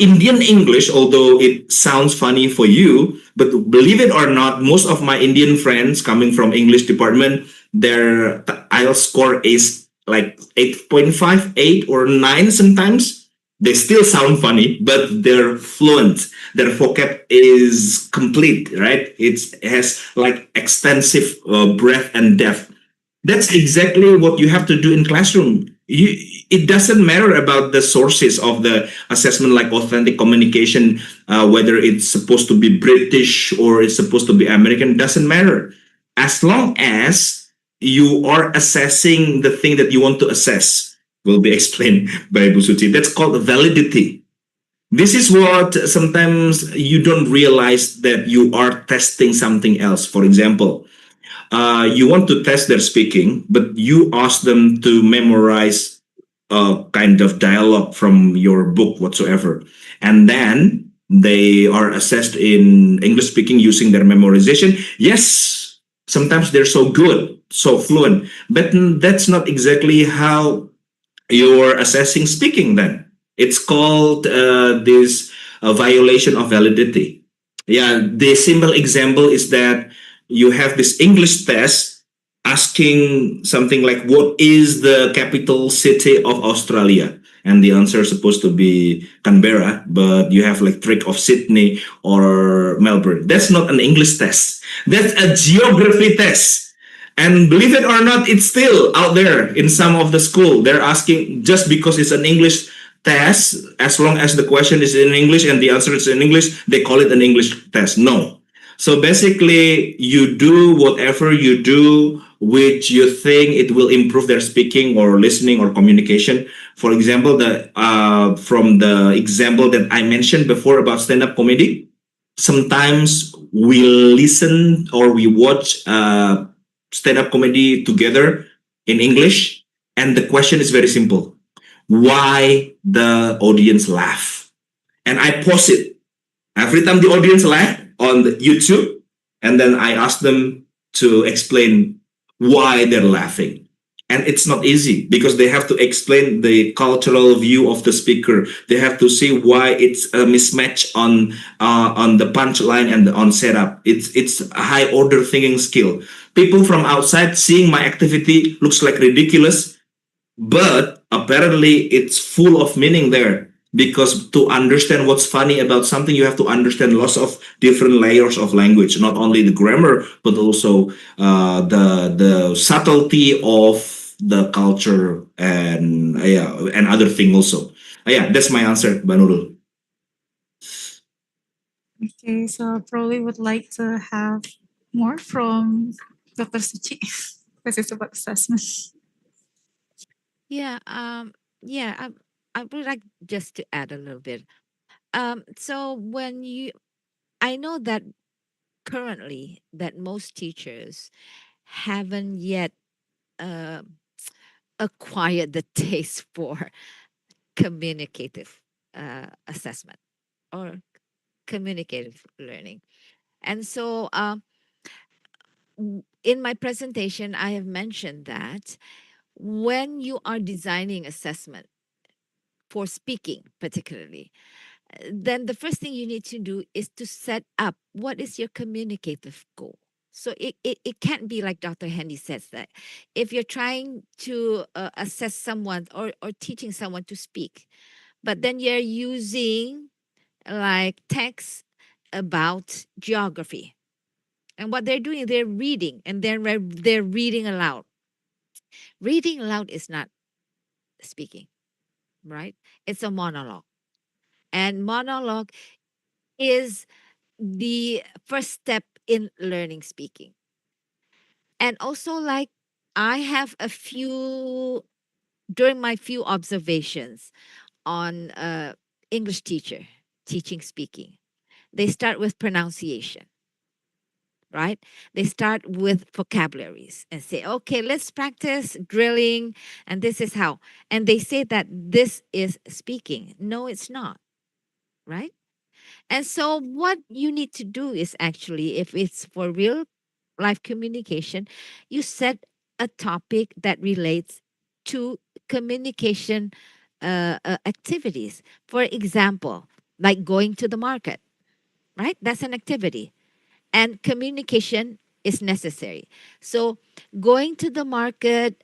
Indian English, although it sounds funny for you, but believe it or not, most of my Indian friends coming from English department, their IELTS score is like 8.5, 8 or 9 sometimes. They still sound funny, but they're fluent. Their vocab is complete, right? It has like extensive breadth and depth. That's exactly what you have to do in classroom. It doesn't matter about the sources of the assessment, like authentic communication, whether it's supposed to be British or it's supposed to be American, doesn't matter. As long as you are assessing the thing that you want to assess, will be explained by Bu Suci. That's called validity. This is what sometimes you don't realize that you are testing something else. For example, you want to test their speaking, but you ask them to memorize a kind of dialogue from your book whatsoever. And then they are assessed in English speaking using their memorization. Yes, sometimes they're so good, so fluent, but that's not exactly how you're assessing speaking then. It's called this violation of validity. Yeah, the simple example is that you have this English test asking something like, what is the capital city of Australia? And the answer is supposed to be Canberra, but you have like trick of Sydney or Melbourne. That's not an English test. That's a geography test. And believe it or not, it's still out there in some of the school. They're asking just because it's an English test, as long as the question is in English and the answer is in English, they call it an English test. No. So basically, you do whatever you do which you think it will improve their speaking or listening or communication. For example, from the example that I mentioned before about stand-up comedy, sometimes we listen or we watch stand-up comedy together in English, and the question is very simple: why the audience laugh? And I pause it every time the audience laugh on the YouTube, and then I ask them to explain why they're laughing. And it's not easy because they have to explain the cultural view of the speaker. They have to see why it's a mismatch on the punchline and on setup. It's a high order thinking skill. People from outside seeing my activity looks like ridiculous, but apparently it's full of meaning there, because to understand what's funny about something, you have to understand lots of different layers of language, not only the grammar, but also the subtlety of the culture and and other thing also. Yeah, that's my answer, Banurul. Okay, so probably would like to have more from Dr. Suci because it's about assessment. Yeah, I would like just to add a little bit. So I know that currently that most teachers haven't yet uh, acquired the taste for communicative assessment or communicative learning. And so in my presentation, I have mentioned that when you are designing assessment for speaking, particularly, then the first thing you need to do is to set up what is your communicative goal. So it can't be like Dr. Hendy says, that if you're trying to assess someone or teaching someone to speak, but then you're using like text about geography. And what they're doing, they're reading, and then they're reading aloud. Reading aloud is not speaking, right? It's a monologue. And monologue is the first step in learning speaking. And also, like, I have during my few observations on English teacher teaching speaking, they start with pronunciation. right? They start with vocabularies and say, okay, let's practice drilling, and this is how. And they say that this is speaking. No, it's not, right? And so, what you need to do is actually, if it's for real life communication, you set a topic that relates to communication activities. For example, like going to the market, right? That's an activity. And communication is necessary. So, going to the market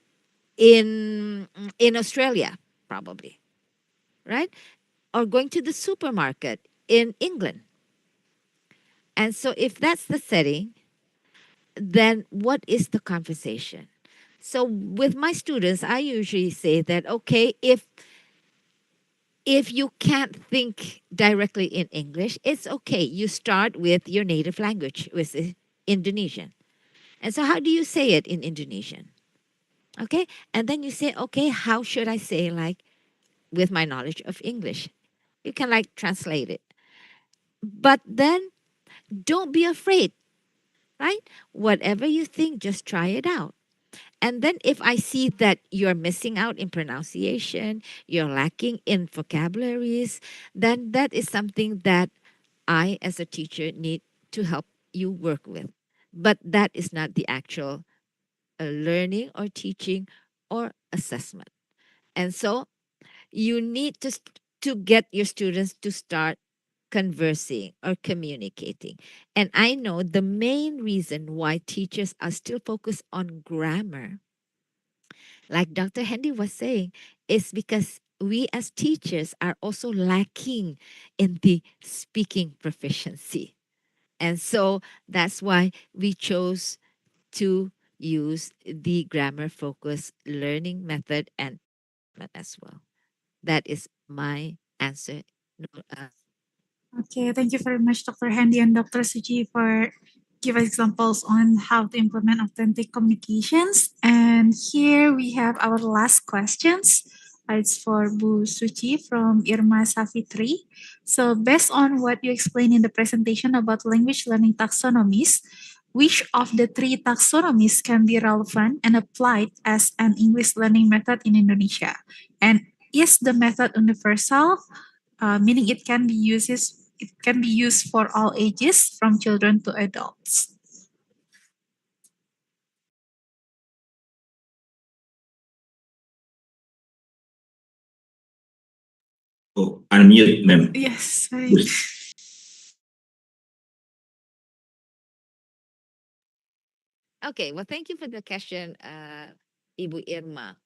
in Australia, probably, right? Or going to the supermarket in England. And so, if that's the setting, then what is the conversation? So with my students, I usually say that okay, if you can't think directly in English, it's okay. You start with your native language, which is Indonesian. And so how do you say it in Indonesian? Okay? And then you say, okay, how should I say like with my knowledge of English? You can like translate it. But then don't be afraid, right? Whatever you think, just try it out. And then if I see that you're missing out in pronunciation, you're lacking in vocabularies, then that is something that I, as a teacher, need to help you work with. But that is not the actual learning or teaching or assessment. And so you need to get your students to start conversing or communicating. And I know the main reason why teachers are still focused on grammar, like Dr. Hendy was saying, is because we as teachers are also lacking in the speaking proficiency. And so that's why we chose to use the grammar focused learning method and as well. That is my answer. Okay, thank you very much, Dr. Handy and Dr. Suji, for give examples on how to implement authentic communications. And here we have our last questions. It's for Bu Suci from Irma Safitri. So based on what you explained in the presentation about language learning taxonomies, which of the three taxonomies can be relevant and applied as an English learning method in Indonesia? And is the method universal, meaning it can be used for all ages from children to adults? Oh, unmute, ma'am. Yes, right. Okay, well, thank you for the question, Ibu Irma.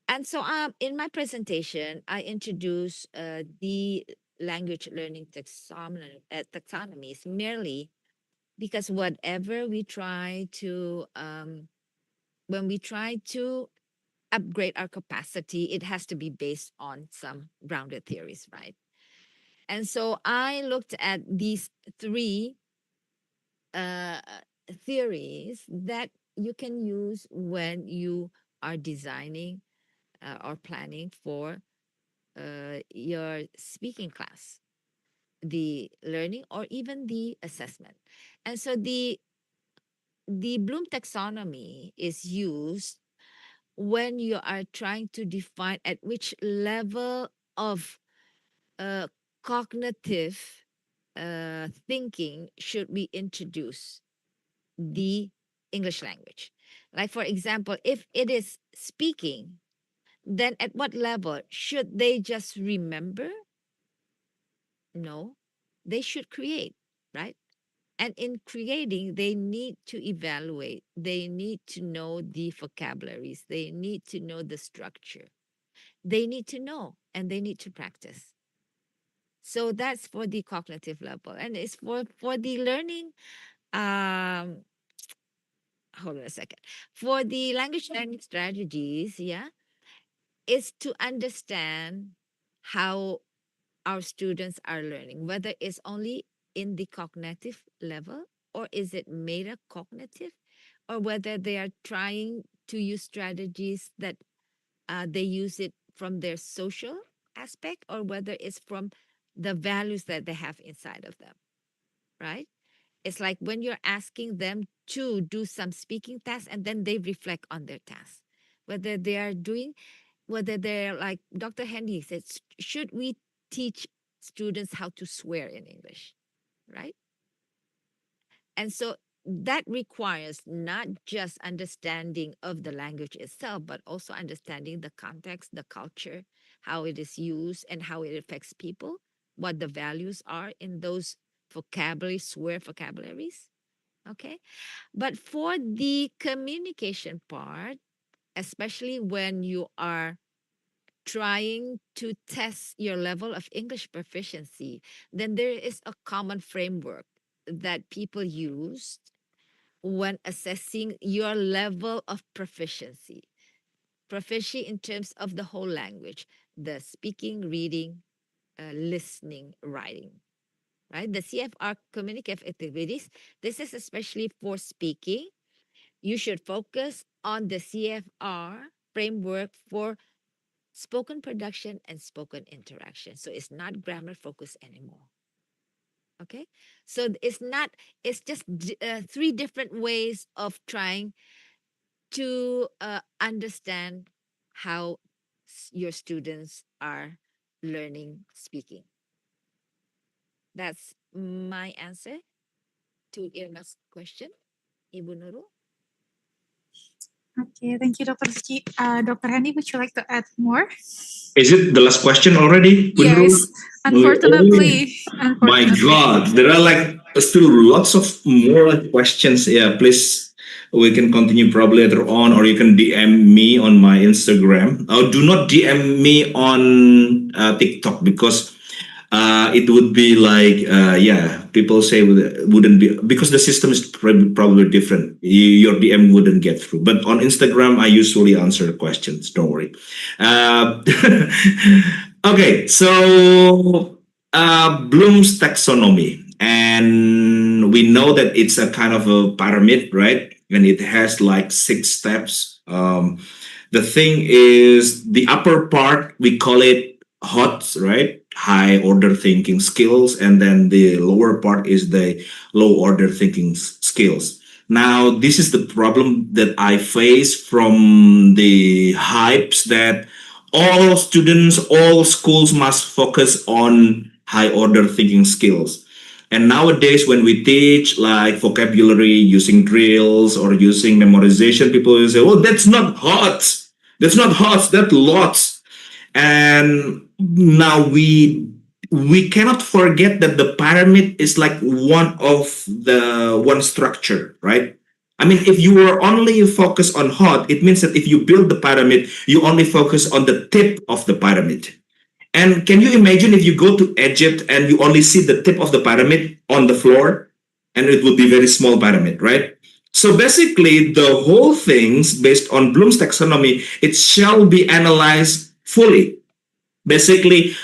And so in my presentation, I introduced the language learning taxonomies merely because whatever we try to, when we try to upgrade our capacity, it has to be based on some grounded theories, right? And so I looked at these three uh, theories that you can use when you are designing or planning for your speaking class, the learning, or even the assessment. And so the Bloom taxonomy is used when you are trying to define at which level of uh, cognitive thinking should we introduce the English language. Like, for example, if it is speaking, then at what level should they just remember? No, they should create, right? And in creating, they need to evaluate, they need to know the vocabularies, they need to know the structure, they need to know, and they need to practice. So that's for the cognitive level. And it's for the learning, um, hold on a second. For the language learning strategies, yeah, is to understand how our students are learning, whether it's only in the cognitive level or is it meta cognitive, or whether they are trying to use strategies that they use it from their social aspect, or whether it's from the values that they have inside of them, right? It's like when you're asking them to do some speaking tasks and then they reflect on their task. Whether they are doing, whether they're like Dr. Hendy said, should we teach students how to swear in English? Right? And so that requires not just understanding of the language itself, but also understanding the context, the culture, how it is used, and how it affects people, what the values are in those swear vocabularies. Okay. But for the communication part, especially when you are trying to test your level of English proficiency, then there is a common framework that people use when assessing your level of proficiency. Proficiency in terms of the whole language, the speaking, reading, listening, writing, right? The CFR communicative activities, this is especially for speaking. You should focus on the CFR framework for spoken production and spoken interaction. So it's not grammar focused anymore. Okay, so it's just three different ways of trying to understand how your students are learning speaking. That's my answer to Irma's question, Ibu Nurul. Okay, thank you, Dr. Rizky. Dr. Hendy, would you like to add more? Is it the last question already? Bu Nurul? Yes, unfortunately. My God, there are like still lots of more questions. Yeah, please, we can continue probably later on, or you can DM me on my Instagram. Or do not DM me on TikTok because it would be like, yeah, people say wouldn't be, because the system is probably different. Your DM wouldn't get through. But on Instagram, I usually answer questions. Don't worry. Okay, so Bloom's taxonomy, and we know that it's a kind of a pyramid, right? And it has like 6 steps. The thing is, the upper part, we call it HOT, right? High order thinking skills. And then the lower part is the low order thinking skills. Now, this is the problem that I face from the hypes that all students, all schools must focus on high order thinking skills. And nowadays, when we teach like vocabulary using drills or using memorization, people will say, "Oh, that's not hot. That's not hot. That's lots." And now we cannot forget that the pyramid is like one structure, right? I mean, if you were only focused on hot, it means that if you build the pyramid, you only focus on the tip of the pyramid. And can you imagine if you go to Egypt and you only see the tip of the pyramid on the floor, and it would be very small pyramid, right? So basically, the whole things based on Bloom's taxonomy, it shall be analyzed fully. Basically,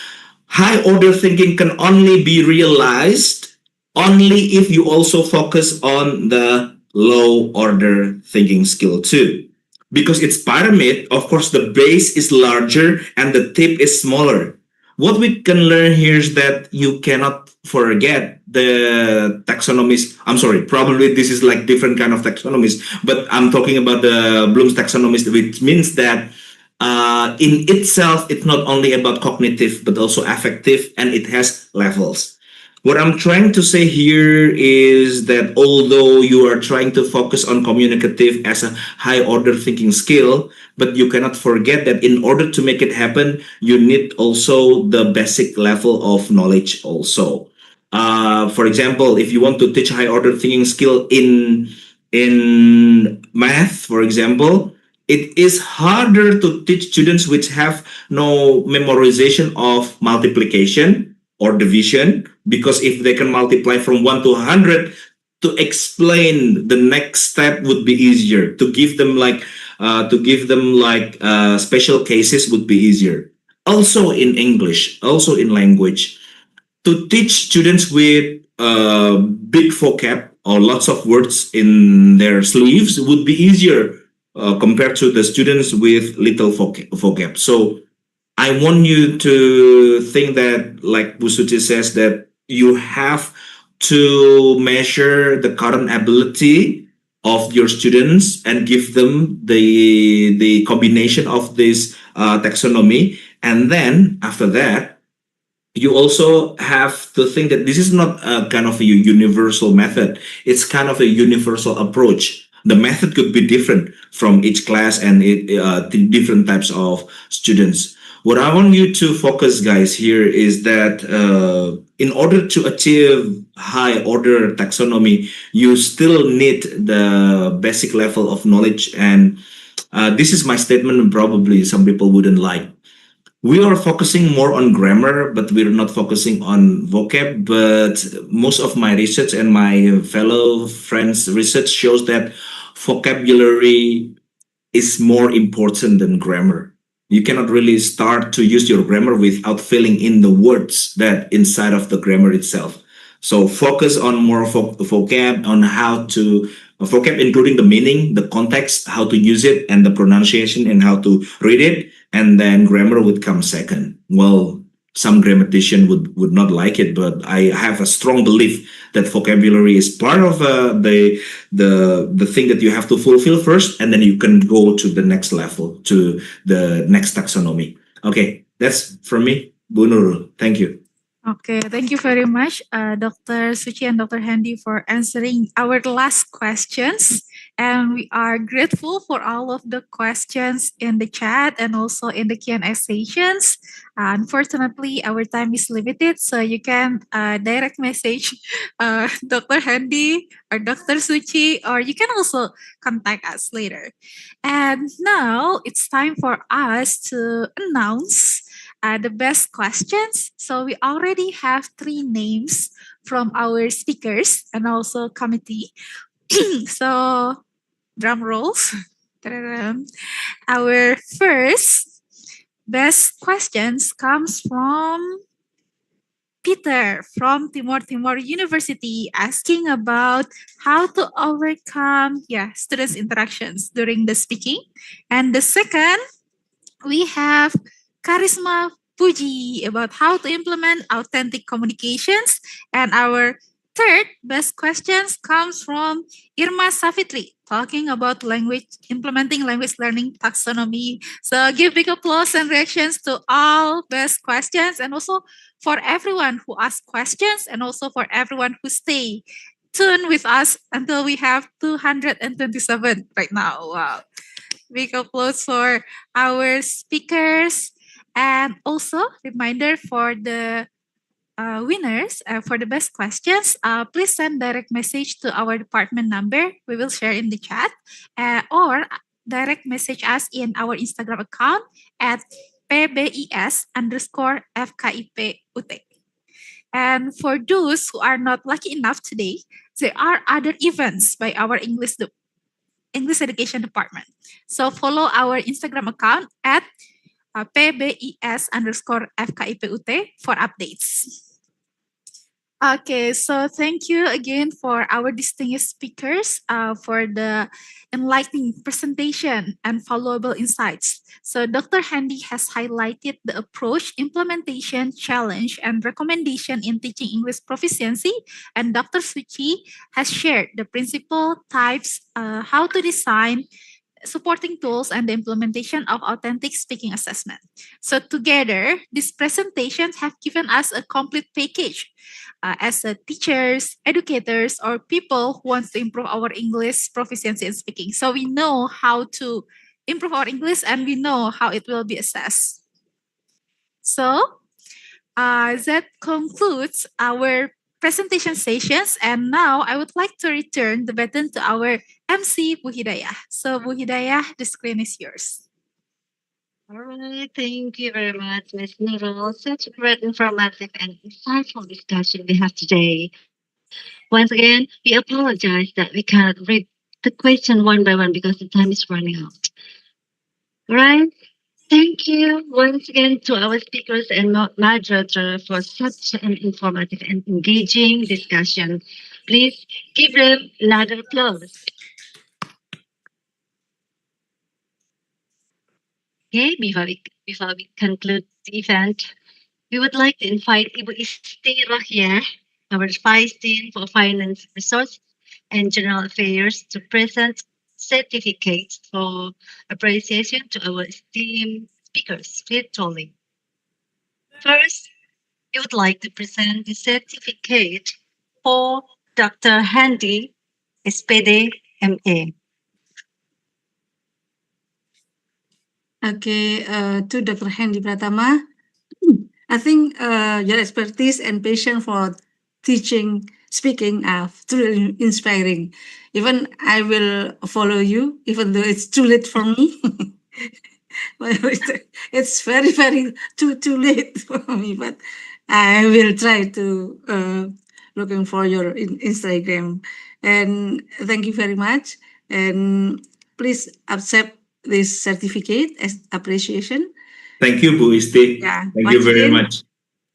high order thinking can only be realized only if you also focus on the low order thinking skill too. Because it's pyramid, of course, the base is larger and the tip is smaller. What we can learn here is that you cannot forget the taxonomies. I'm sorry, probably this is like different kind of taxonomies, but I'm talking about the Bloom's taxonomies, which means that in itself, it's not only about cognitive, but also affective, and it has levels. What I'm trying to say here is that although you are trying to focus on communicative as a high order thinking skill, but you cannot forget that in order to make it happen, you need also the basic level of knowledge also. For example, if you want to teach high order thinking skill in math, for example, it is harder to teach students which have no memorization of multiplication or division, because if they can multiply from 1 to 100, to explain the next step would be easier. To give them like special cases would be easier. Also in English, also in language, to teach students with big vocab or lots of words in their sleeves would be easier compared to the students with little vocab. So I want you to think that, like Bu Suci says, that you have to measure the current ability of your students and give them the combination of this taxonomy. And then after that, you also have to think that this is not a kind of a universal method. It's kind of a universal approach. The method could be different from each class and different types of students. What I want you to focus, guys, here is that in order to achieve high order taxonomy, you still need the basic level of knowledge. And this is my statement, probably some people wouldn't like. We are focusing more on grammar, but we're not focusing on vocab. But most of my research and my fellow friends' research shows that vocabulary is more important than grammar. You cannot really start to use your grammar without filling in the words that inside of the grammar itself. So focus on more vocab, on how to vocab, including the meaning, the context, how to use it, and the pronunciation, and how to read it. And then grammar would come second. Well, some grammatician would not like it, but I have a strong belief that vocabulary is part of the thing that you have to fulfill first, and then you can go to the next level, to the next taxonomy. Okay, that's from me, Bu Nurul. Thank you. Okay, thank you very much, Dr. Suci and Dr. Hendy, for answering our last questions. And we are grateful for all of the questions in the chat and also in the Q&A sessions. Unfortunately, our time is limited, so you can direct message Dr. Hendy or Dr. Suci, or you can also contact us later. And now it's time for us to announce the best questions. So we already have 3 names from our speakers and also committee. So drum rolls. Ta-da-dam. Our first best questions comes from Peter from Timor University, asking about how to overcome students interactions during the speaking. And the second, we have Karisma Puji about how to implement authentic communications. And our third best questions comes from Irma Savitri, talking about implementing language learning taxonomy. So give big applause and reactions to all best questions, and also for everyone who asked questions, and also for everyone who stay tuned with us until we have 227 right now. Wow. Big applause for our speakers. And also, reminder for the winners for the best questions, please send direct message to our department number. We will share in the chat, or direct message us in our Instagram account at pbis_fkiput. And for those who are not lucky enough today, there are other events by our English Education Department. So follow our Instagram account at pbis_fkiput for updates. Okay, so thank you again for our distinguished speakers for the enlightening presentation and valuable insights. So Dr. Hendy has highlighted the approach, implementation, challenge, and recommendation in teaching English proficiency, and Dr. Suci has shared the principal types, how to design supporting tools, and the implementation of authentic speaking assessment. So together, these presentations have given us a complete package as teachers, educators, or people who want to improve our English proficiency in speaking. So we know how to improve our English, and we know how it will be assessed. So that concludes our presentation sessions, and now I would like to return the baton to our MC, Bu Hidayah. So Bu Hidayah, the screen is yours. All right, thank you very much, Ms. Nurul. Such a great, informative, and insightful discussion we have today. Once again, we apologize that we cannot read the question one by one because the time is running out. All right. Thank you once again to our speakers and moderator for such an informative and engaging discussion. Please give them another applause. Okay, before we conclude the event, we would like to invite Ibu Isti Rohia our Vice Dean for Finance Resource and General Affairs to present certificates for appreciation to our esteemed speakers virtually. First, we would like to present the certificate for Dr. Handy, SPD, MA. Okay, to Dr. Hendy Pratama, I think your expertise and passion for teaching, speaking are truly inspiring. Even I will follow you, even though it's too late for me. Well, it's very too late for me, but I will try to looking for your Instagram. And thank you very much. And please accept this certificate as appreciation. Thank you, Bu Isti. Yeah, Thank you once very again, much.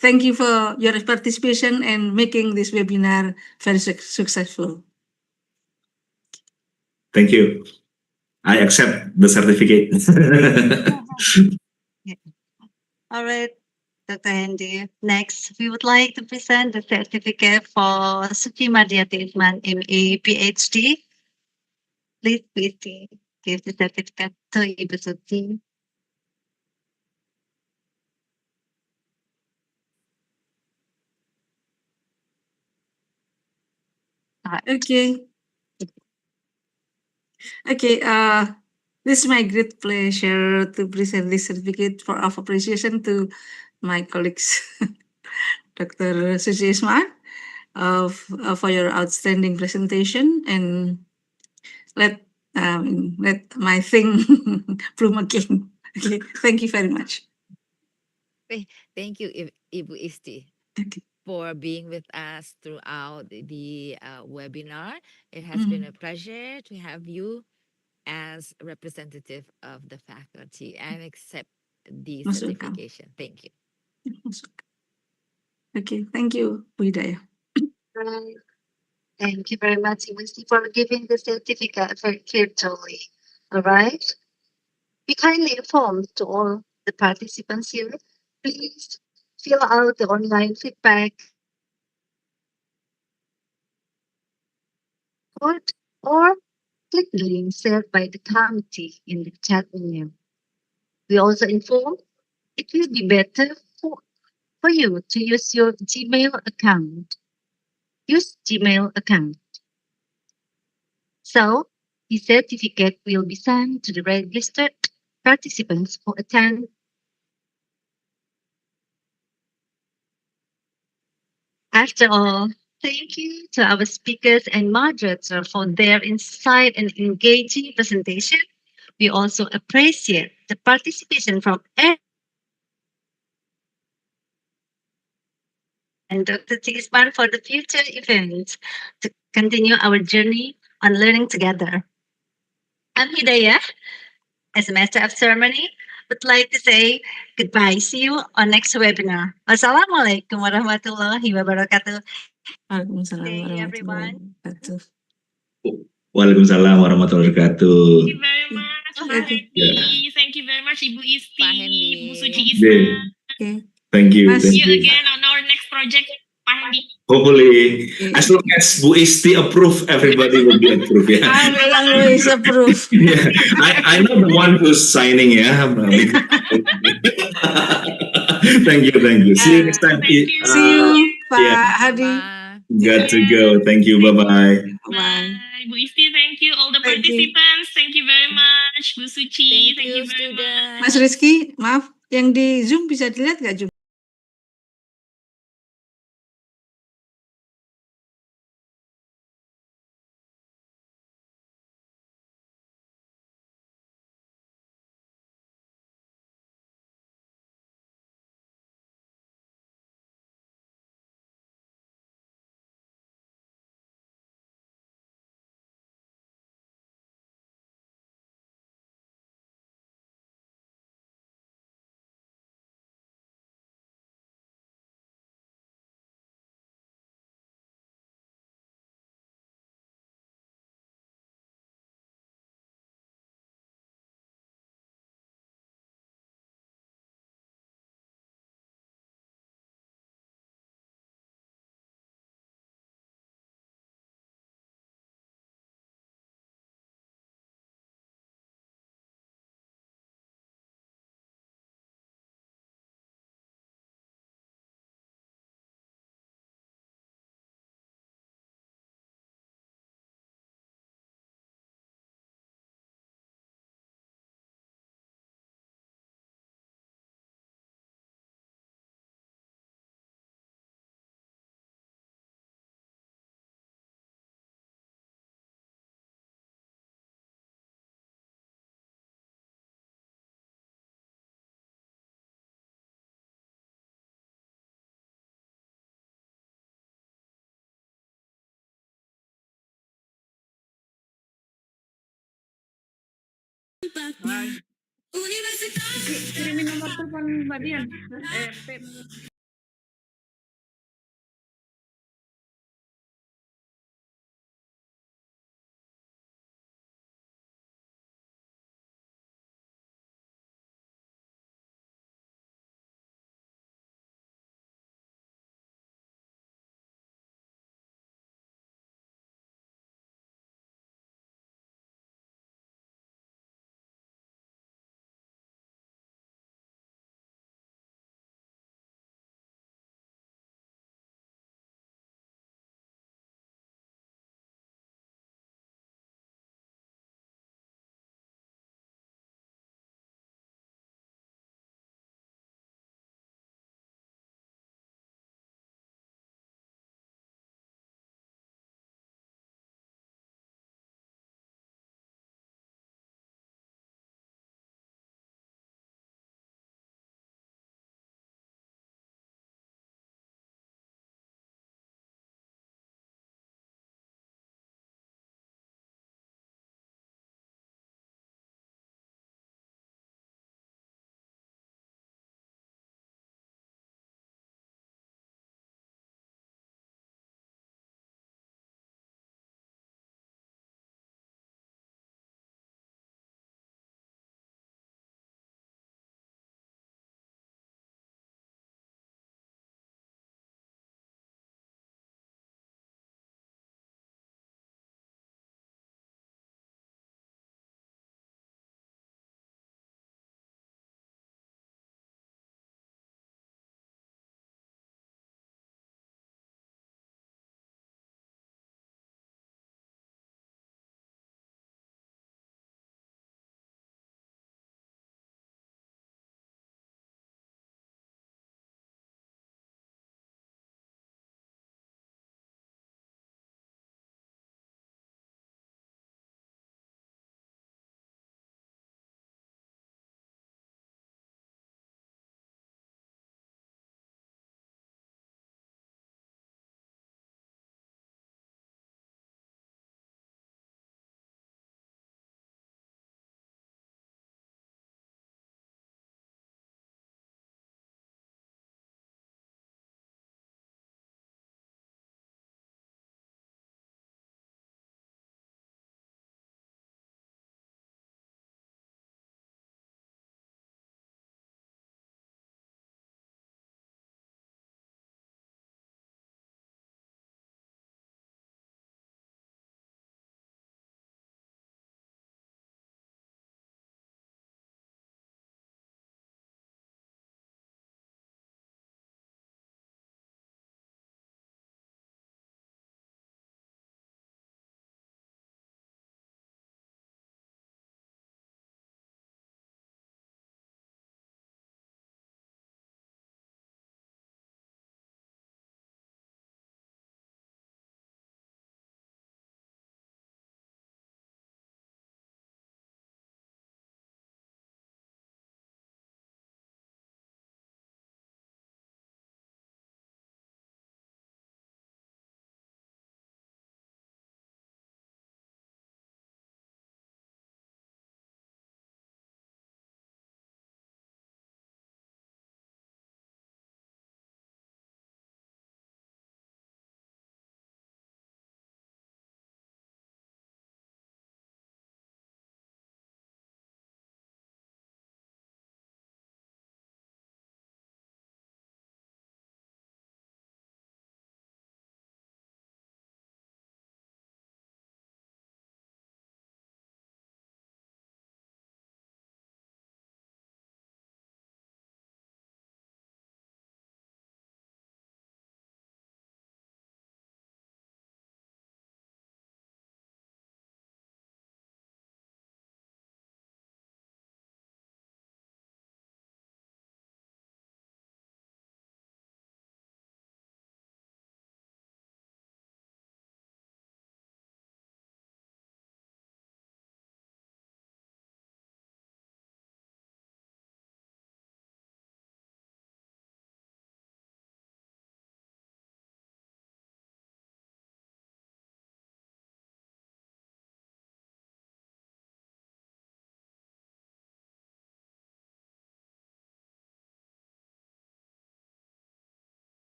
thank you for your participation and making this webinar very successful. Thank you. I accept the certificate. All right, Dr. Handy. Next, we would like to present the certificate for Suci Madhya Tisman MA PhD. Please, give the certificate to Ibu Suci. Okay. Okay, this is my great pleasure to present this certificate of appreciation to my colleagues, Dr. Suci Ismail, for your outstanding presentation, and let my thing bloom again. Okay, thank you very much. Thank you, Ibu Isti, Thank you. for being with us throughout the webinar. It has been a pleasure to have you as representative of the faculty and accept the Most welcome. certification. Thank you. Most welcome. Okay, thank you, Bu Hidayah. Right. Thank you very much, Ibu Suci, for giving the certificate virtually. All right. We kindly inform to all the participants here, please fill out the online feedback code or click the link shared by the committee in the chat email. We also inform it will be better for you to use your Gmail account. Use Gmail account. So the certificate will be sent to the registered participants who attend. After all, thank you to our speakers and moderators for their insight and engaging presentation. We also appreciate the participation from and Dr. Tisman for the future events to continue our journey on learning together. I'm Hidayah. As a master of ceremony, would like to say goodbye. See you on next webinar. Wassalamualaikum warahmatullahi wabarakatuh. Waalaikumsalam Hey, warahmatullahi everyone. wabarakatuh. Waalaikumsalam warahmatullahi wabarakatuh. Thank you very much, Pak Okay. Hendy. Thank you very much, Ibu Isti, Pak Hendy. Bu Suci Yeah. Isma. Okay. Thank you. Mas- See Thank you you. again on our next project, Pak Hendy. Hopefully, Okay. as long as Bu Isti approve, everybody will be approved. Yeah. I will always approve. Yeah. I know the one who's signing. Yeah. Thank you. Thank you. See you next time. Thank you. See you, Pak Yeah. Hadi. Bye-bye. Got to go. Thank you. Bye bye. Bye. Bye. Bu Isti, thank you. All the Thank you. participants, thank you very much. Bu Suci, Thank you, very much. Mas students. Rizky, maaf, yang di Zoom bisa dilihat nggak Zoom? Kirimin nomor telepon Mbak Dian.